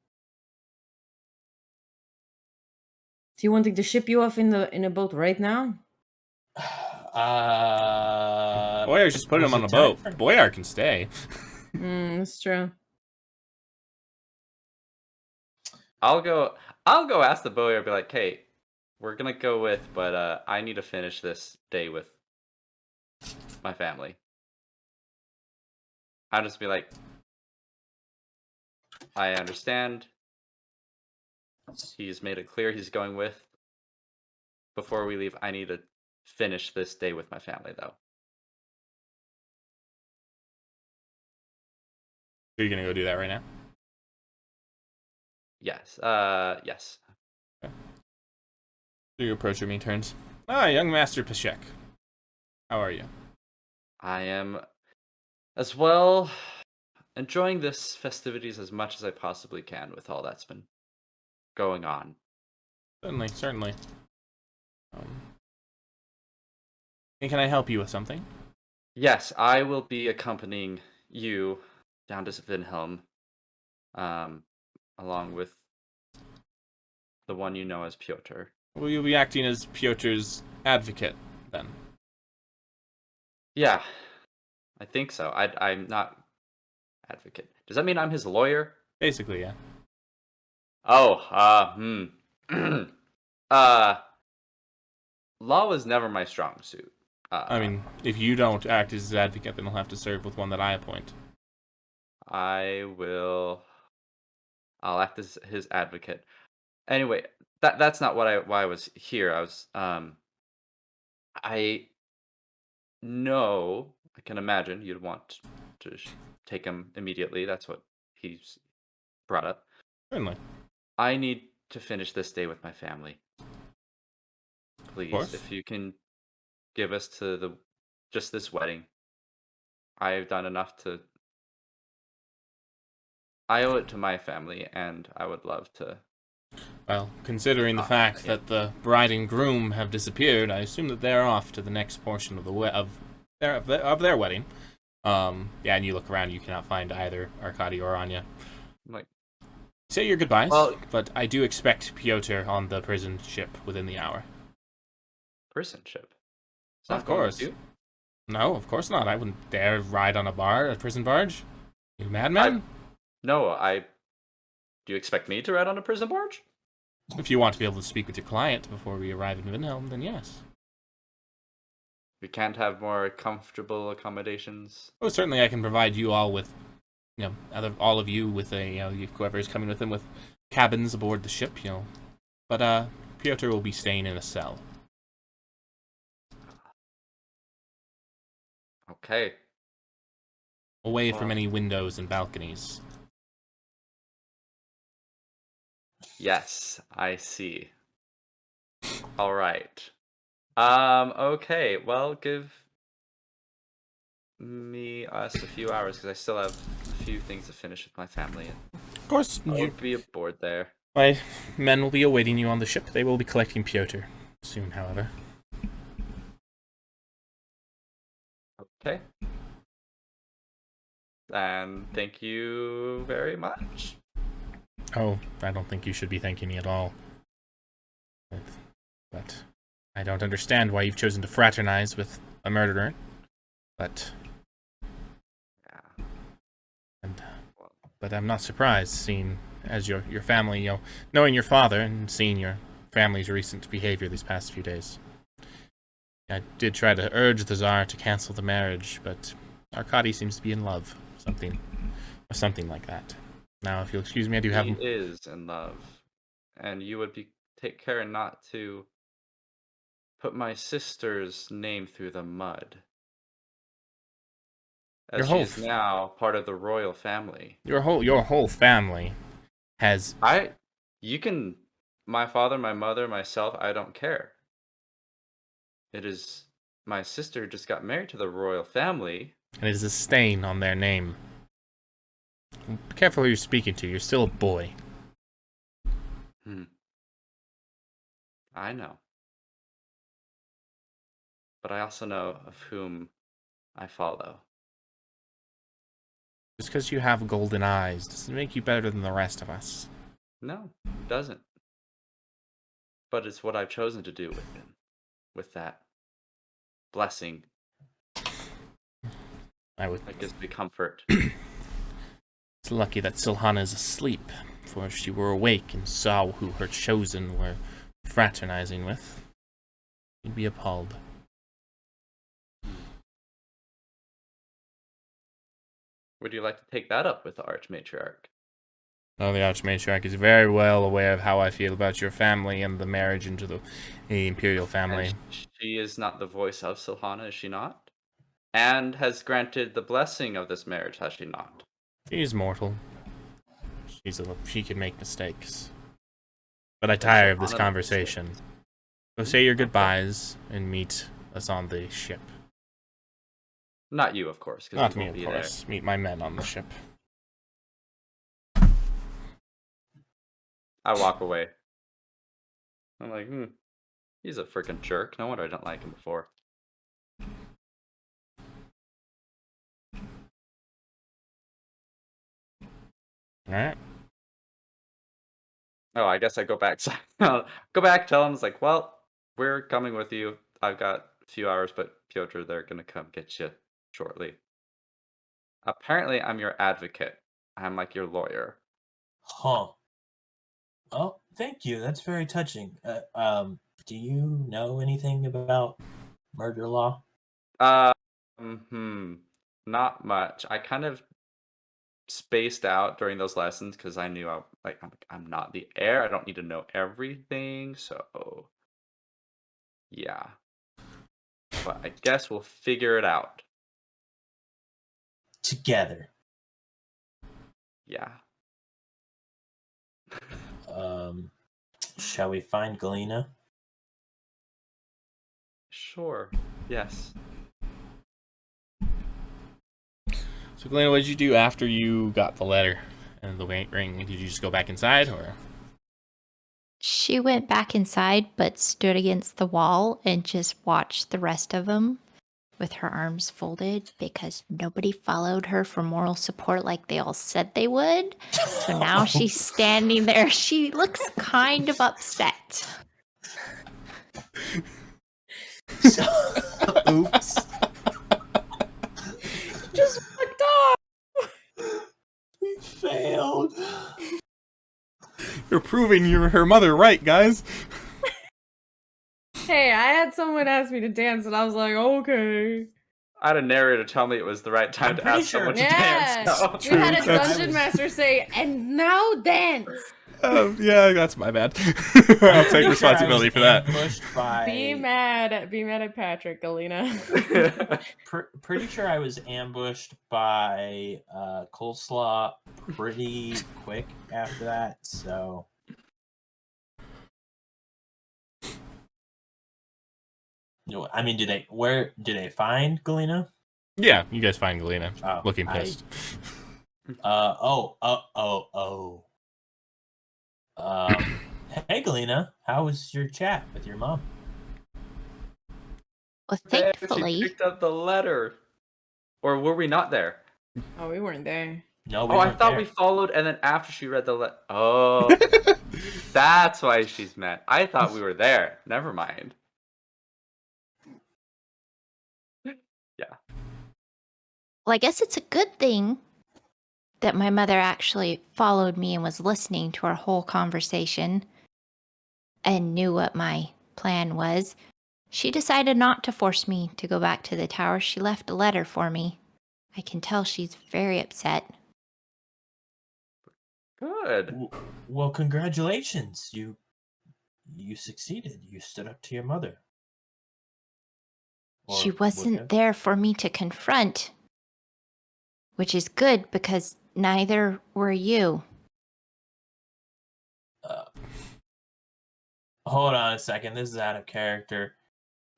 Is he wanting to ship you off in a boat right now? Boyar's just putting was him on it a boat. time for- Boyar can stay. That's true. I'll go ask the boy. I'll be like, hey, we're gonna go with, but I need to finish this day with my family. I'll just be like, I understand. He's made it clear he's going with. Before we leave, I need to finish this day with my family, though. Are you gonna go do that right now? Yes. Yes. So you approach me, turns. Ah, young Master Pashek. How are you? I am as well enjoying this festivities as much as I possibly can with all that's been going on. Certainly, certainly. And can I help you with something? Yes, I will be accompanying you down to Vinhelm, along with the one you know as Piotr. Will you be acting as Piotr's advocate, then? Yeah, I think so. I'm not advocate. Does that mean I'm his lawyer? Basically, yeah. Oh, law was never my strong suit. I mean, if you don't act as his advocate, then he'll have to serve with one that I appoint. I'll act as his advocate. Anyway, that's not why I was here. I know, I can imagine you'd want to take him immediately. That's what he's brought up. Certainly. I need to finish this day with my family. Please, course. if you can give us to just this wedding. I've done enough to. I owe it to my family, and I would love to. Well, considering the fact yeah. that the bride and groom have disappeared, I assume that they're off to the next portion of their wedding. Yeah, and you look around, you cannot find either Arkady or Anya. Like, say your goodbyes, well, but I do expect Piotr on the prison ship within the hour. Prison ship? Of course. No, of course not. I wouldn't dare ride on a prison barge. You madman? No, do you expect me to ride on a prison barge? If you want to be able to speak with your client before we arrive in Vinhelm, then yes. We can't have more comfortable accommodations. Oh, certainly I can provide you all with, all of you with whoever is coming with them with cabins aboard the ship, But Piotr will be staying in a cell. Okay. Away from any windows and balconies. Yes, I see. All right. Okay. Well, give us a few hours because I still have a few things to finish with my family. Of course, I'll be aboard there. My men will be awaiting you on the ship. They will be collecting Piotr soon, however. Okay. And thank you very much. Oh, I don't think you should be thanking me at all. But I don't understand why you've chosen to fraternize with a murderer. But Yeah. But I'm not surprised, seeing as your family, knowing your father and seeing your family's recent behavior these past few days. I did try to urge the Tsar to cancel the marriage, but Arkady seems to be in love. Something like that. Now, if you'll excuse me, I do have... He is in love. And you would take care not to put my sister's name through the mud. As she is now part of the royal family. Your whole family has... My father, my mother, myself, I don't care. It is my sister just got married to the royal family. And it is a stain on their name. Be careful who you're speaking to. You're still a boy. I know. But I also know of whom I follow. Just because you have golden eyes doesn't make you better than the rest of us. No, it doesn't. But it's what I've chosen to do with that blessing. That gives me comfort. It's lucky that Silhana is asleep, for if she were awake and saw who her chosen were fraternizing with, she'd be appalled. Would you like to take that up with the Archmatriarch? Oh, the Archmatriarch is very well aware of how I feel about your family and the marriage into the Imperial family. And she is not the voice of Silhana, is she not? And has granted the blessing of this marriage, has she not? She's mortal. She can make mistakes. But I tire of this conversation. So say your goodbyes and meet us on the ship. Not you, of course. Not me, of course. Meet my men on the ship. I walk away. I'm like, he's a freaking jerk. No wonder I didn't like him before. Alright. Oh, I guess I go back. Go back. Tell him it's like, well, we're coming with you. I've got a few hours, but Piotr, they're gonna come get you shortly. Apparently, I'm your advocate. I'm like your lawyer. Huh. Oh, thank you. That's very touching. Do you know anything about murder law? Not much. I kind of spaced out during those lessons because I knew I'm not the heir. I don't need to know everything. So yeah, but I guess we'll figure it out. Together. Yeah. Shall we find Galena? Sure. Yes. So, Galena, what did you do after you got the letter and the ring? Did you just go back inside, or? She went back inside, but stood against the wall and just watched the rest of them with her arms folded because nobody followed her for moral support like they all said they would. So now she's standing there. She looks kind of upset. Oops. Just fucked off. We failed. You're proving you're her mother right, guys. Hey, I had someone ask me to dance, and I was like, okay. I had a narrator tell me it was the right time I'm to pretty ask someone to sure- Yeah, dance. So. we had a True. dungeon master say, "And now dance." Yeah, that's my bad. I'll take responsibility for that. Be mad at Patrick, Galena. Pretty sure I was ambushed by Coleslaw pretty quick after that, so. No, I mean, do they find Galena? Yeah, you guys find Galena Oh, looking pissed. Hey Galena, how was your chat with your mom? Well, Hey, thankfully, she picked up the letter. Or were we not there? Oh, we weren't there. No, we I weren't thought there. we followed, and then after she read the letter. Oh, that's why she's mad. I thought we were there. Never mind. Yeah. well, I guess it's a good thing that my mother actually followed me and was listening to our whole conversation and knew what my plan was. She decided not to force me to go back to the tower. She left a letter for me. I can tell she's very upset. Good. Well, congratulations. You succeeded. You stood up to your mother. She Or wasn't would there for me to confront, which is good because neither were you. have. Hold on a second. This is out of character.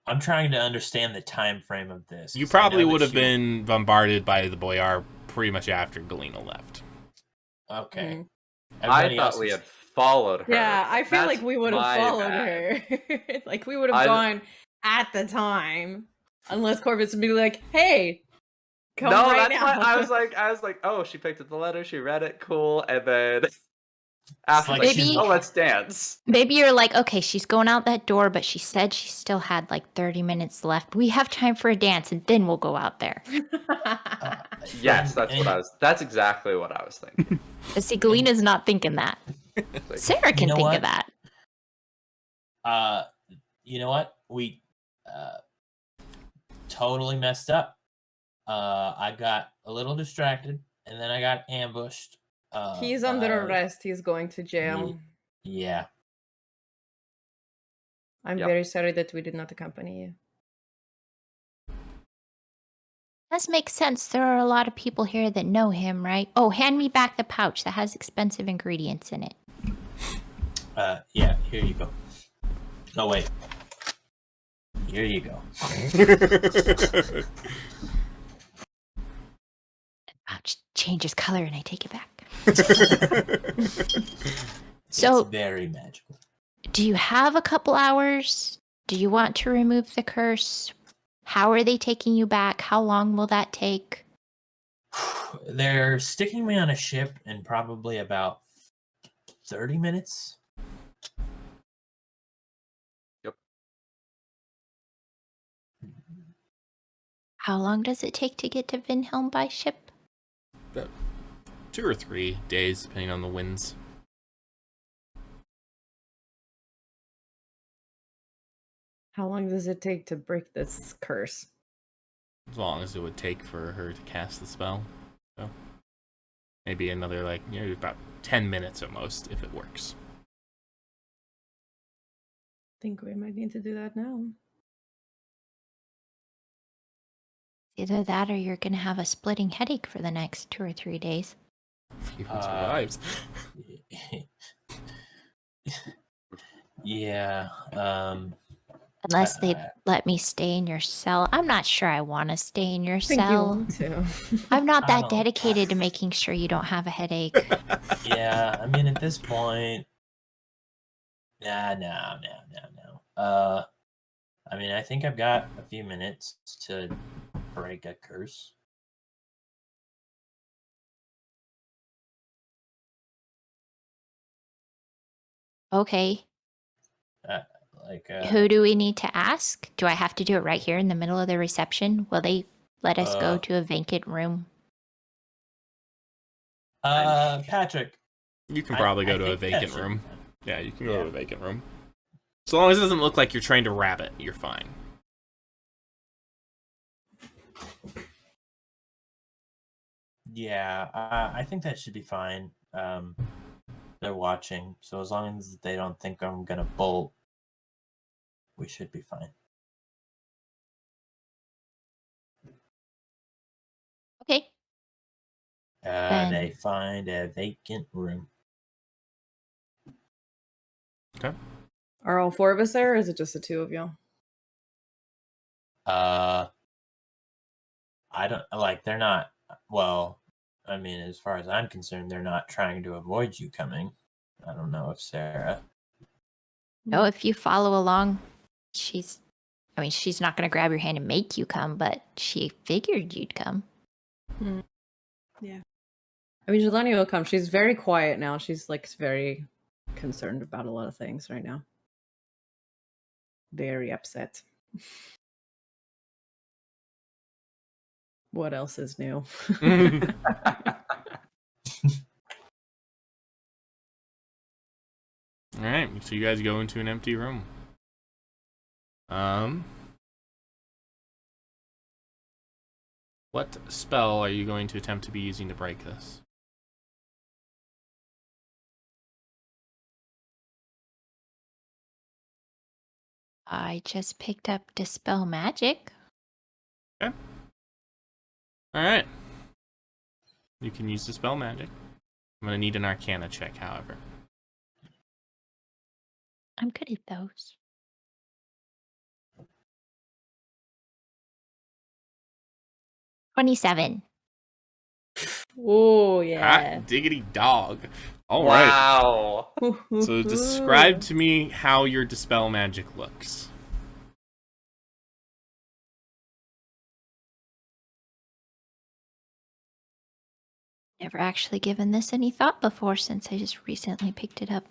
I'm trying to understand the time frame of this. You 'cause I probably know that would have she- been bombarded by the Boyar pretty much after Galena left. Okay. Mhm. Everybody I else thought we is- had followed her. Yeah, I feel That's like we would have my followed bad. her. Like we would have I- gone at the time, unless Corvus would be like, "Hey, come No, right that's now." why I was like, oh, she picked up the letter, she read it, cool, and then after like like, she's- oh, let's dance. Maybe you're like, okay, she's going out that door, but she said she still had like 30 minutes left. We have time for a dance and then we'll go out there. Yes, and- that's exactly what I was thinking. But see, Galena's not thinking that. Like, Sarah can know think what? of that. You know what? We totally messed up. I got a little distracted, and then I got ambushed. He's under by- arrest. He's going to jail. Yeah. I'm Yep. very sorry that we did not accompany you. Does make sense. There are a lot of people here that know him, right? Oh, hand me back the pouch that has expensive ingredients in it. Yeah, here you go. No, wait. Here you go. Pouch changes color and I take it back. It's So, very magical. do you have a couple hours? Do you want to remove the curse? How are they taking you back? How long will that take? They're sticking me on a ship in probably about 30 minutes. How long does it take to get to Vinhelm by ship? About 2 or 3 days, depending on the winds. How long does it take to break this curse? As long as it would take for her to cast the spell. So maybe another, like, about 10 minutes at most, if it works. Think we might need to do that now. Either that or you're going to have a splitting headache for the next 2 or 3 days. If he even survives. Yeah. Unless they let me stay in your cell. I'm not sure I want to stay in your I think you cell. want to. I'm not I that don't- dedicated to making sure you don't have a headache. Yeah, I mean, at this point, no. I mean, I think I've got a few minutes to break a curse. Okay. Who do we need to ask? Do I have to do it right here in the middle of the reception? Will they let us go to a vacant room? Patrick. You can probably go to a think that vacant should be room. fine. Yeah, you can go to a vacant room. So long as it doesn't look like you're trying to rabbit, you're fine. Yeah, I think that should be fine. They're watching, so as long as they don't think I'm gonna bolt, we should be fine. Okay. They find a vacant room. Okay. Are all 4 of us there, or is it just the 2 of you? I don't like. They're not. Well, I mean, as far as I'm concerned, they're not trying to avoid you coming. I don't know if Sarah. No, if you follow along, she's not going to grab your hand and make you come, but she figured you'd come. Yeah. I mean, Jelani will come. She's very quiet now. She's like very concerned about a lot of things right now. Very upset. What else is new? Alright, so you guys go into an empty room. What spell are you going to attempt to be using to break this? I just picked up Dispel Magic. Okay. Alright. You can use Dispel Magic. I'm going to need an Arcana check, however. I'm good at those. 27. Oh, yeah. Hot diggity dog. All right. Wow. So describe to me how your Dispel Magic looks. Never actually given this any thought before since I just recently picked it up.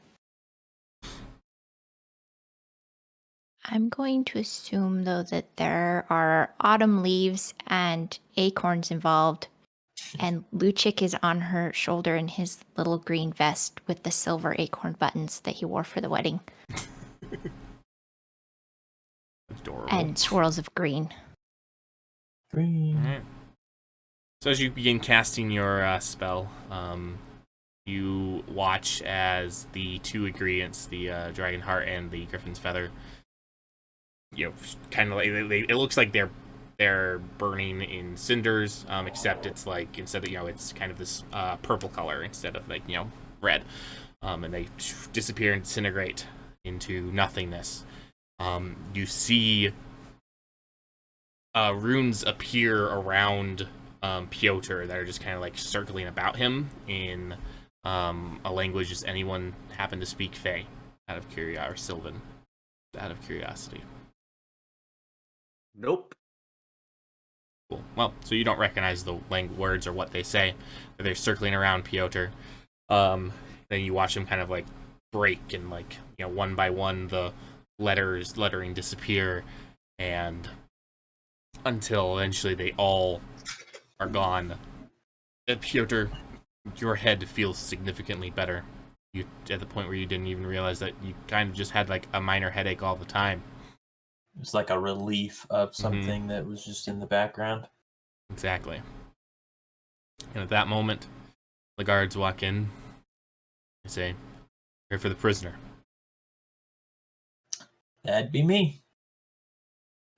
I'm going to assume, though, that there are autumn leaves and acorns involved, and Luchik is on her shoulder in his little green vest with the silver acorn buttons that he wore for the wedding. Adorable. And swirls of green. Green. All right. So as you begin casting your spell, you watch as the 2 ingredients, the Dragon Heart and the Griffin's Feather, kind of like it looks like they're burning in cinders, except it's like instead of it's kind of this purple color instead of like red, and they disappear and disintegrate into nothingness. You see runes appear around Piotr that are just kind of like circling about him in a language just anyone happen to speak Fae out of curiosity, or Sylvan out of curiosity. Nope. Cool. Well, so you don't recognize the words or what they say, but they're circling around Piotr. Then you watch him kind of like break and like one by one the lettering disappear, and until eventually they all are gone. Piotr, your head feels significantly better. You at the point where you didn't even realize that you kind of just had like a minor headache all the time. It's like a relief of something that was just in the background. Exactly. And at that moment, the guards walk in. They say, "Here for the prisoner." That'd be me.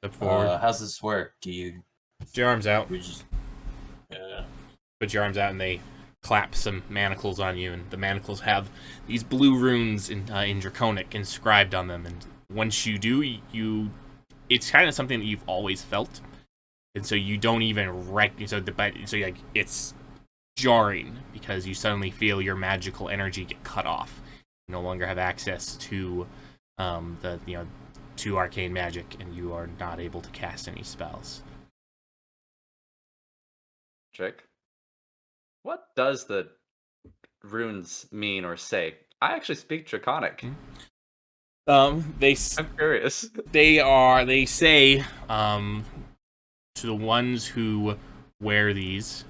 Step forward. How's this work? Do you... Put your arms out. We just... Put your arms out, and they clap some manacles on you. And the manacles have these blue runes in Draconic inscribed on them. And once you do, it's kind of something that you've always felt, and so you don't even it's jarring because you suddenly feel your magical energy get cut off. You no longer have access to to arcane magic, and you are not able to cast any spells. Trick. What does the runes mean or say? I actually speak Draconic. I'm curious. They say to the ones who wear these,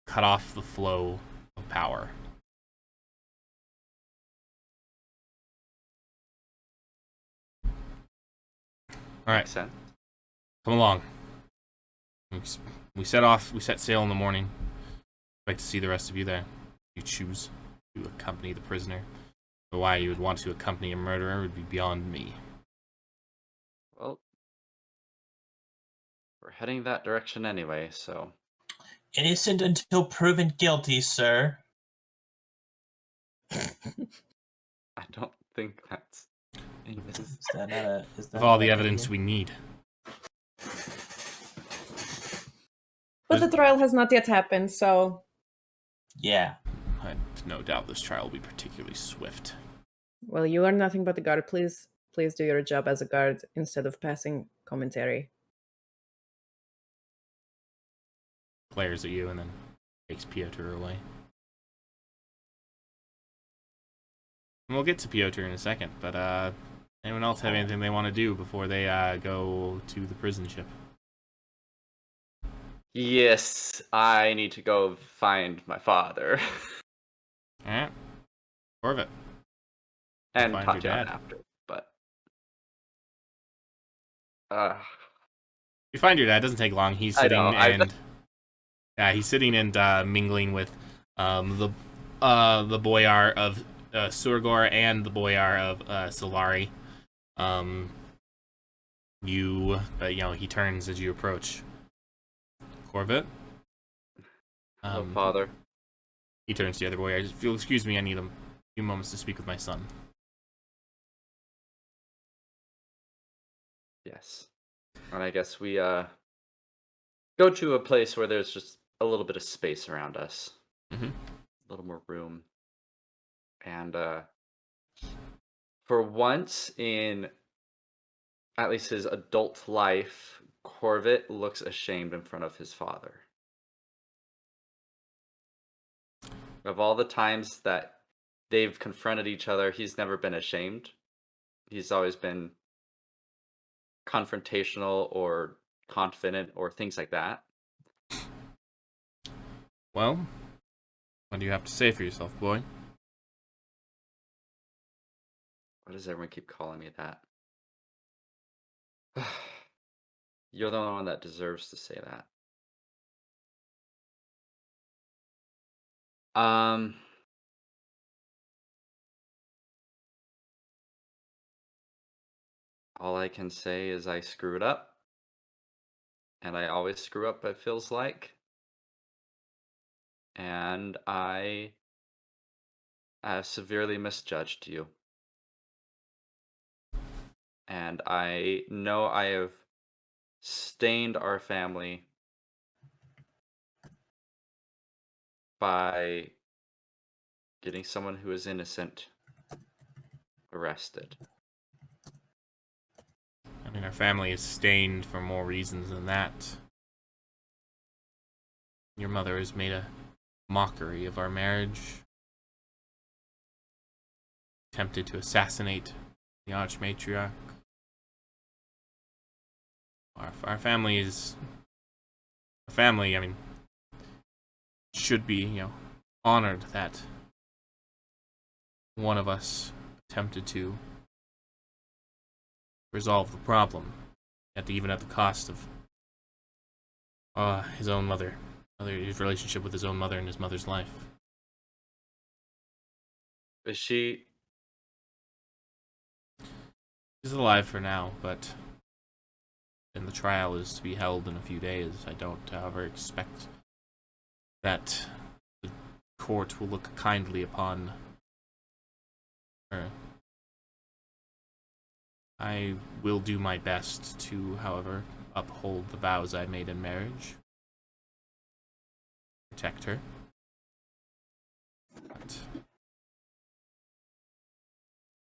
cut off the flow of power. All right, Makes sense. come along. We set sail in the morning. I'd like to see the rest of you there. You choose to accompany the prisoner. But why you would want to accompany a murderer would be beyond me. Well, we're heading that direction anyway, so... Innocent until proven guilty, sir. I don't think that's... Is that not a... Of all the evidence we need. But the trial has not yet happened, so... Yeah. I have no doubt this trial will be particularly swift. Well, you are nothing but a guard. Please do your job as a guard instead of passing commentary. Glares at you and then takes Piotr away. And we'll get to Piotr in a second, but anyone else have anything they want to do before they go to the prison ship? Yes, I need to go find my father. Alright. Corvette. And Find talk your to him dad. after, but... You find your dad, doesn't take long. He's sitting he's sitting and mingling with the boyar of Surgor and the boyar of Solari. He turns as you approach. Corvette? Hello, father. He turns to the other boyar. If you'll excuse me, I need a few moments to speak with my son. Yes. And I guess we go to a place where there's just a little bit of space around us. Mm-hmm. A little more room. And for once in at least his adult life, Corvette looks ashamed in front of his father. Of all the times that they've confronted each other, he's never been ashamed. He's always been confrontational or confident or things like that. Well, what do you have to say for yourself, boy? Why does everyone keep calling me that? You're the only one that deserves to say that. All I can say is I screwed up. And I always screw up, it feels like. And I have severely misjudged you. And I know I have stained our family by getting someone who is innocent arrested. I mean, our family is stained for more reasons than that. Your mother has made a mockery of our marriage. Attempted to assassinate the Archmatriarch. Our family is a family. I mean, should be, honored that one of us attempted to resolve the problem, even at the cost of his own mother, his relationship with his own mother and his mother's life. Is she? She's alive for now, but then the trial is to be held in a few days. I don't, however, expect that the court will look kindly upon her. I will do my best to, however, uphold the vows I made in marriage. Protect her. But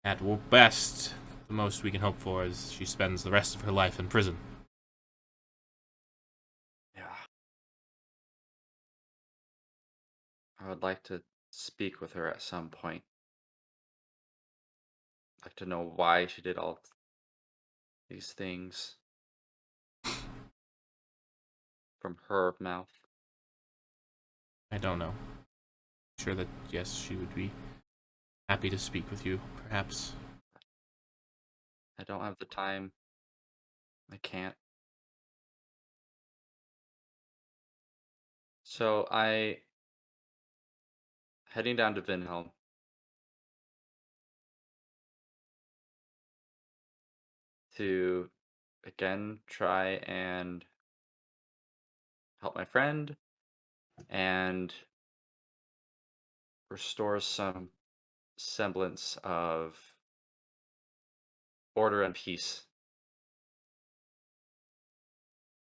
at best, the most we can hope for is she spends the rest of her life in prison. Yeah. I would like to speak with her at some point. I'd like to know why she did all these things from her mouth. I don't know. I'm sure that, yes, she would be happy to speak with you, perhaps. I don't have the time. I can't. So heading down to Vinhelm to again try and help my friend and restore some semblance of order and peace.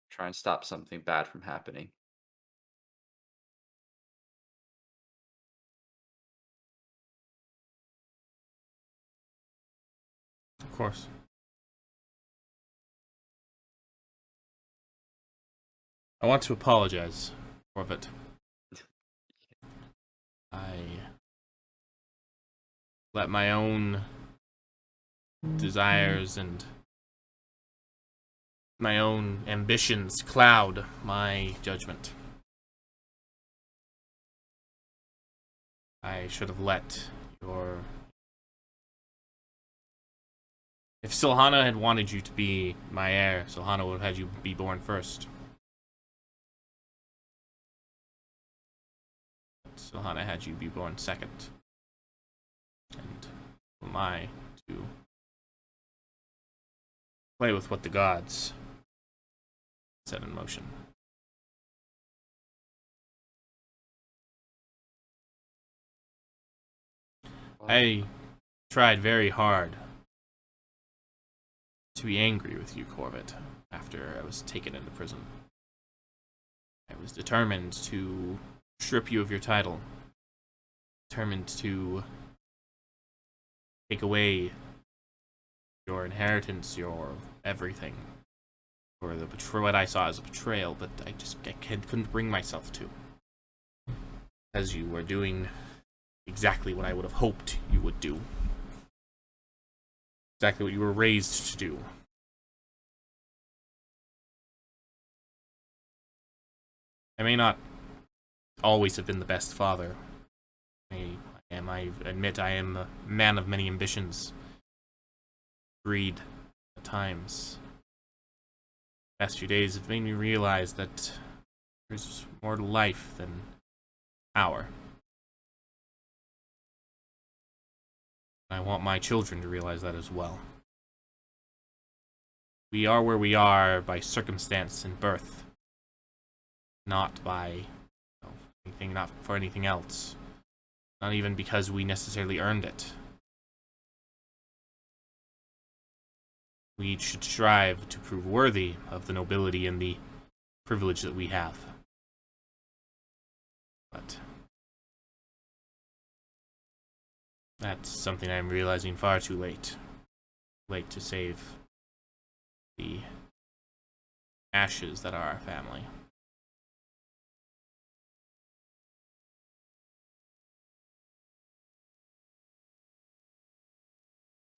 Try and stop something bad from happening. Of course. I want to apologize for it. I let my own desires and my own ambitions cloud my judgment. I should have let your... If Silhana had wanted you to be my heir, Silhana would have had you be born first. But Silhana had you be born second. And who am I to play with what the gods set in motion? I tried very hard to be angry with you, Corbett, after I was taken into prison. I was determined to strip you of your title, determined to take away your inheritance, your everything, for what I saw as a betrayal, but I couldn't bring myself to. As you were doing exactly what I would have hoped you would do. Exactly what you were raised to do. I may not always have been the best father. I admit I am a man of many ambitions. Greed at times. The past few days have made me realize that there's more to life than power. I want my children to realize that as well. We are where we are by circumstance and birth, not by anything, not for anything else. Not even because we necessarily earned it. We should strive to prove worthy of the nobility and the privilege that we have. But that's something I'm realizing far too late. Late to save the ashes that are our family.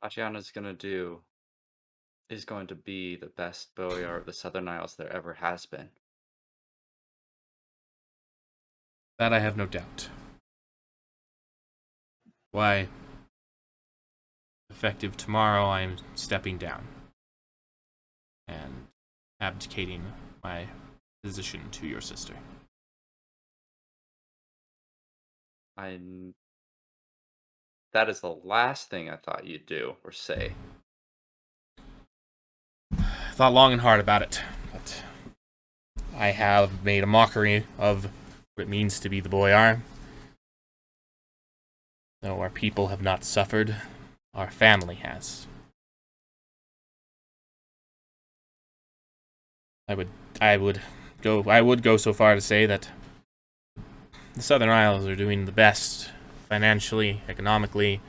Tatiana's gonna do is going to be the best boyar of the Southern Isles there ever has been. That I have no doubt. Why, effective tomorrow, I am stepping down and abdicating my position to your sister. That is the last thing I thought you'd do or say. Thought long and hard about it, but I have made a mockery of what it means to be the boyar. Though our people have not suffered, our family has. I would go so far to say that the Southern Isles are doing the best financially, economically,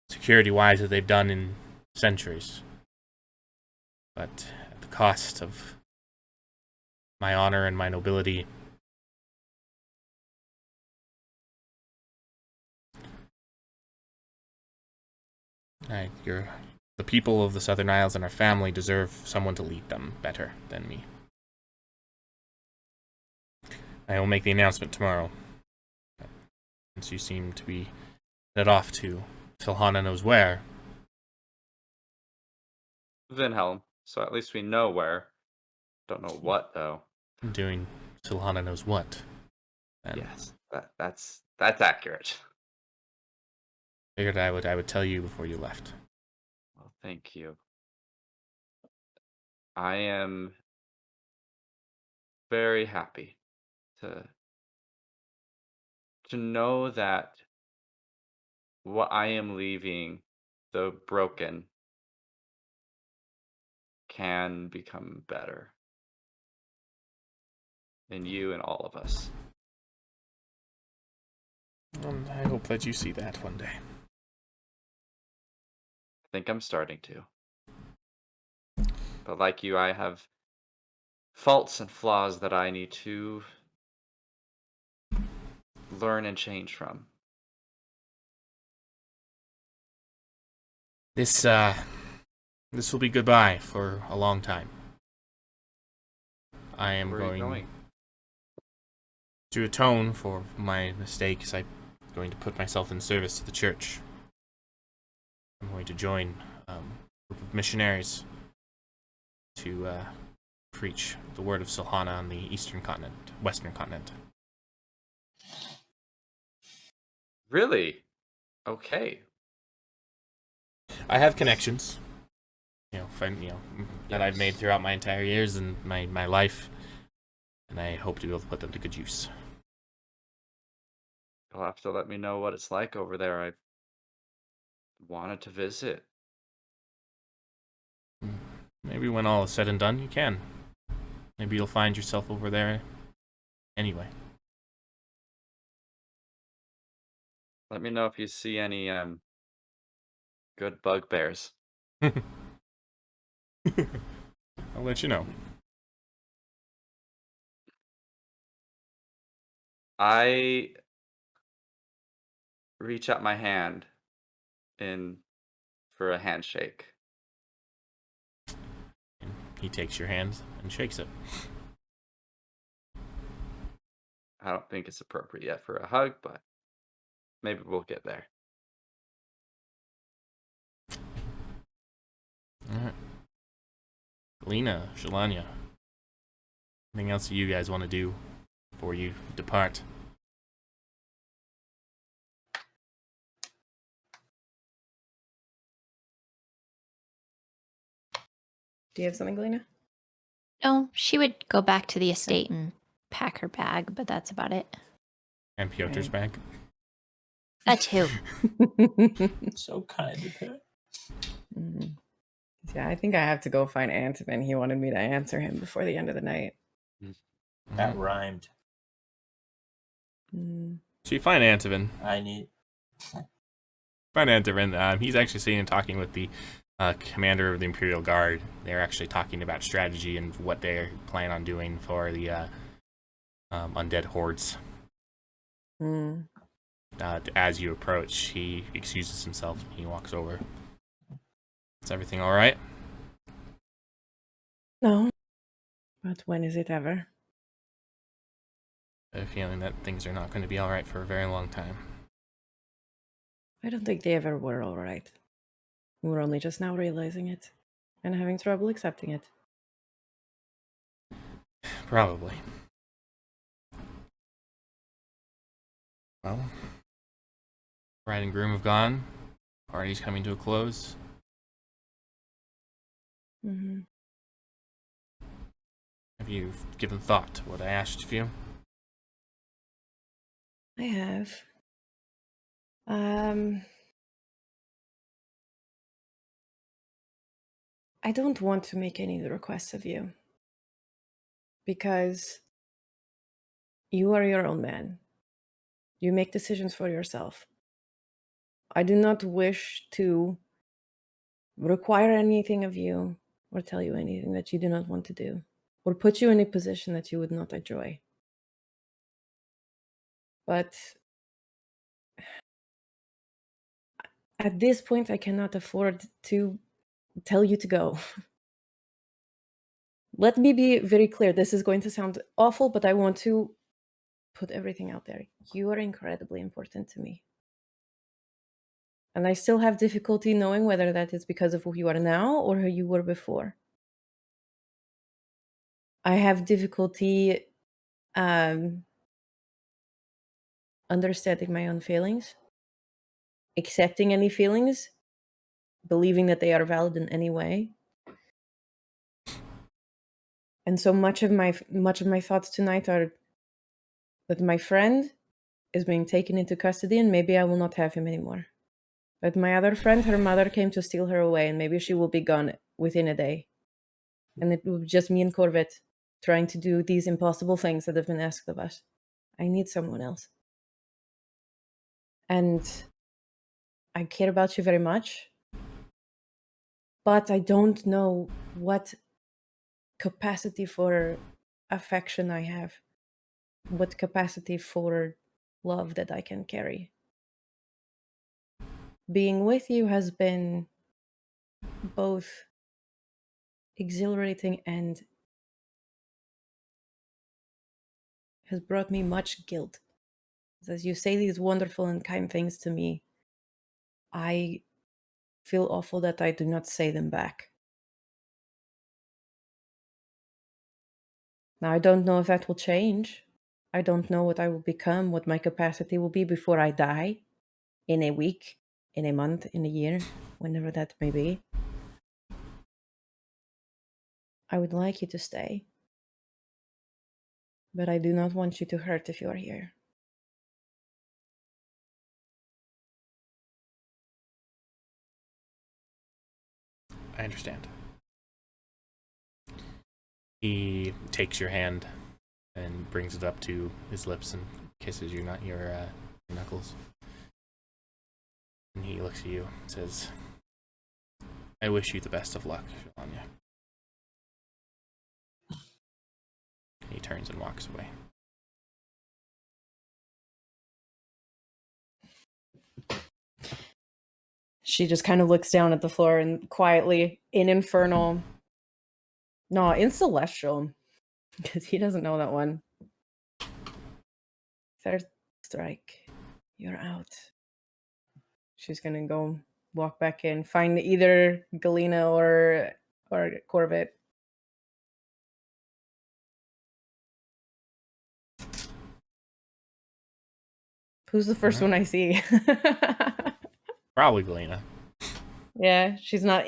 security-wise that they've done in centuries. But at the cost of my honor and my nobility. The people of the Southern Isles and our family deserve someone to lead them better than me. I will make the announcement tomorrow. Since you seem to be headed off to Silhana knows where. Vinhelm, so at least we know where. Don't know what, though. Doing Silhana knows what. And Yes, that's accurate. figured I would tell you before you left. Well, thank you. I am very happy to know that what I am leaving, though broken, can become better. In you and all of us. I hope that you see that one day. I think I'm starting to. But like you, I have faults and flaws that I need to learn and change from. This will be goodbye for a long time. I am Where are you going? to atone for my mistakes. I'm going to put myself in service to the church. I'm going to join a group of missionaries to preach the word of Silhana on the western continent. Really? Okay. I have connections, that I've made Yes. throughout my entire years and my life, and I hope to be able to put them to good use. You'll have to let me know what it's like over there. I wanted to visit. Maybe when all is said and done, you can. Maybe you'll find yourself over there anyway. Let me know if you see any good bugbears. I'll let you know. I reach out my hand in for a handshake. And he takes your hand and shakes it. I don't think it's appropriate yet for a hug, but maybe we'll get there. Alright. Lena, Shalanya. Anything else you guys want to do before you depart? Do you have something, Galena? No, she would go back to the estate and pack her bag, but that's about it. And Piotr's Right. bag? That too. So kind of her. Mhm. Yeah, I think I have to go find Antonin. He wanted me to answer him before the end of the night. That rhymed. Mm. So you find Antivin. He's actually sitting and talking with the commander of the Imperial Guard. They're actually talking about strategy and what they plan on doing for the undead hordes. Mm. As you approach, he excuses himself. He walks over. Is everything all right? No. But when is it ever? I have a feeling that things are not going to be alright for a very long time. I don't think they ever were alright. We're only just now realizing it and having trouble accepting it. Probably. Well, bride and groom have gone. Party's coming to a close. Mm-hmm. Have you given thought to what I asked of you? I have. I don't want to make any requests of you because you are your own man. You make decisions for yourself. I do not wish to require anything of you or tell you anything that you do not want to do or put you in a position that you would not enjoy. But at this point, I cannot afford to tell you to go. Let me be very clear. This is going to sound awful, but I want to put everything out there. You are incredibly important to me. And I still have difficulty knowing whether that is because of who you are now or who you were before. I have difficulty understanding my own feelings, accepting any feelings, believing that they are valid in any way. And so much of my thoughts tonight are that my friend is being taken into custody and maybe I will not have him anymore. But my other friend, her mother came to steal her away and maybe she will be gone within a day. And it will be just me and Corvette trying to do these impossible things that have been asked of us. I need someone else. And I care about you very much, but I don't know what capacity for affection I have, what capacity for love that I can carry. Being with you has been both exhilarating and has brought me much guilt. As you say these wonderful and kind things to me, I feel awful that I do not say them back. Now, I don't know if that will change. I don't know what I will become, what my capacity will be before I die, in a week, in a month, in a year, whenever that may be. I would like you to stay, but I do not want you to hurt if you are here. I understand. He takes your hand and brings it up to his lips and kisses your knuckles. And he looks at you and says, I wish you the best of luck, Shalanya. He turns and walks away. She just kind of looks down at the floor and quietly, in Infernal, no, in Celestial, because he doesn't know that one. Third strike, you're out. She's gonna go walk back in, find either Galena or Corvette. Who's the first one I see? Probably Galena. Yeah, she's not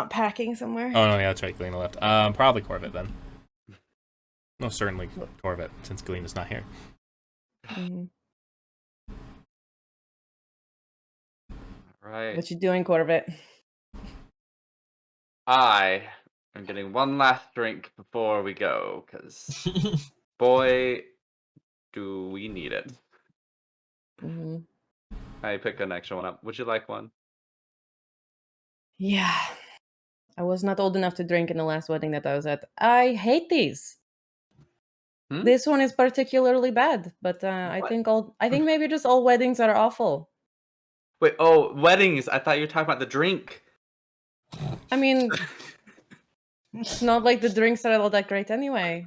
packing somewhere. Oh no, yeah, that's right, Galena left. Probably Corvette then. No, certainly Corvette, since Galena's not here. Mm-hmm. Right. What you doing, Corvette? I am getting one last drink before we go, because boy, do we need it. Mm-hmm. I pick an extra one up. Would you like one? Yeah. I was not old enough to drink in the last wedding that I was at. I hate these. Hmm? This one is particularly bad, but I What? think maybe just all weddings are awful. Wait, oh, weddings. I thought you were talking about the drink. I mean, It's not like the drinks are all that great anyway.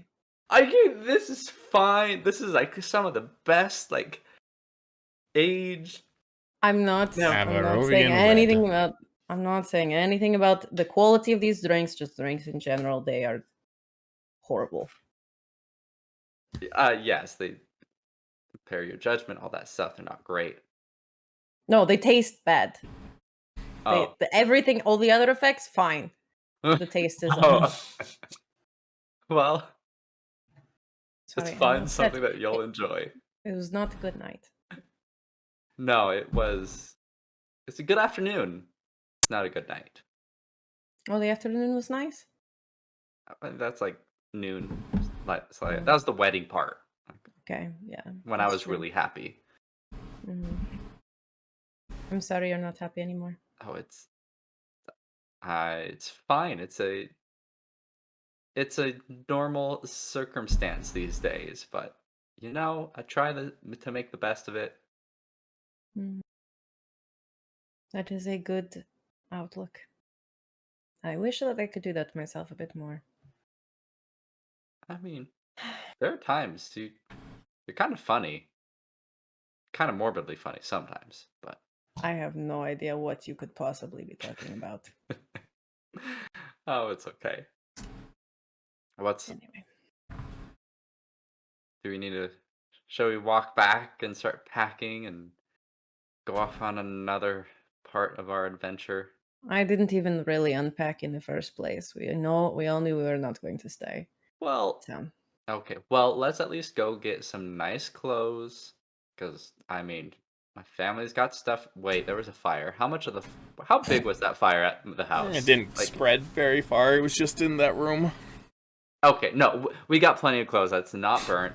This is fine. This is like some of the best like aged. I'm not. Yeah. I'm not Pavarovian saying red. anything about. I'm not saying anything about the quality of these drinks. Just drinks in general, they are horrible. Yes, they compare your judgment, all that stuff. They're not great. No, they taste bad. Oh. Everything, all the other effects, fine. The taste is Oh. Well, sorry. let's I'm find upset. something that you'll enjoy. It was not a good night. No, it's a good afternoon. It's not a good night. Oh, the afternoon was nice. That's like noon. That was the wedding part Okay, yeah. when I that's was true. really happy. Mhm. I'm sorry you're not happy anymore. Oh, it's fine. It's a normal circumstance these days, but I try to make the best of it. Mm. That is a good outlook. I wish that I could do that myself a bit more. I mean, there are times you're kind of funny, kind of morbidly funny sometimes, but I have no idea what you could possibly be talking about. oh, it's okay. Anyway. Do we need to? Shall we walk back and start packing and go off on another part of our adventure? I didn't even really unpack in the first place. We all knew we were not going to stay. Well, So okay. Well, let's at least go get some nice clothes, because I mean, my family's got stuff. Wait, there was a fire. How big was that fire at the house? It didn't spread very far. It was just in that room. Okay, no, we got plenty of clothes. That's not burnt.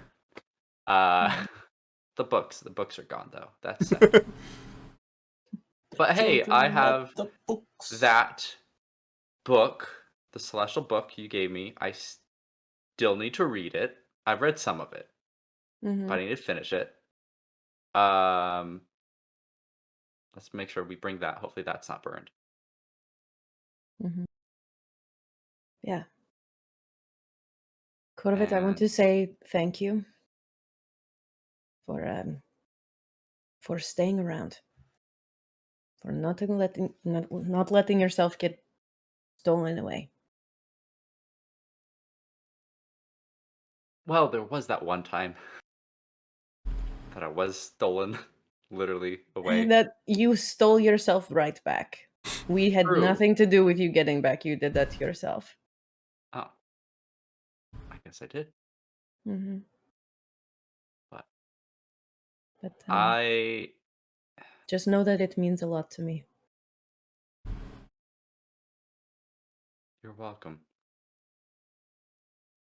The books are gone though. That's sad. But hey, I Children love have the books. that book, the celestial book you gave me. I still need to read it. I've read some of it, but I need to finish it. Let's make sure we bring that. Hopefully that's not burned. yeah. Corvette, I want And to say thank you for staying around. For not letting yourself get stolen away. well, there was that one time that I was stolen, literally away. That you stole yourself right back. We had True. nothing to do with you getting back. You did that to yourself. Oh, I guess I did. Mm-hmm. But But I just know that it means a lot to me. You're welcome.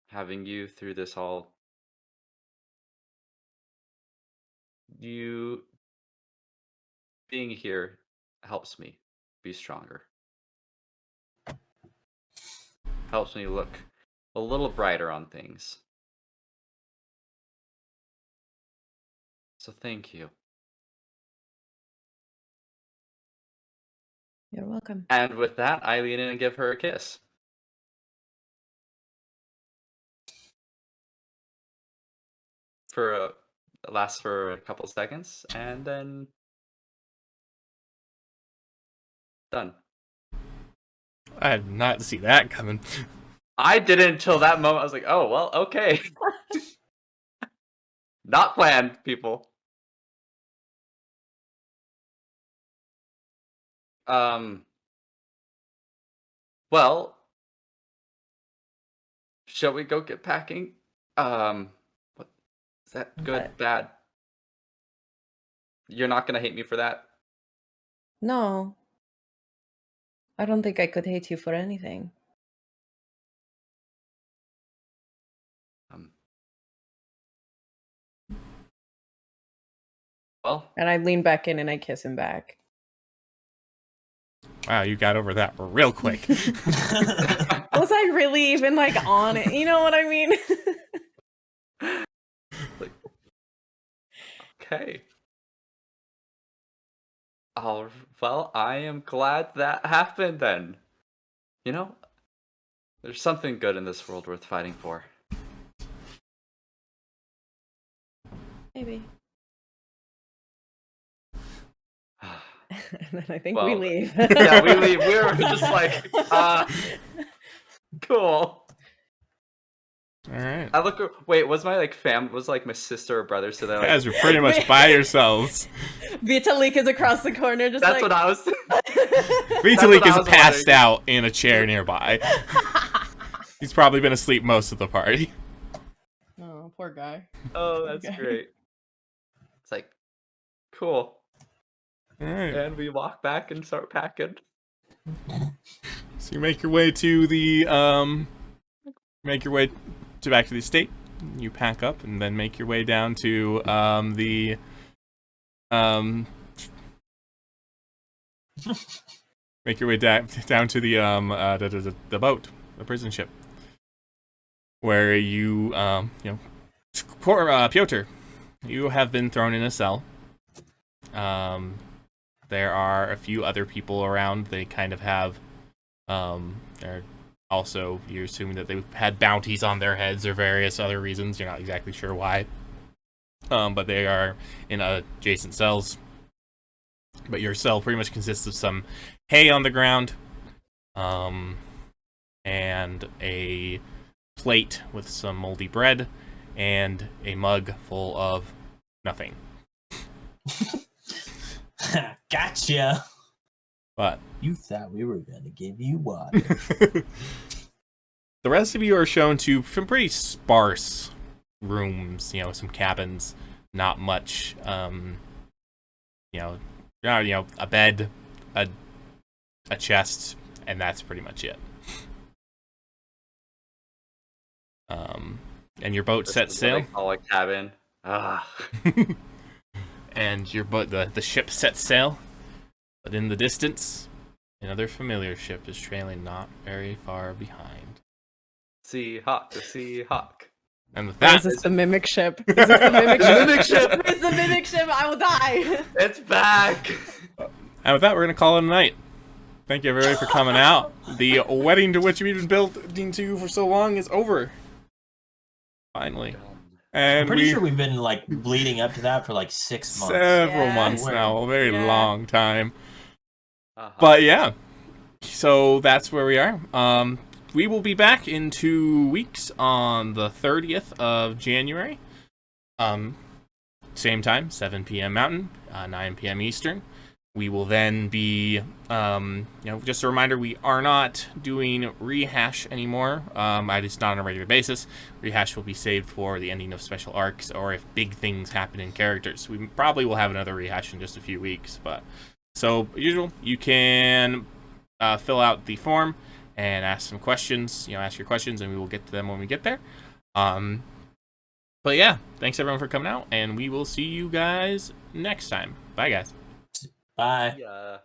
Having you through this all, you being here helps me be stronger. Helps me look a little brighter on things. So thank you. You're welcome. And with that, I lean in and give her a kiss. Lasts for a couple seconds, and then done. I did not see that coming. I didn't until that moment. I was like, oh well, okay. Not planned, people. Well, shall we go get packing? What is that good, bad? You're not gonna hate me for that? No. I don't think I could hate you for anything. Well, And I lean back in and I kiss him back. Wow, you got over that real quick. Was I really even on it? You know what I mean? okay. Well, I am glad that happened then. There's something good in this world worth fighting for. Maybe. And then I think we Well, leave. Yeah, we leave. We're just like, cool. All right. I look. Wait, was my my sister or brother? So they're You like, guys are pretty much by yourselves. Vitalik is across the corner, just that's like. what I was. Vitalik what I is was passed wondering. out in a chair nearby. He's probably been asleep most of the party. Oh, poor guy. Oh, that's Okay. great. It's like, cool. All right. And we walk back and start packing. So you make your way to the back to the estate. You pack up and then make your way down to make your way down to the boat, the prison ship, where you Piotr, you have been thrown in a cell. There are a few other people around. They kind of have they're also, you're assuming that they've had bounties on their heads or various other reasons. You're not exactly sure why. But they are in adjacent cells. But your cell pretty much consists of some hay on the ground, and a plate with some moldy bread, and a mug full of nothing. Gotcha. But You thought we were gonna give you water. the rest of you are shown to some pretty sparse rooms, some cabins, not much, a bed, a chest, and that's pretty much it. And your boat sets sail. They call a cabin. Ah. And your boat, the ship sets sail. But in the distance, another familiar ship is trailing not very far behind. Sea hawk, And with Is that, this the mimic ship? Is this the mimic ship? Mimic ship! It's the mimic ship. I will die. It's back. and with that, we're gonna call it a night. Thank you everybody for coming out. The wedding to which we've been building to for so long is over. Finally. And I'm pretty sure we've been like bleeding up to that for like 6 months. several Yeah. months now, a very Yeah. long time. Uh-huh. But yeah, so that's where we are. We will be back in 2 weeks on the 30th of January. Same time, 7 p.m. Mountain, 9 p.m. Eastern. We will then be, just a reminder, we are not doing rehash anymore. It's not on a regular basis. Rehash will be saved for the ending of special arcs, or if big things happen in characters. We probably will have another rehash in just a few weeks. But so, usual, you can fill out the form and ask some questions. Ask your questions, and we will get to them when we get there. But yeah, thanks everyone for coming out, and we will see you guys next time. Bye, guys. Bye. Yeah.